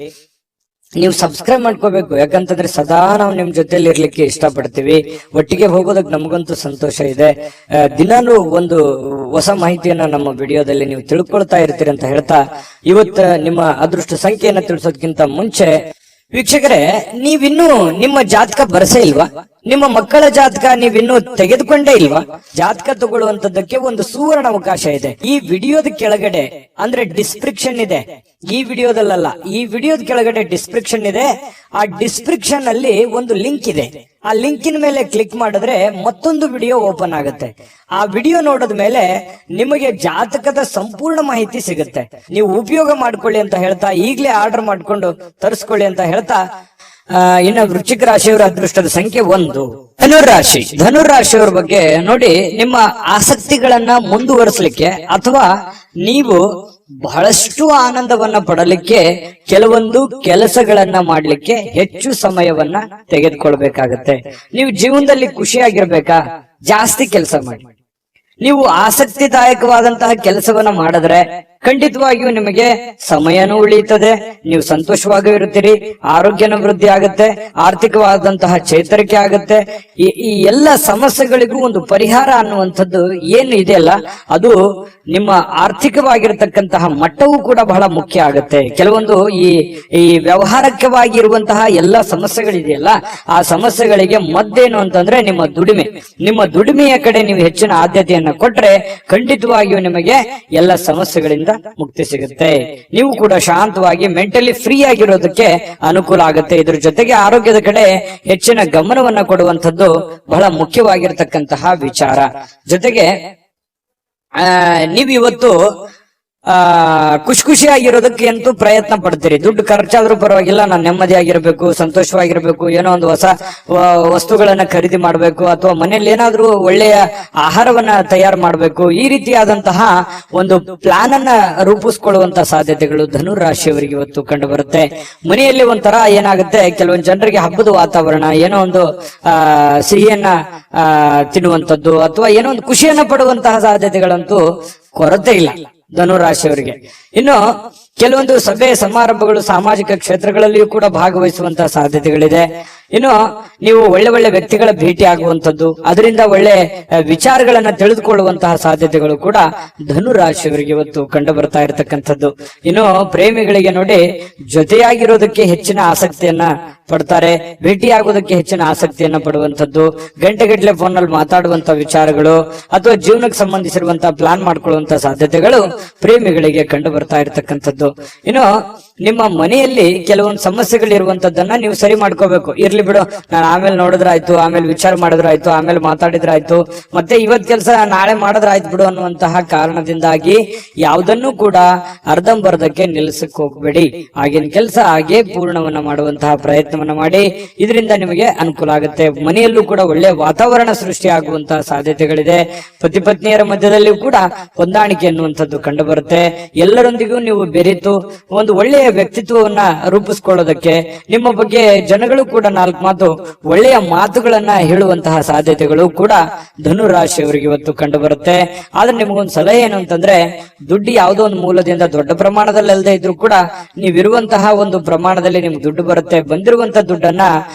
ನೀವು ಸಬ್ಸ್ಕ್ರೈಬ್ ಮಾಡ್ಕೋಬೇಕು, ಯಾಕಂತಂದ್ರೆ ಸದಾ ನಾವು ನಿಮ್ ಜೊತೆಲಿ ಇರ್ಲಿಕ್ಕೆ ಇಷ್ಟಪಡ್ತೀವಿ. ಒಟ್ಟಿಗೆ ಹೋಗೋದಕ್ಕೆ ನಮಗಂತೂ ಸಂತೋಷ ಇದೆ. ದಿನಾನು ಒಂದು ಹೊಸ ಮಾಹಿತಿಯನ್ನ ನಮ್ಮ ವಿಡಿಯೋದಲ್ಲಿ ನೀವು ತಿಳ್ಕೊಳ್ತಾ ಇರ್ತೀರಿ ಅಂತ ಹೇಳ್ತಾ, ಇವತ್ತು ನಿಮ್ಮ ಅದೃಷ್ಟ ಸಂಖ್ಯೆಯನ್ನ ತಿಳಿಸೋದಕ್ಕಿಂತ ಮುಂಚೆ ವೀಕ್ಷಕರೇ, ನೀವಿನ್ನೂ ನಿಮ್ಮ ಜಾತಕ ಬರಸೇ ಇಲ್ವಾ? ನಿಮ್ಮ ಮಕ್ಕಳ ಜಾತಕ ನೀವಿನ್ನೂ ತೆಗೆದುಕೊಂಡೇ ಇಲ್ವಾ? ಜಾತಕ ತಗೊಳ್ಳುವಂತದ್ದಕ್ಕೆ ಒಂದು ಸುವರ್ಣ ಅವಕಾಶ ಇದೆ. ಈ ವಿಡಿಯೋದ ಕೆಳಗಡೆ ಅಂದ್ರೆ ಡಿಸ್ಕ್ರಿಪ್ಷನ್ ಇದೆ. ಈ ವಿಡಿಯೋದಲ್ಲ, ಈ ವಿಡಿಯೋದ ಕೆಳಗಡೆ ಡಿಸ್ಕ್ರಿಪ್ಷನ್ ಇದೆ. ಆ ಡಿಸ್ಕ್ರಿಪ್ಷನ್ ಅಲ್ಲಿ ಒಂದು ಲಿಂಕ್ ಇದೆ. ಆ ಲಿಂಕಿನ ಮೇಲೆ ಕ್ಲಿಕ್ ಮಾಡಿದ್ರೆ ಮತ್ತೊಂದು ವಿಡಿಯೋ ಓಪನ್ ಆಗುತ್ತೆ. ಆ ವಿಡಿಯೋ ನೋಡಿದ ಮೇಲೆ ನಿಮಗೆ ಜಾತಕದ ಸಂಪೂರ್ಣ ಮಾಹಿತಿ ಸಿಗುತ್ತೆ. ನೀವು ಉಪಯೋಗ ಮಾಡ್ಕೊಳ್ಳಿ ಅಂತ ಹೇಳ್ತಾ, ಈಗಲೇ ಆರ್ಡರ್ ಮಾಡ್ಕೊಂಡು ತರಿಸ್ಕೊಳ್ಳಿ ಅಂತ ಹೇಳ್ತಾ, ಇನ್ನು ವೃಶ್ಚಿಕ ರಾಶಿಯವರ ಅದೃಷ್ಟದ ಸಂಖ್ಯೆ 1. ಧನುರಾಶಿ. ಧನುರಾಶಿಯವರ ಬಗ್ಗೆ ನೋಡಿ, ನಿಮ್ಮ ಆಸಕ್ತಿಗಳನ್ನ ಮುಂದುವರಿಸಲಿಕ್ಕೆ ಅಥವಾ ನೀವು ಬಹಳಷ್ಟು ಆನಂದವನ್ನ ಪಡಲಿಕ್ಕೆ ಕೆಲವೊಂದು ಕೆಲಸಗಳನ್ನ ಮಾಡ್ಲಿಕ್ಕೆ ಹೆಚ್ಚು ಸಮಯವನ್ನ ತೆಗೆದುಕೊಳ್ಬೇಕಾಗತ್ತೆ. ನೀವು ಜೀವನದಲ್ಲಿ ಖುಷಿಯಾಗಿರ್ಬೇಕಾ? ಜಾಸ್ತಿ ಕೆಲಸ ಮಾಡಿ. ನೀವು ಆಸಕ್ತಿದಾಯಕವಾದಂತಹ ಕೆಲಸವನ್ನ ಮಾಡಿದ್ರೆ ಖಂಡಿತವಾಗಿಯೂ ನಿಮಗೆ ಸಮಯನೂ ಉಳಿಯುತ್ತದೆ, ನೀವು ಸಂತೋಷವಾಗಿಯೂ ಇರುತ್ತೀರಿ, ಆರೋಗ್ಯನ ವೃದ್ಧಿ ಆಗುತ್ತೆ, ಆರ್ಥಿಕವಾದಂತಹ ಚೇತರಿಕೆ ಆಗುತ್ತೆ. ಈ ಎಲ್ಲ ಸಮಸ್ಯೆಗಳಿಗೂ ಒಂದು ಪರಿಹಾರ ಅನ್ನುವಂಥದ್ದು ಏನು ಇದೆಯಲ್ಲ, ಅದು ನಿಮ್ಮ ಆರ್ಥಿಕವಾಗಿರತಕ್ಕಂತಹ ಮಟ್ಟವೂ ಕೂಡ ಬಹಳ ಮುಖ್ಯ ಆಗುತ್ತೆ. ಕೆಲವೊಂದು ಈ ವ್ಯವಹಾರಕವಾಗಿರುವಂತಹ ಎಲ್ಲ ಸಮಸ್ಯೆಗಳಿದೆಯಲ್ಲ, ಆ ಸಮಸ್ಯೆಗಳಿಗೆ ಮದ್ದೇನು ಅಂತಂದ್ರೆ ನಿಮ್ಮ ದುಡಿಮೆಯ ಕಡೆ ನೀವು ಹೆಚ್ಚಿನ ಆದ್ಯತೆಯನ್ನ ಕೊಟ್ರೆ ಖಂಡಿತವಾಗಿಯೂ ನಿಮಗೆ ಎಲ್ಲ ಸಮಸ್ಯೆಗಳಿಂದ ಮುಕ್ತಿ ಸಿಗುತ್ತೆ. ನೀವು ಕೂಡ ಶಾಂತವಾಗಿ ಮೆಂಟಲಿ ಫ್ರೀ ಆಗಿರೋದಕ್ಕೆ ಅನುಕೂಲ ಆಗುತ್ತೆ. ಇದ್ರ ಜೊತೆಗೆ ಆರೋಗ್ಯದ ಕಡೆ ಹೆಚ್ಚಿನ ಗಮನವನ್ನ ಕೊಡುವಂಥದ್ದು ಬಹಳ ಮುಖ್ಯವಾಗಿರ್ತಕ್ಕಂತಹ ವಿಚಾರ. ಜೊತೆಗೆ ನೀವು ಇವತ್ತು ಖುಷಿಯಾಗಿರೋದಕ್ಕೆ ಅಂತೂ ಪ್ರಯತ್ನ ಪಡ್ತೀರಿ. ದುಡ್ಡು ಖರ್ಚಾದ್ರೂ ಪರವಾಗಿಲ್ಲ, ನಾನು ನೆಮ್ಮದಿಯಾಗಿರ್ಬೇಕು, ಸಂತೋಷವಾಗಿರ್ಬೇಕು, ಏನೋ ಒಂದು ಹೊಸ ವಸ್ತುಗಳನ್ನ ಖರೀದಿ ಮಾಡ್ಬೇಕು, ಅಥವಾ ಮನೆಯಲ್ಲಿ ಏನಾದ್ರೂ ಒಳ್ಳೆಯ ಆಹಾರವನ್ನ ತಯಾರು ಮಾಡ್ಬೇಕು. ಈ ರೀತಿಯಾದಂತಹ ಒಂದು ಪ್ಲಾನ್ ಅನ್ನ ರೂಪಿಸ್ಕೊಳ್ಳುವಂತ ಸಾಧ್ಯತೆಗಳು ಧನುರಾಶಿಯವರಿಗೆ ಇವತ್ತು ಕಂಡು ಬರುತ್ತೆ. ಮನೆಯಲ್ಲಿ ಒಂಥರ ಏನಾಗುತ್ತೆ, ಕೆಲವೊಂದು ಜನರಿಗೆ ಹಬ್ಬದ ವಾತಾವರಣ, ಏನೋ ಒಂದು ಸಿಹಿಯನ್ನ ತಿನ್ನುವಂಥದ್ದು ಅಥವಾ ಏನೋ ಒಂದು ಖುಷಿಯನ್ನ ಪಡುವಂತಹ ಸಾಧ್ಯತೆಗಳಂತೂ ಕೊರತೆ ಇಲ್ಲ ಧನುರಾಶಿಯವರಿಗೆ. ಇನ್ನು ಕೆಲವೊಂದು ಸಭೆ ಸಮಾರಂಭಗಳು, ಸಾಮಾಜಿಕ ಕ್ಷೇತ್ರಗಳಲ್ಲಿಯೂ ಕೂಡ ಭಾಗವಹಿಸುವಂತಹ ಸಾಧ್ಯತೆಗಳಿದೆ. ಇನ್ನು ನೀವು ಒಳ್ಳೆ ವ್ಯಕ್ತಿಗಳ ಭೇಟಿ ಆಗುವಂಥದ್ದು, ಅದರಿಂದ ಒಳ್ಳೆ ವಿಚಾರಗಳನ್ನ ತಿಳಿದುಕೊಳ್ಳುವಂತಹ ಸಾಧ್ಯತೆಗಳು ಕೂಡ ಧನುರಾಶಿಯವರಿಗೆ ಇವತ್ತು ಕಂಡು ಬರ್ತಾ ಇರತಕ್ಕಂಥದ್ದು. ಇನ್ನು ಪ್ರೇಮಿಗಳಿಗೆ ನೋಡಿ, ಜೊತೆಯಾಗಿರೋದಕ್ಕೆ ಹೆಚ್ಚಿನ ಆಸಕ್ತಿಯನ್ನ ಪಡ್ತಾರೆ, ಭೇಟಿಯಾಗೋದಕ್ಕೆ ಹೆಚ್ಚಿನ ಆಸಕ್ತಿಯನ್ನ ಪಡುವಂಥದ್ದು, ಗಂಟೆಗಟ್ಟಲೆ ಫೋನ್ ನಲ್ಲಿ ಮಾತಾಡುವಂತ ವಿಚಾರಗಳು ಅಥವಾ ಜೀವನಕ್ಕೆ ಸಂಬಂಧಿಸಿರುವಂತಹ ಪ್ಲಾನ್ ಮಾಡ್ಕೊಳ್ಳುವಂತ ಸಾಧ್ಯತೆಗಳು ಪ್ರೇಮಿಗಳಿಗೆ ಕಂಡು ಬರ್ತಾ ಇರತಕ್ಕಂಥದ್ದು. ಇನ್ನು ನಿಮ್ಮ ಮನೆಯಲ್ಲಿ ಕೆಲವೊಂದು ಸಮಸ್ಯೆಗಳಿರುವಂತದ್ದನ್ನ ನೀವು ಸರಿ ಮಾಡ್ಕೋಬೇಕು. ಇರ್ಲಿ ಬಿಡು, ನಾನು ಆಮೇಲೆ ನೋಡಿದ್ರಾಯ್ತು, ಆಮೇಲೆ ವಿಚಾರ ಮಾಡಿದ್ರಾಯ್ತು, ಆಮೇಲೆ ಮಾತಾಡಿದ್ರಾಯ್ತು, ಮತ್ತೆ ಇವತ್ ಕೆಲಸ ನಾಳೆ ಮಾಡಿದ್ರಾಯ್ತು ಬಿಡು ಅನ್ನುವಂತಹ ಕಾರಣದಿಂದಾಗಿ ಯಾವುದನ್ನು ಕೂಡ ಅರ್ಧಂಬರ್ಧಕ್ಕೆ ನಿಲ್ಲಿಸಕ್ ಹೋಗ್ಬೇಡಿ. ಆಗಿನ ಕೆಲಸ ಹಾಗೆ ಪೂರ್ಣವನ್ನ ಮಾಡುವಂತಹ ಪ್ರಯತ್ನವನ್ನ ಮಾಡಿ. ಇದರಿಂದ ನಿಮಗೆ ಅನುಕೂಲ ಆಗುತ್ತೆ. ಮನೆಯಲ್ಲೂ ಕೂಡ ಒಳ್ಳೆ ವಾತಾವರಣ ಸೃಷ್ಟಿ ಆಗುವಂತಹ ಸಾಧ್ಯತೆಗಳಿದೆ. ಪತಿ ಪತ್ನಿಯರ ಮಧ್ಯದಲ್ಲಿಯೂ ಕೂಡ ಹೊಂದಾಣಿಕೆ ಅನ್ನುವಂಥದ್ದು ಕಂಡು ಬರುತ್ತೆ. ಎಲ್ಲರೊಂದಿಗೂ ನೀವು ಬೆರೆತು ಒಂದು ಒಳ್ಳೆಯ ವ್ಯಕ್ತಿತ್ವವನ್ನ ರೂಪಿಸ್ಕೊಳ್ಳೋದಕ್ಕೆ, ನಿಮ್ಮ ಬಗ್ಗೆ ಜನಗಳು ಕೂಡ 4 ಮಾತು ಒಳ್ಳೆಯ ಮಾತುಗಳನ್ನ ಹೇಳುವಂತಹ ಸಾಧ್ಯತೆಗಳು ಕೂಡ ಧನುರಾಶಿಯವರಿಗೆ ಇವತ್ತು ಕಂಡು ಬರುತ್ತೆ. ಆದ್ರೆ ನಿಮಗೊಂದು ಸಲಹೆ ಏನು ಅಂತಂದ್ರೆ, ದುಡ್ಡು ಯಾವುದೋ ಒಂದು ಮೂಲದಿಂದ ದೊಡ್ಡ ಪ್ರಮಾಣದಲ್ಲಿ ಅಲ್ಲದೆ ಇದ್ರೂ ಕೂಡ ನೀವಿರುವಂತಹ ಒಂದು ಪ್ರಮಾಣದಲ್ಲಿ ನಿಮ್ಗೆ ದುಡ್ಡು ಬರುತ್ತೆ. ಬಂದಿರುವಂತಹ ದುಡ್ಡನ್ನ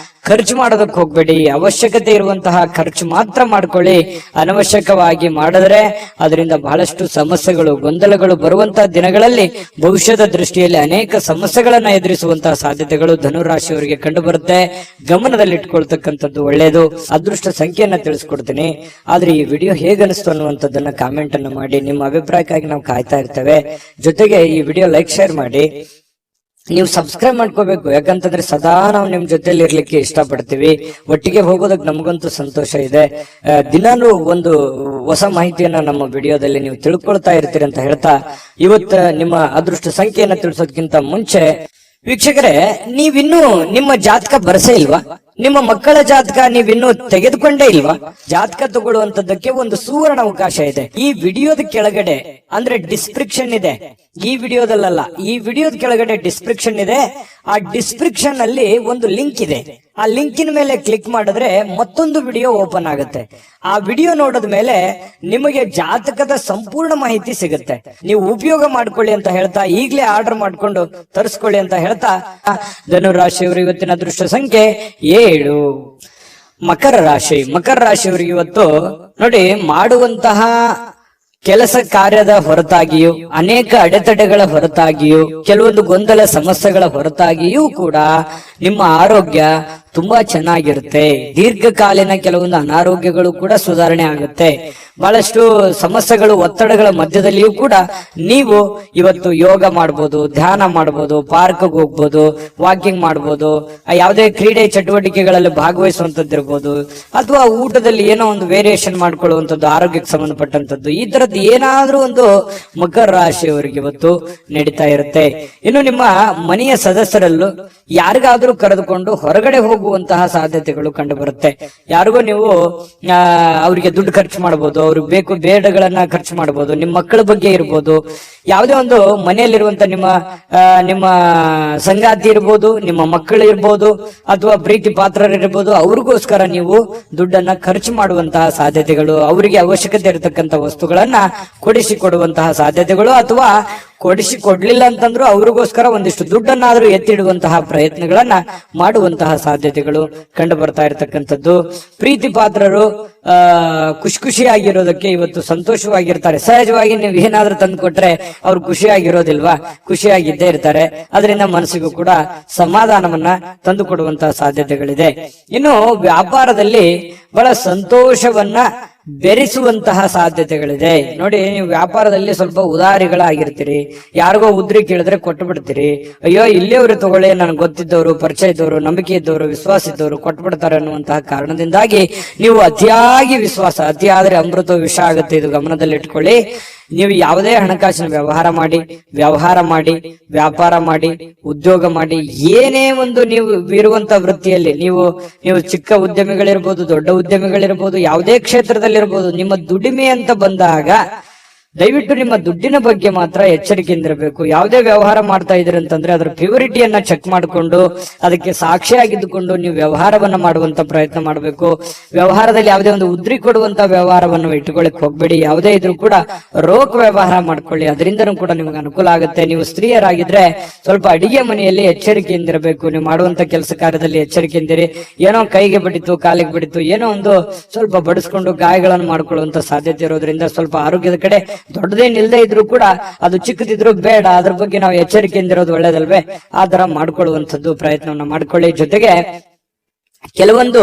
ಖರ್ಚು ಮಾಡೋದಕ್ಕೆ ಹೋಗ್ಬೇಡಿ. ಅವಶ್ಯಕತೆ ಇರುವಂತಹ ಖರ್ಚು ಮಾತ್ರ ಮಾಡ್ಕೊಳ್ಳಿ. ಅನವಶ್ಯಕವಾಗಿ ಮಾಡಿದ್ರೆ ಅದರಿಂದ ಬಹಳಷ್ಟು ಸಮಸ್ಯೆಗಳು, ಗೊಂದಲಗಳು ಬರುವಂತಹ ದಿನಗಳಲ್ಲಿ ಭವಿಷ್ಯದ ದೃಷ್ಟಿಯಲ್ಲಿ ಅನೇಕ ಸಮಸ್ಯೆಗಳನ್ನ ಎದುರಿಸುವಂತಹ ಸಾಧ್ಯತೆಗಳು ಧನುರಾಶಿಯವರಿಗೆ ಕಂಡು ಬರುತ್ತೆ. ಗಮನದಲ್ಲಿಟ್ಕೊಳ್ತಕ್ಕಂಥದ್ದು ಒಳ್ಳೆಯದು. ಅದೃಷ್ಟ ಸಂಖ್ಯೆಯನ್ನ ತಿಳಿಸ್ಕೊಡ್ತೀನಿ. ಆದ್ರೆ ಈ ವಿಡಿಯೋ ಹೇಗನಿಸ್ತು ಅನ್ನುವಂಥದ್ದನ್ನ ಕಾಮೆಂಟ್ ಅನ್ನು ಮಾಡಿ. ನಿಮ್ಮ ಅಭಿಪ್ರಾಯಕ್ಕಾಗಿ ನಾವು ಕಾಯ್ತಾ ಇರ್ತೇವೆ. ಜೊತೆಗೆ ಈ ವಿಡಿಯೋ ಲೈಕ್ ಶೇರ್ ಮಾಡಿ. ನೀವು ಸಬ್ಸ್ಕ್ರೈಬ್ ಮಾಡ್ಕೋಬೇಕು, ಯಾಕಂತಂದ್ರೆ ಸದಾ ನಾವು ನಿಮ್ ಜೊತೆಲಿ ಇರ್ಲಿಕ್ಕೆ ಇಷ್ಟಪಡ್ತೀವಿ. ಒಟ್ಟಿಗೆ ಹೋಗೋದಕ್ಕೆ ನಮಗಂತೂ ಸಂತೋಷ ಇದೆ. ದಿನಾನು ಒಂದು ಹೊಸ ಮಾಹಿತಿಯನ್ನ ನಮ್ಮ ವಿಡಿಯೋದಲ್ಲಿ ನೀವು ತಿಳ್ಕೊಳ್ತಾ ಇರ್ತೀರಿ ಅಂತ ಹೇಳ್ತಾ, ಇವತ್ತು ನಿಮ್ಮ ಅದೃಷ್ಟ ಸಂಖ್ಯೆಯನ್ನ ತಿಳಿಸೋದಕ್ಕಿಂತ ಮುಂಚೆ ವೀಕ್ಷಕರೇ, ನೀವಿನ್ನೂ ನಿಮ್ಮ ಜಾತಕ ಬರಸೇ ಇಲ್ವಾ? ನಿಮ್ಮ ಮಕ್ಕಳ ಜಾತಕ ನೀವಿನ್ನೂ ತೆಗೆದುಕೊಂಡೇ ಇಲ್ವಾ? ಜಾತಕ ತಗೊಳ್ಳುವಂತದ್ದಕ್ಕೆ ಒಂದು ಸುವರ್ಣ ಅವಕಾಶ ಇದೆ. ಈ ವಿಡಿಯೋದ ಕೆಳಗಡೆ ಅಂದ್ರೆ ಡಿಸ್ಕ್ರಿಪ್ಷನ್ ಇದೆ, ಈ ವಿಡಿಯೋದಲ್ಲ, ಈ ವಿಡಿಯೋದ ಕೆಳಗಡೆ ಡಿಸ್ಕ್ರಿಪ್ಷನ್ ಇದೆ. ಆ ಡಿಸ್ಕ್ರಿಪ್ಷನ್ ಅಲ್ಲಿ ಒಂದು ಲಿಂಕ್ ಇದೆ. ಆ ಲಿಂಕಿನ ಮೇಲೆ ಕ್ಲಿಕ್ ಮಾಡಿದ್ರೆ ಮತ್ತೊಂದು ವಿಡಿಯೋ ಓಪನ್ ಆಗುತ್ತೆ. ಆ ವಿಡಿಯೋ ನೋಡಿದ ಮೇಲೆ ನಿಮಗೆ ಜಾತಕದ ಸಂಪೂರ್ಣ ಮಾಹಿತಿ ಸಿಗುತ್ತೆ. ನೀವು ಉಪಯೋಗ ಮಾಡ್ಕೊಳ್ಳಿ ಅಂತ ಹೇಳ್ತಾ, ಈಗಲೇ ಆರ್ಡರ್ ಮಾಡ್ಕೊಂಡು ತರಿಸ್ಕೊಳ್ಳಿ ಅಂತ ಹೇಳ್ತಾ, ಧನುರಾಶಿಯವರು ಇವತ್ತಿನ ಅದೃಷ್ಟ ಸಂಖ್ಯೆ 7. ಮಕರ ರಾಶಿಯವರಿಗೆ ಇವತ್ತು ನೋಡಿ, ಮಾಡುವಂತಹ ಕೆಲಸ ಕಾರ್ಯದ ಹೊರತಾಗಿಯೂ, ಅನೇಕ ಅಡೆತಡೆಗಳ ಹೊರತಾಗಿಯೂ, ಕೆಲವೊಂದು ಗೊಂದಲ ಸಮಸ್ಯೆಗಳ ಹೊರತಾಗಿಯೂ ಕೂಡ ನಿಮ್ಮ ಆರೋಗ್ಯ ತುಂಬಾ ಚೆನ್ನಾಗಿರುತ್ತೆ. ದೀರ್ಘಕಾಲೀನ ಕೆಲವೊಂದು ಅನಾರೋಗ್ಯಗಳು ಕೂಡ ಸುಧಾರಣೆ ಆಗುತ್ತೆ. ಬಹಳಷ್ಟು ಸಮಸ್ಯೆಗಳು, ಒತ್ತಡಗಳ ಮಧ್ಯದಲ್ಲಿಯೂ ಕೂಡ ನೀವು ಇವತ್ತು ಯೋಗ ಮಾಡ್ಬೋದು, ಧ್ಯಾನ ಮಾಡ್ಬೋದು, ಪಾರ್ಕ್ಗೆ ಹೋಗ್ಬೋದು, ವಾಕಿಂಗ್ ಮಾಡ್ಬೋದು, ಯಾವುದೇ ಕ್ರೀಡೆ ಚಟುವಟಿಕೆಗಳಲ್ಲಿ ಭಾಗವಹಿಸುವಂತದ್ದಿರ್ಬೋದು, ಅಥವಾ ಊಟದಲ್ಲಿ ಏನೋ ಒಂದು ವೇರಿಯೇಷನ್ ಮಾಡ್ಕೊಳ್ಳುವಂಥದ್ದು, ಆರೋಗ್ಯಕ್ಕೆ ಸಂಬಂಧಪಟ್ಟಂತದ್ದು, ಈ ತರದ್ದು ಏನಾದ್ರೂ ಒಂದು ಮಕರ ರಾಶಿಯವರಿಗೆ ಇವತ್ತು ನಡೀತಾ ಇರುತ್ತೆ. ಇನ್ನು ನಿಮ್ಮ ಮನೆಯ ಸದಸ್ಯರಲ್ಲೂ ಯಾರಿಗಾದ್ರೂ ಕರೆದುಕೊಂಡು ಹೊರಗಡೆ ಹೋಗುವಂತಹ ಸಾಧ್ಯತೆಗಳು ಕಂಡು ಬರುತ್ತೆ. ಯಾರಿಗೋ ನೀವು ಅವರಿಗೆ ದುಡ್ಡು ಖರ್ಚು ಮಾಡಬಹುದು, ಅವ್ರಿಗೆ ಬೇಕು ಬೇಡಗಳನ್ನ ಖರ್ಚು ಮಾಡಬಹುದು, ನಿಮ್ಮ ಮಕ್ಕಳ ಬಗ್ಗೆ ಇರ್ಬೋದು, ಯಾವುದೇ ಒಂದು ಮನೆಯಲ್ಲಿರುವಂತ ನಿಮ್ಮ ಸಂಗಾತಿ ಇರ್ಬೋದು, ನಿಮ್ಮ ಮಕ್ಕಳು ಇರ್ಬೋದು, ಅಥವಾ ಪ್ರೀತಿ ಪಾತ್ರರಿರ್ಬೋದು, ಅವ್ರಿಗೋಸ್ಕರ ನೀವು ದುಡ್ಡನ್ನ ಖರ್ಚು ಮಾಡುವಂತಹ ಸಾಧ್ಯತೆಗಳು, ಅವರಿಗೆ ಅವಶ್ಯಕತೆ ಇರತಕ್ಕಂತ ವಸ್ತುಗಳನ್ನ ಕೊಡಿಸಿಕೊಡುವಂತಹ ಸಾಧ್ಯತೆಗಳು, ಅಥವಾ ಕೊಡಿಸಿಕೊಡ್ಲಿಲ್ಲ ಅಂತಂದ್ರೂ ಅವ್ರಿಗೋಸ್ಕರ ಒಂದಿಷ್ಟು ದುಡ್ಡನ್ನಾದ್ರೂ ಎತ್ತಿಡುವಂತಹ ಪ್ರಯತ್ನಗಳನ್ನ ಮಾಡುವಂತಹ ಸಾಧ್ಯತೆಗಳು ಕಂಡು ಬರ್ತಾ ಇರತಕ್ಕಂಥದ್ದು. ಪ್ರೀತಿ ಪಾತ್ರರು ಖುಷಿಯಾಗಿರೋದಕ್ಕೆ ಇವತ್ತು ಸಂತೋಷವಾಗಿರ್ತಾರೆ. ಸಹಜವಾಗಿ ನೀವು ಏನಾದ್ರೂ ತಂದು ಕೊಟ್ರೆ ಅವ್ರು ಖುಷಿಯಾಗಿರೋದಿಲ್ವಾ? ಖುಷಿಯಾಗಿದ್ದೇ ಇರ್ತಾರೆ. ಅದರಿಂದ ಮನಸ್ಸಿಗೂ ಕೂಡ ಸಮಾಧಾನವನ್ನ ತಂದು ಕೊಡುವಂತಹ ಸಾಧ್ಯತೆಗಳಿದೆ. ಇನ್ನು ವ್ಯಾಪಾರದಲ್ಲಿ ಬಹಳ ಸಂತೋಷವನ್ನ ಬೆರೆಸುವಂತಹ ಸಾಧ್ಯತೆಗಳಿದೆ. ನೋಡಿ, ನೀವು ವ್ಯಾಪಾರದಲ್ಲಿ ಸ್ವಲ್ಪ ಉದಾರಿಗಳಾಗಿರ್ತೀರಿ. ಯಾರಿಗೋ ಉದ್ರಿ ಕೇಳಿದ್ರೆ ಕೊಟ್ಟು ಬಿಡ್ತೀರಿ. ಅಯ್ಯೋ, ಇಲ್ಲಿಯವರು ತಗೊಳ್ಳಿ, ನನ್ಗೆ ಗೊತ್ತಿದ್ದವರು, ಪರಿಚಯ ಇದ್ದವರು, ನಂಬಿಕೆ ಇದ್ದವರು, ವಿಶ್ವಾಸ ಇದ್ದವರು ಕೊಟ್ಟು ಬಿಡ್ತಾರೆ ಅನ್ನುವಂತಹ ಕಾರಣದಿಂದಾಗಿ ನೀವು ಅತಿಯಾಗಿ ವಿಶ್ವಾಸ, ಅತಿಯಾದ್ರೆ ಅಮೃತ ವಿಷ ಆಗುತ್ತೆ. ಇದು ಗಮನದಲ್ಲಿ ಇಟ್ಕೊಳ್ಳಿ. ನೀವು ಯಾವುದೇ ಹಣಕಾಸಿನ ವ್ಯವಹಾರ ಮಾಡಿ, ವ್ಯಾಪಾರ ಮಾಡಿ, ಉದ್ಯೋಗ ಮಾಡಿ, ಏನೇ ಒಂದು ನೀವು ಇರುವಂತ ವೃತ್ತಿಯಲ್ಲಿ ನೀವು ಚಿಕ್ಕ ಉದ್ಯಮಿಗಳಿರ್ಬೋದು, ದೊಡ್ಡ ಉದ್ಯಮಿಗಳಿರ್ಬೋದು, ಯಾವುದೇ ಕ್ಷೇತ್ರದಲ್ಲಿರ್ಬೋದು, ನಿಮ್ಮ ದುಡಿಮೆ ಅಂತ ಬಂದಾಗ ದಯವಿಟ್ಟು ನಿಮ್ಮ ದುಡ್ಡಿನ ಬಗ್ಗೆ ಮಾತ್ರ ಎಚ್ಚರಿಕೆಯಿಂದಿರಬೇಕು. ಯಾವುದೇ ವ್ಯವಹಾರ ಮಾಡ್ತಾ ಇದ್ರಿ ಅಂತಂದ್ರೆ ಅದರ ಪ್ಯೂರಿಟಿಯನ್ನ ಚೆಕ್ ಮಾಡಿಕೊಂಡು ಅದಕ್ಕೆ ಸಾಕ್ಷಿಯಾಗಿದ್ದುಕೊಂಡು ನೀವು ವ್ಯವಹಾರವನ್ನ ಮಾಡುವಂತ ಪ್ರಯತ್ನ ಮಾಡಬೇಕು. ವ್ಯವಹಾರದಲ್ಲಿ ಯಾವುದೇ ಒಂದು ಉದ್ರಿ ಕೊಡುವಂತ ವ್ಯವಹಾರವನ್ನು ಇಟ್ಟುಕೊಳ್ಳಿಕ್ ಹೋಗ್ಬೇಡಿ. ಯಾವುದೇ ಇದ್ರೂ ಕೂಡ ರೋಕ್ ವ್ಯವಹಾರ ಮಾಡ್ಕೊಳ್ಳಿ, ಅದರಿಂದನೂ ಕೂಡ ನಿಮ್ಗೆ ಅನುಕೂಲ ಆಗುತ್ತೆ. ನೀವು ಸ್ತ್ರೀಯರಾಗಿದ್ರೆ ಸ್ವಲ್ಪ ಅಡಿಗೆ ಮನೆಯಲ್ಲಿ ಎಚ್ಚರಿಕೆಯಿಂದಿರಬೇಕು. ನೀವು ಮಾಡುವಂತ ಕೆಲಸ ಕಾರ್ಯದಲ್ಲಿ ಎಚ್ಚರಿಕೆಯಿಂದಿರಿ. ಏನೋ ಕೈಗೆ ಬಡಿತು, ಕಾಲಿಗೆ ಬಡಿತು, ಏನೋ ಒಂದು ಸ್ವಲ್ಪ ಬಡಿಸ್ಕೊಂಡು ಗಾಯಗಳನ್ನು ಮಾಡ್ಕೊಳ್ಳುವಂತ ಸಾಧ್ಯತೆ ಇರೋದ್ರಿಂದ ಸ್ವಲ್ಪ ಆರೋಗ್ಯದ ಕಡೆ ದೊಡ್ಡದೇನಿಲ್ಲದೆ ಇದ್ರು ಕೂಡ ಅದು ಚಿಕ್ಕದಿದ್ರು ಬೇಡ, ಅದ್ರ ಬಗ್ಗೆ ನಾವು ಎಚ್ಚರಿಕೆಯಿಂದಿರೋದು ಒಳ್ಳೇದಲ್ವೇ? ಆ ತರ ಮಾಡ್ಕೊಳ್ಳುವಂಥದ್ದು ಪ್ರಯತ್ನವನ್ನ ಮಾಡ್ಕೊಳ್ಳಿ. ಜೊತೆಗೆ ಕೆಲವೊಂದು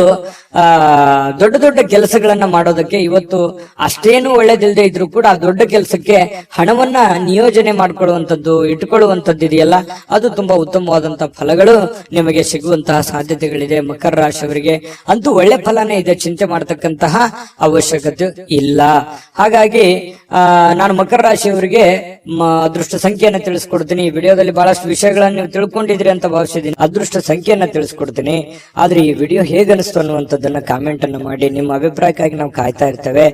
ದೊಡ್ಡ ದೊಡ್ಡ ಕೆಲಸಗಳನ್ನ ಮಾಡೋದಕ್ಕೆ ಇವತ್ತು ಅಷ್ಟೇನು ಒಳ್ಳೇದಿಲ್ಲದೆ ಇದ್ರು ಕೂಡ ದೊಡ್ಡ ಕೆಲಸಕ್ಕೆ ಹಣವನ್ನ ನಿಯೋಜನೆ ಮಾಡ್ಕೊಳ್ಳುವಂಥದ್ದು, ಇಟ್ಕೊಳ್ಳುವಂಥದ್ದು ಇದೆಯಲ್ಲ, ಅದು ತುಂಬಾ ಉತ್ತಮವಾದಂತಹ ಫಲಗಳು ನಿಮಗೆ ಸಿಗುವಂತಹ ಸಾಧ್ಯತೆಗಳಿದೆ. ಮಕರ ರಾಶಿಯವರಿಗೆ ಅಂತೂ ಒಳ್ಳೆ ಫಲನೇ ಇದೆ, ಚಿಂತೆ ಮಾಡತಕ್ಕಂತಹ ಅವಶ್ಯಕತೆ ಇಲ್ಲ. ಹಾಗಾಗಿ ನಾನು ಮಕರ ರಾಶಿಯವರಿಗೆ ಅದೃಷ್ಟ ಸಂಖ್ಯೆಯನ್ನ ತಿಳಿಸ್ಕೊಡ್ತೀನಿ. ಈ ವಿಡಿಯೋದಲ್ಲಿ ಬಹಳಷ್ಟು ವಿಷಯಗಳನ್ನ ನೀವು ತಿಳ್ಕೊಂಡಿದ್ರಿ ಅಂತ ಭಾವಿಸಿದ್ದೀನಿ. ಅದೃಷ್ಟ ಸಂಖ್ಯೆಯನ್ನ ತಿಳಿಸ್ಕೊಡ್ತೀನಿ. ಆದ್ರೆ ಈ ವಿಡಿಯೋ ಹೇಗನಿಸ್ತು ಅನ್ನುವಂಥದ್ದನ್ನ ಕಾಮೆಂಟ್ ಅನ್ನು ಮಾಡಿ. ನಿಮ್ಮ ಅಭಿಪ್ರಾಯಕ್ಕಾಗಿ ನಾವು ಕಾಯ್ತಾ ಇರ್ತೇವೆ.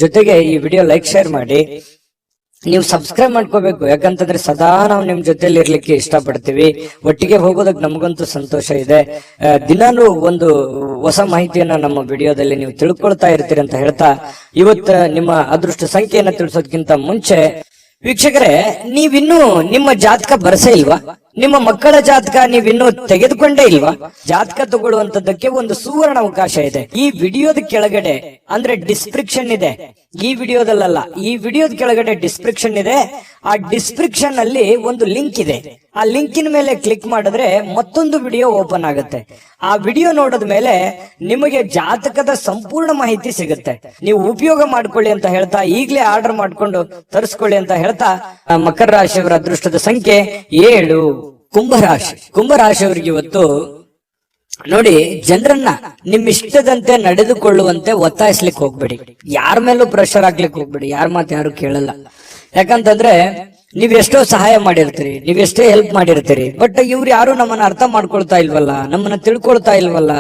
ಜೊತೆಗೆ ಈ ವಿಡಿಯೋ ಲೈಕ್, ಶೇರ್ ಮಾಡಿ. ನೀವು ಸಬ್ಸ್ಕ್ರೈಬ್ ಮಾಡ್ಕೋಬೇಕು, ಯಾಕಂತಂದ್ರೆ ಸದಾ ನಾವು ನಿಮ್ ಜೊತೆಲಿ ಇರ್ಲಿಕ್ಕೆ ಇಷ್ಟಪಡ್ತೀವಿ. ಒಟ್ಟಿಗೆ ಹೋಗೋದಕ್ಕೆ ನಮಗಂತೂ ಸಂತೋಷ ಇದೆ. ದಿನಾನು ಒಂದು ಹೊಸ ಮಾಹಿತಿಯನ್ನ ನಮ್ಮ ವಿಡಿಯೋದಲ್ಲಿ ನೀವು ತಿಳ್ಕೊಳ್ತಾ ಇರ್ತೀರಿ ಅಂತ ಹೇಳ್ತಾ, ಇವತ್ತು ನಿಮ್ಮ ಅದೃಷ್ಟ ಸಂಖ್ಯೆಯನ್ನ ತಿಳಿಸೋದಕ್ಕಿಂತ ಮುಂಚೆ ವೀಕ್ಷಕರೇ, ನೀವಿನ್ನೂ ನಿಮ್ಮ ಜಾತಕ ಬರಸೇ ಇಲ್ವಾ? ನಿಮ್ಮ ಮಕ್ಕಳ ಜಾತಕ ನೀವಿನ್ನೂ ತೆಗೆದುಕೊಂಡೇ ಇಲ್ವಾ? ಜಾತಕ ತಗೊಳ್ಳುವಂತದ್ದಕ್ಕೆ ಒಂದು ಸುವರ್ಣ ಅವಕಾಶ ಇದೆ. ಈ ವಿಡಿಯೋದ ಕೆಳಗಡೆ ಅಂದ್ರೆ ಡಿಸ್ಕ್ರಿಪ್ಷನ್ ಇದೆ, ಈ ವಿಡಿಯೋದಲ್ಲ, ಈ ವಿಡಿಯೋದ ಕೆಳಗಡೆ ಡಿಸ್ಕ್ರಿಪ್ಷನ್ ಇದೆ. ಆ ಡಿಸ್ಕ್ರಿಪ್ಷನ್ ಅಲ್ಲಿ ಒಂದು ಲಿಂಕ್ ಇದೆ. ಆ ಲಿಂಕಿನ ಮೇಲೆ ಕ್ಲಿಕ್ ಮಾಡಿದ್ರೆ ಮತ್ತೊಂದು ವಿಡಿಯೋ ಓಪನ್ ಆಗುತ್ತೆ. ಆ ವಿಡಿಯೋ ನೋಡಿದ ಮೇಲೆ ನಿಮಗೆ ಜಾತಕದ ಸಂಪೂರ್ಣ ಮಾಹಿತಿ ಸಿಗುತ್ತೆ. ನೀವು ಉಪಯೋಗ ಮಾಡ್ಕೊಳ್ಳಿ ಅಂತ ಹೇಳ್ತಾ, ಈಗಲೇ ಆರ್ಡರ್ ಮಾಡ್ಕೊಂಡು ತರಿಸ್ಕೊಳ್ಳಿ ಅಂತ ಹೇಳ್ತಾ, ಮಕರ ರಾಶಿಯವರ ಅದೃಷ್ಟದ ಸಂಖ್ಯೆ 7. ಕುಂಭರಾಶಿಯವರಿಗೆ ಇವತ್ತು ನೋಡಿ, ಜನರನ್ನ ನಿಮ್ಮಿಷ್ಟದಂತೆ ನಡೆದುಕೊಳ್ಳುವಂತೆ ಒತ್ತಾಯಿಸ್ಲಿಕ್ಕೆ ಹೋಗ್ಬೇಡಿ. ಯಾರ ಮೇಲೂ ಪ್ರೆಷರ್ ಹಾಕ್ಲಿಕ್ಕೆ ಹೋಗ್ಬೇಡಿ. ಯಾರ ಮಾತು ಯಾರು ಕೇಳಲ್ಲ. ಯಾಕಂತಂದ್ರೆ ನೀವೆಷ್ಟೋ ಸಹಾಯ ಮಾಡಿರ್ತೀರಿ, ನೀವೆಷ್ಟೇ ಹೆಲ್ಪ್ ಮಾಡಿರ್ತೀರಿ, ಬಟ್ ಇವ್ರು ಯಾರು ನಮ್ಮನ್ನ ಅರ್ಥ ಮಾಡ್ಕೊಳ್ತಾ ಇಲ್ವಲ್ಲ, ನಮ್ಮನ್ನ ತಿಳ್ಕೊಳ್ತಾ ಇಲ್ವಲ್ಲ,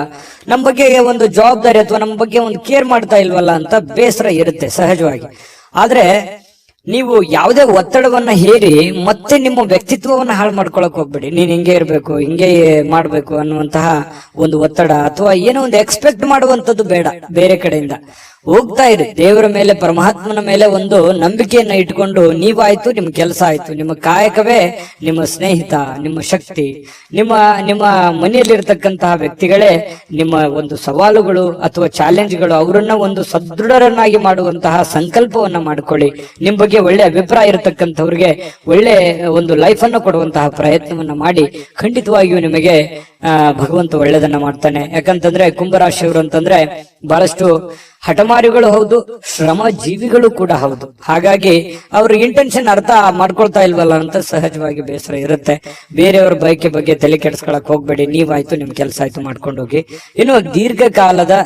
ನಮ್ಮ ಬಗ್ಗೆ ಒಂದು ಜವಾಬ್ದಾರಿ ಅಥವಾ ನಮ್ಮ ಬಗ್ಗೆ ಒಂದು ಕೇರ್ ಮಾಡ್ತಾ ಇಲ್ವಲ್ಲ ಅಂತ ಬೇಸರ ಇರುತ್ತೆ ಸಹಜವಾಗಿ. ಆದ್ರೆ ನೀವು ಯಾವುದೇ ಒತ್ತಡವನ್ನ ಹೇರಿ ಮತ್ತೆ ನಿಮ್ಮ ವ್ಯಕ್ತಿತ್ವವನ್ನ ಹಾಳು ಮಾಡ್ಕೊಳಕ್ ಹೋಗ್ಬೇಡಿ. ನೀನ್ ಹಿಂಗೆ ಇರ್ಬೇಕು, ಹಿಂಗೆ ಮಾಡ್ಬೇಕು ಅನ್ನುವಂತಹ ಒಂದು ಒತ್ತಡ ಅಥವಾ ಏನೋ ಒಂದು ಎಕ್ಸ್ಪೆಕ್ಟ್ ಮಾಡುವಂತದ್ದು ಬೇಡ. ಬೇರೆ ಕಡೆಯಿಂದ ಹೋಗ್ತಾ ಇರಿ, ದೇವರ ಮೇಲೆ, ಪರಮಾತ್ಮನ ಮೇಲೆ ಒಂದು ನಂಬಿಕೆಯನ್ನ ಇಟ್ಕೊಂಡು ನೀವಾಯ್ತು, ನಿಮ್ಮ ಕೆಲಸ ಆಯ್ತು, ನಿಮ್ಮ ಕಾಯಕವೇ ನಿಮ್ಮ ಸ್ನೇಹಿತ, ನಿಮ್ಮ ಶಕ್ತಿ, ನಿಮ್ಮ ನಿಮ್ಮ ಮನೆಯಲ್ಲಿರ್ತಕ್ಕಂತಹ ವ್ಯಕ್ತಿಗಳೇ ನಿಮ್ಮ ಒಂದು ಸವಾಲುಗಳು ಅಥವಾ ಚಾಲೆಂಜ್ಗಳು. ಅವರನ್ನ ಒಂದು ಸದೃಢರನ್ನಾಗಿ ಮಾಡುವಂತಹ ಸಂಕಲ್ಪವನ್ನ ಮಾಡ್ಕೊಳ್ಳಿ. ನಿಮ್ ಬಗ್ಗೆ ಒಳ್ಳೆ ಅಭಿಪ್ರಾಯ ಇರತಕ್ಕಂಥವ್ರಿಗೆ ಒಳ್ಳೆ ಒಂದು ಲೈಫ್ ಅನ್ನು ಕೊಡುವಂತಹ ಪ್ರಯತ್ನವನ್ನ ಮಾಡಿ. ಖಂಡಿತವಾಗಿಯೂ ನಿಮಗೆ ಭಗವಂತ ಒಳ್ಳೆದನ್ನ ಮಾಡ್ತಾನೆ. ಯಾಕಂತಂದ್ರೆ ಕುಂಭರಾಶಿಯವರು ಅಂತಂದ್ರೆ ಬಹಳಷ್ಟು ಹಠಮಾರಿಗಳು ಹೌದು, ಶ್ರಮ ಜೀವಿಗಳು ಕೂಡ ಹೌದು. ಹಾಗಾಗಿ ಅವ್ರ ಇಂಟೆನ್ಷನ್ ಅರ್ಥ ಮಾಡ್ಕೊಳ್ತಾ ಇಲ್ವಲ್ಲ ಅಂತ ಸಹಜವಾಗಿ ಬೇಸರ ಇರುತ್ತೆ. ಬೇರೆಯವ್ರ ಬಯಕೆ ಬಗ್ಗೆ ತಲೆ ಕೆಡಿಸ್ಕೊಳಕ್ ಹೋಗ್ಬೇಡಿ. ನೀವಾಯ್ತು, ನಿಮ್ ಕೆಲಸ ಆಯ್ತು, ಮಾಡ್ಕೊಂಡು ಹೋಗಿ. ಇನ್ನು ದೀರ್ಘಕಾಲದ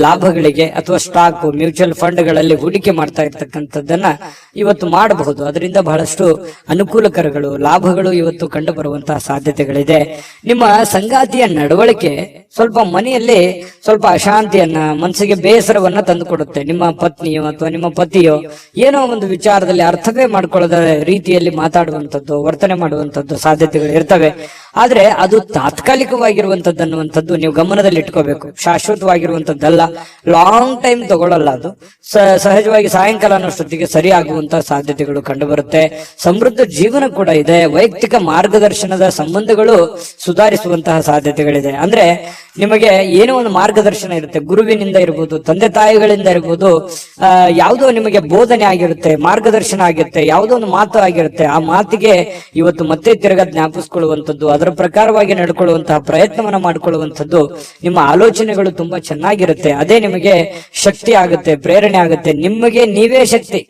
ಲಾಭಗಳಿಗೆ ಅಥವಾ ಸ್ಟಾಕ್, ಮ್ಯೂಚುವಲ್ ಫಂಡ್ಗಳಲ್ಲಿ ಹೂಡಿಕೆ ಮಾಡ್ತಾ ಇರ್ತಕ್ಕಂಥದ್ದನ್ನ ಇವತ್ತು ಮಾಡಬಹುದು. ಅದರಿಂದ ಬಹಳಷ್ಟು ಅನುಕೂಲಕರಗಳು, ಲಾಭಗಳು ಇವತ್ತು ಕಂಡು ಬರುವಂತಹ ಸಾಧ್ಯತೆಗಳಿದೆ. ನಿಮ್ಮ ಸಂಗಾತಿಯ ನಡವಳಿಕೆ ಸ್ವಲ್ಪ ಮನೆಯಲ್ಲಿ ಸ್ವಲ್ಪ ಅಶಾಂತಿಯನ್ನ, ಮನಸ್ಸಿಗೆ ಬೇಸರವನ್ನ ತಂದುಕೊಡುತ್ತೆ. ನಿಮ್ಮ ಪತ್ನಿಯೋ ಅಥವಾ ನಿಮ್ಮ ಪತಿಯೋ ಏನೋ ಒಂದು ವಿಚಾರದಲ್ಲಿ ಅರ್ಥವೇ ಮಾಡ್ಕೊಳ್ಳದ ರೀತಿಯಲ್ಲಿ ಮಾತಾಡುವಂಥದ್ದು, ವರ್ತನೆ ಮಾಡುವಂಥದ್ದು ಸಾಧ್ಯತೆಗಳು ಇರ್ತವೆ. ಆದ್ರೆ ಅದು ತಾತ್ಕಾಲಿಕವಾಗಿರುವಂತದ್ದು ಅನ್ನುವಂಥದ್ದು ನೀವು ಗಮನದಲ್ಲಿ ಇಟ್ಕೋಬೇಕು. ಶಾಶ್ವತವಾಗಿರುವಂತದ್ದಲ್ಲ, ಲಾಂಗ್ ಟೈಮ್ ತಗೊಳ್ಳಲ್ಲ. ಅದು ಸಹಜವಾಗಿ ಸಾಯಂಕಾಲ ಅನ್ನೋಷ್ಟೊತ್ತಿಗೆ ಸರಿ ಆಗುವಂತಹ ಸಾಧ್ಯತೆಗಳು ಕಂಡು ಬರುತ್ತೆ. ಸಮೃದ್ಧ ಜೀವನ ಕೂಡ ಇದೆ. ವೈಯಕ್ತಿಕ ಮಾರ್ಗದರ್ಶನದ ಸಂಬಂಧಗಳು ಸುಧಾರಿಸುವಂತಹ ಸಾಧ್ಯತೆಗಳಿದೆ. ಅಂದ್ರೆ ನಿಮಗೆ ಏನೋ ಒಂದು ಮಾರ್ಗದರ್ಶನ ಇರುತ್ತೆ, ಗುರುವಿನಿಂದ ಇರ್ಬೋದು, ತಂದೆ ತಾಯಿಗಳಿಂದ ಇರ್ಬೋದು, ಯಾವುದೋ ನಿಮಗೆ ಬೋಧನೆ ಆಗಿರುತ್ತೆ, ಮಾರ್ಗದರ್ಶನ ಆಗಿರುತ್ತೆ, ಯಾವುದೋ ಒಂದು ಮಾತು ಆಗಿರುತ್ತೆ. ಆ ಮಾತಿಗೆ ಇವತ್ತು ಮತ್ತೆ ತಿರುಗಾ ಜ್ಞಾಪಿಸ್ಕೊಳ್ಳುವಂಥದ್ದು, ಅದರ ಪ್ರಕಾರವಾಗಿ ನಡ್ಕೊಳ್ಳುವಂತಹ ಪ್ರಯತ್ನವನ್ನ ಮಾಡ್ಕೊಳ್ಳುವಂಥದ್ದು, ನಿಮ್ಮ ಆಲೋಚನೆಗಳು ತುಂಬಾ ಚೆನ್ನಾಗಿರುತ್ತೆ. ಅದೇ ನಿಮಗೆ ಶಕ್ತಿ ಆಗುತ್ತೆ, ಪ್ರೇರಣೆ ಆಗುತ್ತೆ. ನಿಮಗೆ ನೀವೇ ಶಕ್ತಿ.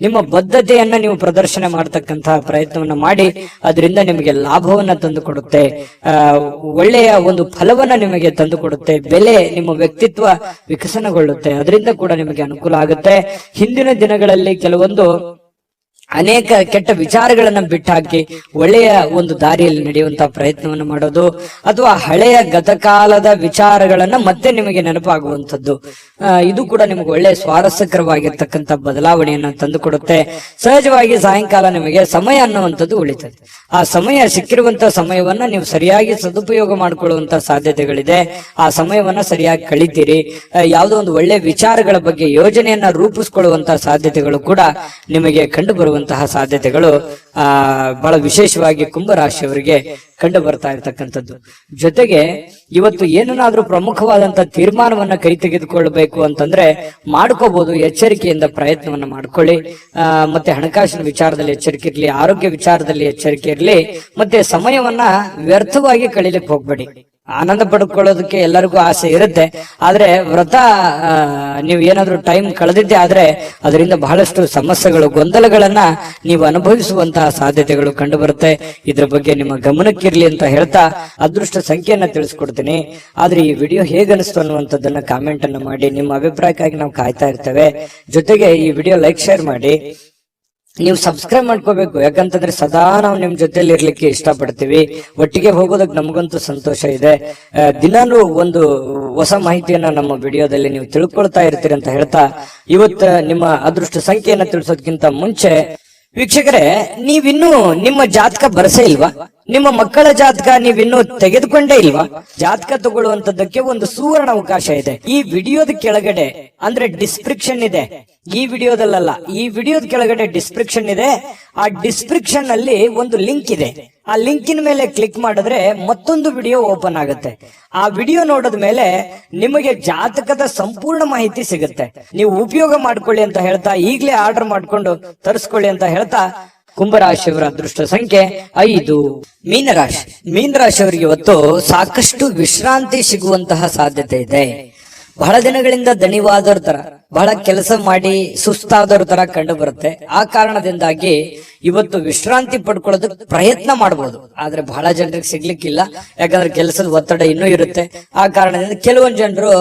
ನಿಮ್ಮ ಬದ್ಧತೆಯನ್ನ ನೀವು ಪ್ರದರ್ಶನ ಮಾಡತಕ್ಕಂತಹ ಪ್ರಯತ್ನವನ್ನ ಮಾಡಿ. ಅದರಿಂದ ನಿಮಗೆ ಲಾಭವನ್ನ ತಂದು ಕೊಡುತ್ತೆ, ಒಳ್ಳೆಯ ಒಂದು ಫಲವನ್ನ ನಿಮಗೆ ತಂದು ಕೊಡುತ್ತೆ. ಬೆಲೆ, ನಿಮ್ಮ ವ್ಯಕ್ತಿತ್ವ ವಿಕಸನಗೊಳ್ಳುತ್ತೆ. ಅದರಿಂದ ಕೂಡ ನಿಮಗೆ ಅನುಕೂಲ ಆಗುತ್ತೆ. ಹಿಂದಿನ ದಿನಗಳಲ್ಲಿ ಕೆಲವೊಂದು ಅನೇಕ ಕೆಟ್ಟ ವಿಚಾರಗಳನ್ನ ಬಿಟ್ಟಾಕಿ ಒಳ್ಳೆಯ ಒಂದು ದಾರಿಯಲ್ಲಿ ನಡೆಯುವಂತಹ ಪ್ರಯತ್ನವನ್ನು ಮಾಡೋದು, ಅಥವಾ ಹಳೆಯ ಗತಕಾಲದ ವಿಚಾರಗಳನ್ನ ಮತ್ತೆ ನಿಮಗೆ ನೆನಪಾಗುವಂಥದ್ದು, ಇದು ಕೂಡ ನಿಮಗೆ ಒಳ್ಳೆಯ ಸ್ವಾರಸ್ಯಕರವಾಗಿರ್ತಕ್ಕಂಥ ಬದಲಾವಣೆಯನ್ನ ತಂದುಕೊಡುತ್ತೆ. ಸಹಜವಾಗಿ ಸಾಯಂಕಾಲ ನಿಮಗೆ ಸಮಯ ಅನ್ನುವಂಥದ್ದು ಉಳಿತದೆ. ಆ ಸಮಯ, ಸಿಕ್ಕಿರುವಂತಹ ಸಮಯವನ್ನ ನೀವು ಸರಿಯಾಗಿ ಸದುಪಯೋಗ ಮಾಡಿಕೊಳ್ಳುವಂತಹ ಸಾಧ್ಯತೆಗಳಿದೆ. ಆ ಸಮಯವನ್ನ ಸರಿಯಾಗಿ ಕಳಿತೀರಿ. ಯಾವುದೋ ಒಂದು ಒಳ್ಳೆಯ ವಿಚಾರಗಳ ಬಗ್ಗೆ ಯೋಜನೆಯನ್ನ ರೂಪಿಸಿಕೊಳ್ಳುವಂತಹ ಸಾಧ್ಯತೆಗಳು ಕೂಡ ನಿಮಗೆ ಕಂಡು ಬರುವಂತಹ ಸಾಧ್ಯತೆಗಳು ಬಹಳ ವಿಶೇಷವಾಗಿ ಕುಂಭರಾಶಿಯವರಿಗೆ ಕಂಡು ಬರ್ತಾ ಇರತಕ್ಕಂಥದ್ದು. ಜೊತೆಗೆ ಇವತ್ತು ಏನನ್ನಾದ್ರೂ ಪ್ರಮುಖವಾದಂತಹ ತೀರ್ಮಾನವನ್ನ ಕೈ ತೆಗೆದುಕೊಳ್ಳಬೇಕು ಅಂತಂದ್ರೆ ಮಾಡ್ಕೋಬಹುದು. ಎಚ್ಚರಿಕೆಯಿಂದ ಪ್ರಯತ್ನವನ್ನ ಮಾಡ್ಕೊಳ್ಳಿ. ಮತ್ತೆ ಹಣಕಾಸಿನ ವಿಚಾರದಲ್ಲಿ ಎಚ್ಚರಿಕೆ ಇರ್ಲಿ, ಆರೋಗ್ಯ ವಿಚಾರದಲ್ಲಿ ಎಚ್ಚರಿಕೆ ಇರ್ಲಿ, ಮತ್ತೆ ಸಮಯವನ್ನ ವ್ಯರ್ಥವಾಗಿ ಕಳೀಲಿಕ್ಕೆ ಹೋಗ್ಬೇಡಿ. ಆನಂದ ಪಡ್ಕೊಳ್ಳೋದಕ್ಕೆ ಎಲ್ಲರಿಗೂ ಆಸೆ ಇರುತ್ತೆ. ಆದ್ರೆ ವ್ರತ ನೀವು ಏನಾದ್ರೂ ಟೈಮ್ ಕಳೆದಿದ್ದೆ ಆದ್ರೆ ಅದರಿಂದ ಬಹಳಷ್ಟು ಸಮಸ್ಯೆಗಳು, ಗೊಂದಲಗಳನ್ನ ನೀವು ಅನುಭವಿಸುವಂತಹ ಸಾಧ್ಯತೆಗಳು ಕಂಡು ಬರುತ್ತೆ. ಇದ್ರ ಬಗ್ಗೆ ನಿಮ್ಮ ಗಮನಕ್ಕಿರ್ಲಿ ಅಂತ ಹೇಳ್ತಾ ಅದೃಷ್ಟ ಸಂಖ್ಯೆಯನ್ನ ತಿಳಿಸ್ಕೊಡ್ತೀನಿ. ಆದ್ರೆ ಈ ವಿಡಿಯೋ ಹೇಗನಿಸ್ತು ಅನ್ನುವಂಥದ್ದನ್ನ ಕಾಮೆಂಟ್ ಅನ್ನ ಮಾಡಿ. ನಿಮ್ಮ ಅಭಿಪ್ರಾಯಕ್ಕಾಗಿ ನಾವು ಕಾಯ್ತಾ ಇರ್ತೇವೆ. ಜೊತೆಗೆ ಈ ವಿಡಿಯೋ ಲೈಕ್, ಶೇರ್ ಮಾಡಿ. ನೀವು ಸಬ್ಸ್ಕ್ರೈಬ್ ಮಾಡ್ಕೋಬೇಕು. ಯಾಕಂತಂದ್ರೆ ಸದಾ ನಾವು ನಿಮ್ ಜೊತೆಲಿ ಇರ್ಲಿಕ್ಕೆ ಇಷ್ಟಪಡ್ತೀವಿ. ಒಟ್ಟಿಗೆ ಹೋಗೋದಕ್ಕೆ ನಮಗಂತೂ ಸಂತೋಷ ಇದೆ. ದಿನಾನು ಒಂದು ಹೊಸ ಮಾಹಿತಿಯನ್ನ ನಮ್ಮ ವಿಡಿಯೋದಲ್ಲಿ ನೀವು ತಿಳ್ಕೊಳ್ತಾ ಇರ್ತೀರಿ ಅಂತ ಹೇಳ್ತಾ, ಇವತ್ತು ನಿಮ್ಮ ಅದೃಷ್ಟ ಸಂಖ್ಯೆಯನ್ನ ತಿಳಿಸೋದಕ್ಕಿಂತ ಮುಂಚೆ ವೀಕ್ಷಕರೇ, ನೀವಿನ್ನೂ ನಿಮ್ಮ ಜಾತಕ ಬರಸೇ ಇಲ್ವಾ? ನಿಮ್ಮ ಮಕ್ಕಳ ಜಾತಕ ನೀವಿನ್ನೂ ತೆಗೆದುಕೊಂಡೇ ಇಲ್ವಾ? ಜಾತಕ ತಗೊಳ್ಳುವಂತದ್ದಕ್ಕೆ ಒಂದು ಸುವರ್ಣ ಅವಕಾಶ ಇದೆ. ಈ ವಿಡಿಯೋದ ಕೆಳಗಡೆ ಅಂದ್ರೆ ಡಿಸ್ಕ್ರಿಪ್ಷನ್ ಇದೆ. ಈ ವಿಡಿಯೋದಲ್ಲ, ಈ ವಿಡಿಯೋದ ಕೆಳಗಡೆ ಡಿಸ್ಕ್ರಿಪ್ಷನ್ ಇದೆ. ಆ ಡಿಸ್ಕ್ರಿಪ್ಷನ್ ಅಲ್ಲಿ ಒಂದು ಲಿಂಕ್ ಇದೆ. ಆ ಲಿಂಕಿನ ಮೇಲೆ ಕ್ಲಿಕ್ ಮಾಡಿದ್ರೆ ಮತ್ತೊಂದು ವಿಡಿಯೋ ಓಪನ್ ಆಗುತ್ತೆ. ಆ ವಿಡಿಯೋ ನೋಡಿದ ಮೇಲೆ ನಿಮಗೆ ಜಾತಕದ ಸಂಪೂರ್ಣ ಮಾಹಿತಿ ಸಿಗುತ್ತೆ. ನೀವು ಉಪಯೋಗ ಮಾಡ್ಕೊಳ್ಳಿ ಅಂತ ಹೇಳ್ತಾ, ಈಗಲೇ ಆರ್ಡರ್ ಮಾಡ್ಕೊಂಡು ತರಿಸ್ಕೊಳ್ಳಿ ಅಂತ ಹೇಳ್ತಾ, ಕುಂಭರಾಶಿಯವರ ಅದೃಷ್ಟ ಸಂಖ್ಯೆ 5. ಮೀನರಾಶಿಯವರಿಗೆ ಇವತ್ತು ಸಾಕಷ್ಟು ವಿಶ್ರಾಂತಿ ಸಿಗುವಂತಹ ಸಾಧ್ಯತೆ ಇದೆ. ಬಹಳ ದಿನಗಳಿಂದ ದಣಿವಾದರ ತರ, ಬಹಳ ಕೆಲಸ ಮಾಡಿ ಸುಸ್ತಾದವ್ರ ತರ ಕಂಡು ಬರುತ್ತೆ. ಆ ಕಾರಣದಿಂದಾಗಿ ಇವತ್ತು ವಿಶ್ರಾಂತಿ ಪಡ್ಕೊಳ್ಳೋದಕ್ಕೆ ಪ್ರಯತ್ನ ಮಾಡಬಹುದು, ಆದ್ರೆ ಬಹಳ ಜನರಿಗೆ ಸಿಗ್ಲಿಕ್ಕಿಲ್ಲ. ಯಾಕಂದ್ರೆ ಕೆಲಸದ ಒತ್ತಡ ಇನ್ನೂ ಇರುತ್ತೆ. ಆ ಕಾರಣದಿಂದ ಕೆಲವೊಂದು ಜನರು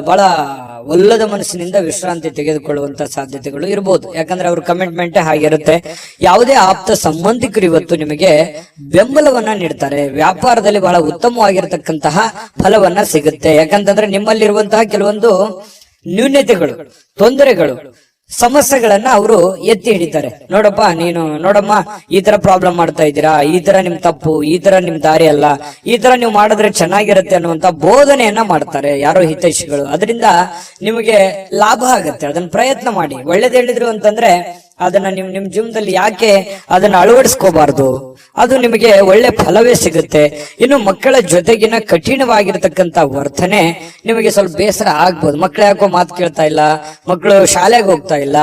ಬಹಳ ಒಲ್ಲದ ಮನಸ್ಸಿನಿಂದ ವಿಶ್ರಾಂತಿ ತೆಗೆದುಕೊಳ್ಳುವಂತ ಸಾಧ್ಯತೆಗಳು ಇರಬಹುದು. ಯಾಕಂದ್ರೆ ಅವ್ರ ಕಮಿಟ್ಮೆಂಟ್ ಹಾಗಿರುತ್ತೆ. ಯಾವುದೇ ಆಪ್ತ ಸಂಬಂಧಿಕರು ಇವತ್ತು ನಿಮಗೆ ಬೆಂಬಲವನ್ನ ನೀಡ್ತಾರೆ. ವ್ಯಾಪಾರದಲ್ಲಿ ಬಹಳ ಉತ್ತಮವಾಗಿರತಕ್ಕಂತಹ ಫಲವನ್ನ ಸಿಗುತ್ತೆ. ಯಾಕಂತಂದ್ರೆ ನಿಮ್ಮಲ್ಲಿರುವಂತಹ ಕೆಲವೊಂದು ನ್ಯೂನ್ಯತೆಗಳು, ತೊಂದರೆಗಳು, ಸಮಸ್ಯೆಗಳನ್ನ ಅವರು ಎತ್ತಿ ಹಿಡಿತಾರೆ. ನೋಡಮ್ಮ ಈ ತರ ಪ್ರಾಬ್ಲಮ್ ಮಾಡ್ತಾ ಇದ್ದೀರಾ, ಈ ತರ ನಿಮ್ ತಪ್ಪು, ಈ ತರ ನಿಮ್ ದಾರಿ ಅಲ್ಲ, ಈ ತರ ನೀವು ಮಾಡಿದ್ರೆ ಚೆನ್ನಾಗಿರುತ್ತೆ ಅನ್ನುವಂತ ಬೋಧನೆಯನ್ನ ಮಾಡ್ತಾರೆ ಯಾರೋ ಹಿತೈಷಿಗಳು. ಅದರಿಂದ ನಿಮಗೆ ಲಾಭ ಆಗತ್ತೆ. ಅದನ್ನ ಪ್ರಯತ್ನ ಮಾಡಿ. ಒಳ್ಳೇದ್ ಹೇಳಿದ್ರು ಅಂತಂದ್ರೆ ಅದನ್ನ ನಿಮ್ ಜೀವನದಲ್ಲಿ ಯಾಕೆ ಅದನ್ನ ಅಳವಡಿಸ್ಕೋಬಾರ್ದು? ಅದು ನಿಮಗೆ ಒಳ್ಳೆ ಫಲವೇ ಸಿಗುತ್ತೆ. ಇನ್ನು ಮಕ್ಕಳ ಜೊತೆಗಿನ ಕಠಿಣವಾಗಿರ್ತಕ್ಕಂಥ ವರ್ತನೆ ನಿಮಗೆ ಸ್ವಲ್ಪ ಬೇಸರ ಆಗ್ಬೋದು. ಮಕ್ಕಳು ಯಾಕೋ ಮಾತು ಕೇಳ್ತಾ ಇಲ್ಲ, ಮಕ್ಕಳು ಶಾಲೆಗೆ ಹೋಗ್ತಾ ಇಲ್ಲ,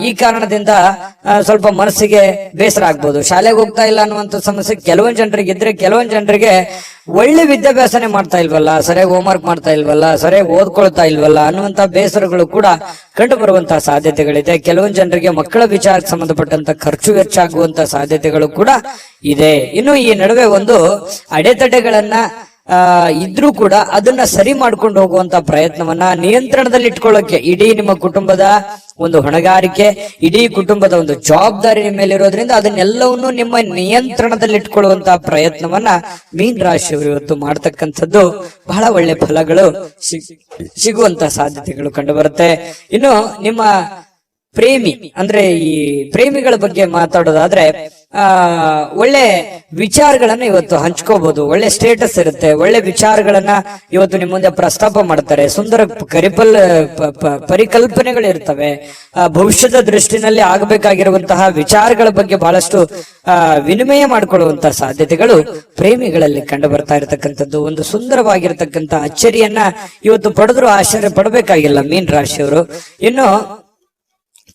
ಈ ಕಾರಣದಿಂದ ಸ್ವಲ್ಪ ಮನಸ್ಸಿಗೆ ಬೇಸರ ಆಗ್ಬೋದು. ಶಾಲೆಗೆ ಹೋಗ್ತಾ ಇಲ್ಲ ಅನ್ನುವಂಥ ಸಮಸ್ಯೆ ಕೆಲವೊಂದು ಜನರಿಗೆ ಇದ್ರೆ, ಕೆಲವೊಂದು ಜನರಿಗೆ ಒಳ್ಳೆ ವಿದ್ಯಾಭ್ಯಾಸನೆ ಮಾಡ್ತಾ ಇಲ್ವಲ್ಲ, ಸರಿಯಾಗಿ ಹೋಮ್ವರ್ಕ್ ಮಾಡ್ತಾ ಇಲ್ವಲ್ಲ, ಸರಿಯಾಗಿ ಓದ್ಕೊಳ್ತಾ ಇಲ್ವಲ್ಲ ಅನ್ನುವಂತ ಬೇಸರಗಳು ಕೂಡ ಕಂಡು ಬರುವಂತಹ ಸಾಧ್ಯತೆಗಳಿದೆ. ಕೆಲವೊಂದು ಜನರಿಗೆ ಮಕ್ಕಳ ವಿಚಾರಕ್ಕೆ ಸಂಬಂಧಪಟ್ಟಂತ ಖರ್ಚು ವೆಚ್ಚ ಆಗುವಂತ ಸಾಧ್ಯತೆಗಳು ಕೂಡ ಇದೆ. ಇನ್ನು ಈ ನಡುವೆ ಒಂದು ಅಡೆತಡೆಗಳನ್ನ ಇದ್ರೂ ಕೂಡ ಅದನ್ನ ಸರಿ ಮಾಡ್ಕೊಂಡು ಹೋಗುವಂತ ಪ್ರಯತ್ನವನ್ನ ನಿಯಂತ್ರಣದಲ್ಲಿ ಇಟ್ಕೊಳ್ಳೋಕೆ ಇಡೀ ನಿಮ್ಮ ಕುಟುಂಬದ ಒಂದು ಹೊಣೆಗಾರಿಕೆ, ಇಡೀ ಕುಟುಂಬದ ಒಂದು ಜವಾಬ್ದಾರಿ ನಿಮ್ಮ ಮೇಲೆ ಇರೋದ್ರಿಂದ ಅದನ್ನೆಲ್ಲವನ್ನು ನಿಮ್ಮ ನಿಯಂತ್ರಣದಲ್ಲಿ ಇಟ್ಕೊಳ್ಳುವಂತಹ ಪ್ರಯತ್ನವನ್ನ ಮೀನ ರಾಶಿಯವರು ಇವತ್ತು ಮಾಡ್ತಕ್ಕಂಥದ್ದು ಬಹಳ ಒಳ್ಳೆ ಫಲಗಳು ಸಿಗುವಂತ ಸಾಧ್ಯತೆಗಳು ಕಂಡು ಬರುತ್ತೆ. ಇನ್ನು ನಿಮ್ಮ ಪ್ರೇಮಿ ಅಂದ್ರೆ ಈ ಪ್ರೇಮಿಗಳ ಬಗ್ಗೆ ಮಾತಾಡೋದಾದ್ರೆ ಒಳ್ಳೆ ವಿಚಾರಗಳನ್ನ ಇವತ್ತು ಹಂಚ್ಕೋಬಹುದು. ಒಳ್ಳೆ ಸ್ಟೇಟಸ್ ಇರುತ್ತೆ. ಒಳ್ಳೆ ವಿಚಾರಗಳನ್ನ ಇವತ್ತು ನಿಮ್ಮ ಮುಂದೆ ಪ್ರಸ್ತಾಪ ಮಾಡ್ತಾರೆ. ಸುಂದರ ಪರಿಕಲ್ಪನೆಗಳಿರ್ತವೆ. ಭವಿಷ್ಯದ ದೃಷ್ಟಿನಲ್ಲಿ ಆಗಬೇಕಾಗಿರುವಂತಹ ವಿಚಾರಗಳ ಬಗ್ಗೆ ಬಹಳಷ್ಟು ವಿನಿಮಯ ಮಾಡಿಕೊಳ್ಳುವಂತಹ ಸಾಧ್ಯತೆಗಳು ಪ್ರೇಮಿಗಳಲ್ಲಿ ಕಂಡು ಬರ್ತಾ ಇರತಕ್ಕಂಥದ್ದು. ಒಂದು ಸುಂದರವಾಗಿರತಕ್ಕಂಥ ಅಚ್ಚರಿಯನ್ನ ಇವತ್ತು ಪಡೆದ್ರು ಆಶ್ಚರ್ಯ ಪಡಬೇಕಾಗಿಲ್ಲ ಮೀನ ರಾಶಿಯವರು. ಇನ್ನು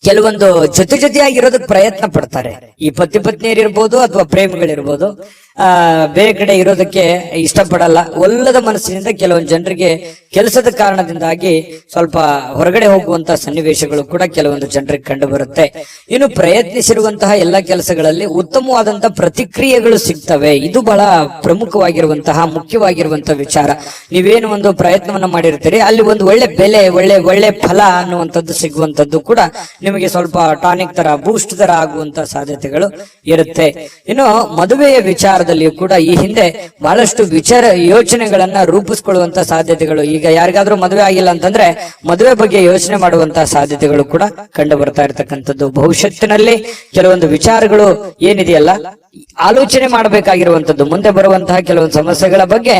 ಕೆಲವೊಂದು ಜೊತೆಯಾಗಿರೋದಕ್ಕೆ ಪ್ರಯತ್ನ ಪಡ್ತಾರೆ. ಈ ಪತಿ ಪತ್ನಿಯರಿರ್ಬೋದು ಅಥವಾ ಪ್ರೇಮಿಗಳಿರ್ಬೋದು, ಬೇರೆ ಕಡೆ ಇರೋದಕ್ಕೆ ಇಷ್ಟಪಡಲ್ಲ. ಒಲ್ಲದ ಮನಸ್ಸಿನಿಂದ ಕೆಲವೊಂದು ಜನರಿಗೆ ಕೆಲಸದ ಕಾರಣದಿಂದಾಗಿ ಸ್ವಲ್ಪ ಹೊರಗಡೆ ಹೋಗುವಂತ ಸನ್ನಿವೇಶಗಳು ಕೂಡ ಕೆಲವೊಂದು ಜನರಿಗೆ ಕಂಡು ಬರುತ್ತೆ. ಇನ್ನು ಪ್ರಯತ್ನಿಸಿರುವಂತಹ ಎಲ್ಲ ಕೆಲಸಗಳಲ್ಲಿ ಉತ್ತಮವಾದಂತಹ ಪ್ರತಿಕ್ರಿಯೆಗಳು ಸಿಗ್ತವೆ. ಇದು ಬಹಳ ಪ್ರಮುಖವಾಗಿರುವಂತಹ ಮುಖ್ಯವಾಗಿರುವಂತಹ ವಿಚಾರ. ನೀವೇನು ಒಂದು ಪ್ರಯತ್ನವನ್ನ ಮಾಡಿರ್ತೀರಿ, ಅಲ್ಲಿ ಒಂದು ಒಳ್ಳೆ ಬೆಲೆ, ಒಳ್ಳೆ ಫಲ ಅನ್ನುವಂಥದ್ದು ಸಿಗುವಂತದ್ದು ಕೂಡ ನಿಮಗೆ ಸ್ವಲ್ಪ ಟಾನಿಕ್ ತರ, ಬೂಸ್ಟ್ ತರ ಆಗುವಂತ ಸಾಧ್ಯತೆಗಳು ಇರುತ್ತೆ. ಇನ್ನು ಮದುವೆಯ ವಿಚಾರದಲ್ಲಿಯೂ ಕೂಡ ಈ ಹಿಂದೆ ಬಹಳಷ್ಟು ಯೋಚನೆಗಳನ್ನ ರೂಪಿಸ್ಕೊಳ್ಳುವಂತ ಸಾಧ್ಯತೆಗಳು, ಈಗ ಯಾರಿಗಾದ್ರೂ ಮದುವೆ ಆಗಿಲ್ಲ ಅಂತಂದ್ರೆ ಮದುವೆ ಬಗ್ಗೆ ಯೋಚನೆ ಮಾಡುವಂತಹ ಸಾಧ್ಯತೆಗಳು ಕೂಡ ಕಂಡು ಬರ್ತಾ ಇರತಕ್ಕಂಥದ್ದು. ಭವಿಷ್ಯತ್ತಿನಲ್ಲಿ ಕೆಲವೊಂದು ವಿಚಾರಗಳು ಏನಿದೆಯಲ್ಲ, ಆಲೋಚನೆ ಮಾಡಬೇಕಾಗಿರುವಂತದ್ದು, ಮುಂದೆ ಬರುವಂತಹ ಕೆಲವೊಂದು ಸಮಸ್ಯೆಗಳ ಬಗ್ಗೆ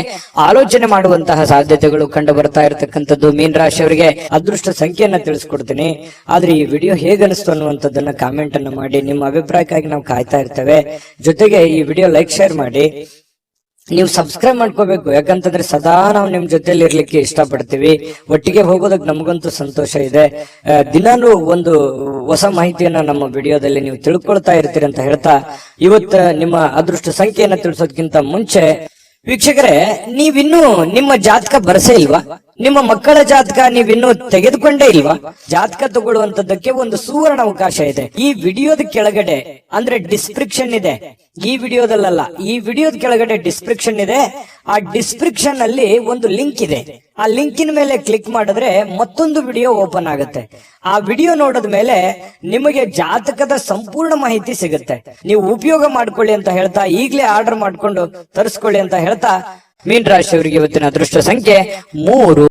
ಆಲೋಚನೆ ಮಾಡುವಂತಹ ಸಾಧ್ಯತೆಗಳು ಕಂಡು ಬರ್ತಾ ಇರತಕ್ಕಂಥದ್ದು. ಮೀನ ರಾಶಿಯವರಿಗೆ ಅದೃಷ್ಟ ಸಂಖ್ಯೆಯನ್ನ ತಿಳಿಸ್ಕೊಡ್ತೀನಿ. ಆದ್ರೆ ಈ ವಿಡಿಯೋ ಹೇಗನಿಸ್ತು ಅನ್ನುವಂಥದ್ದನ್ನ ಕಾಮೆಂಟ್ ಅನ್ನು ಮಾಡಿ. ನಿಮ್ಮ ಅಭಿಪ್ರಾಯಕ್ಕಾಗಿ ನಾವು ಕಾಯ್ತಾ ಇರ್ತೇವೆ. ಜೊತೆಗೆ ಈ ವಿಡಿಯೋ ಲೈಕ್, ಶೇರ್ ಮಾಡಿ. ನೀವು ಸಬ್ಸ್ಕ್ರೈಬ್ ಮಾಡ್ಕೋಬೇಕು. ಯಾಕಂತಂದ್ರೆ ಸದಾ ನಾವು ನಿಮ್ ಜೊತೆಲಿ ಇರ್ಲಿಕ್ಕೆ ಇಷ್ಟಪಡ್ತೀವಿ. ಒಟ್ಟಿಗೆ ಹೋಗೋದಕ್ಕೆ ನಮಗಂತೂ ಸಂತೋಷ ಇದೆ. ದಿನಾನು ಒಂದು ಹೊಸ ಮಾಹಿತಿಯನ್ನ ನಮ್ಮ ವಿಡಿಯೋದಲ್ಲಿ ನೀವು ತಿಳ್ಕೊಳ್ತಾ ಇರ್ತೀರಿ ಅಂತ ಹೇಳ್ತಾ, ಇವತ್ತು ನಿಮ್ಮ ಅದೃಷ್ಟ ಸಂಖ್ಯೆಯನ್ನ ತಿಳಿಸೋದಕ್ಕಿಂತ ಮುಂಚೆ ವೀಕ್ಷಕರೇ, ನೀವಿನ್ನೂ ನಿಮ್ಮ ಜಾತಕ ಬರಸೇ ಇಲ್ವಾ? ನಿಮ್ಮ ಮಕ್ಕಳ ಜಾತಕ ನೀವಿನ್ನೂ ತೆಗೆದುಕೊಂಡೇ ಇಲ್ವಾ? ಜಾತಕ ತಗೊಳ್ಳುವಂತದ್ದಕ್ಕೆ ಒಂದು ಸುವರ್ಣ ಅವಕಾಶ ಇದೆ. ಈ ವಿಡಿಯೋದ ಕೆಳಗಡೆ ಅಂದ್ರೆ ಡಿಸ್ಕ್ರಿಪ್ಷನ್ ಇದೆ. ಈ ವಿಡಿಯೋದಲ್ಲ, ಈ ವಿಡಿಯೋದ ಕೆಳಗಡೆ ಡಿಸ್ಕ್ರಿಪ್ಷನ್ ಇದೆ. ಆ ಡಿಸ್ಕ್ರಿಪ್ಷನ್ ಅಲ್ಲಿ ಒಂದು ಲಿಂಕ್ ಇದೆ. ಆ ಲಿಂಕಿನ ಮೇಲೆ ಕ್ಲಿಕ್ ಮಾಡಿದ್ರೆ ಮತ್ತೊಂದು ವಿಡಿಯೋ ಓಪನ್ ಆಗುತ್ತೆ. ಆ ವಿಡಿಯೋ ನೋಡಿದ ಮೇಲೆ ನಿಮಗೆ ಜಾತಕದ ಸಂಪೂರ್ಣ ಮಾಹಿತಿ ಸಿಗುತ್ತೆ. ನೀವು ಉಪಯೋಗ ಮಾಡ್ಕೊಳ್ಳಿ ಅಂತ ಹೇಳ್ತಾ, ಈಗಲೇ ಆರ್ಡರ್ ಮಾಡ್ಕೊಂಡು ತರಿಸ್ಕೊಳ್ಳಿ ಅಂತ ಹೇಳ್ತಾ, ಮೀನ ರಾಶಿಯವರಿಗೆ ಇವತ್ತಿನ ಅದೃಷ್ಟ ಸಂಖ್ಯೆ 3.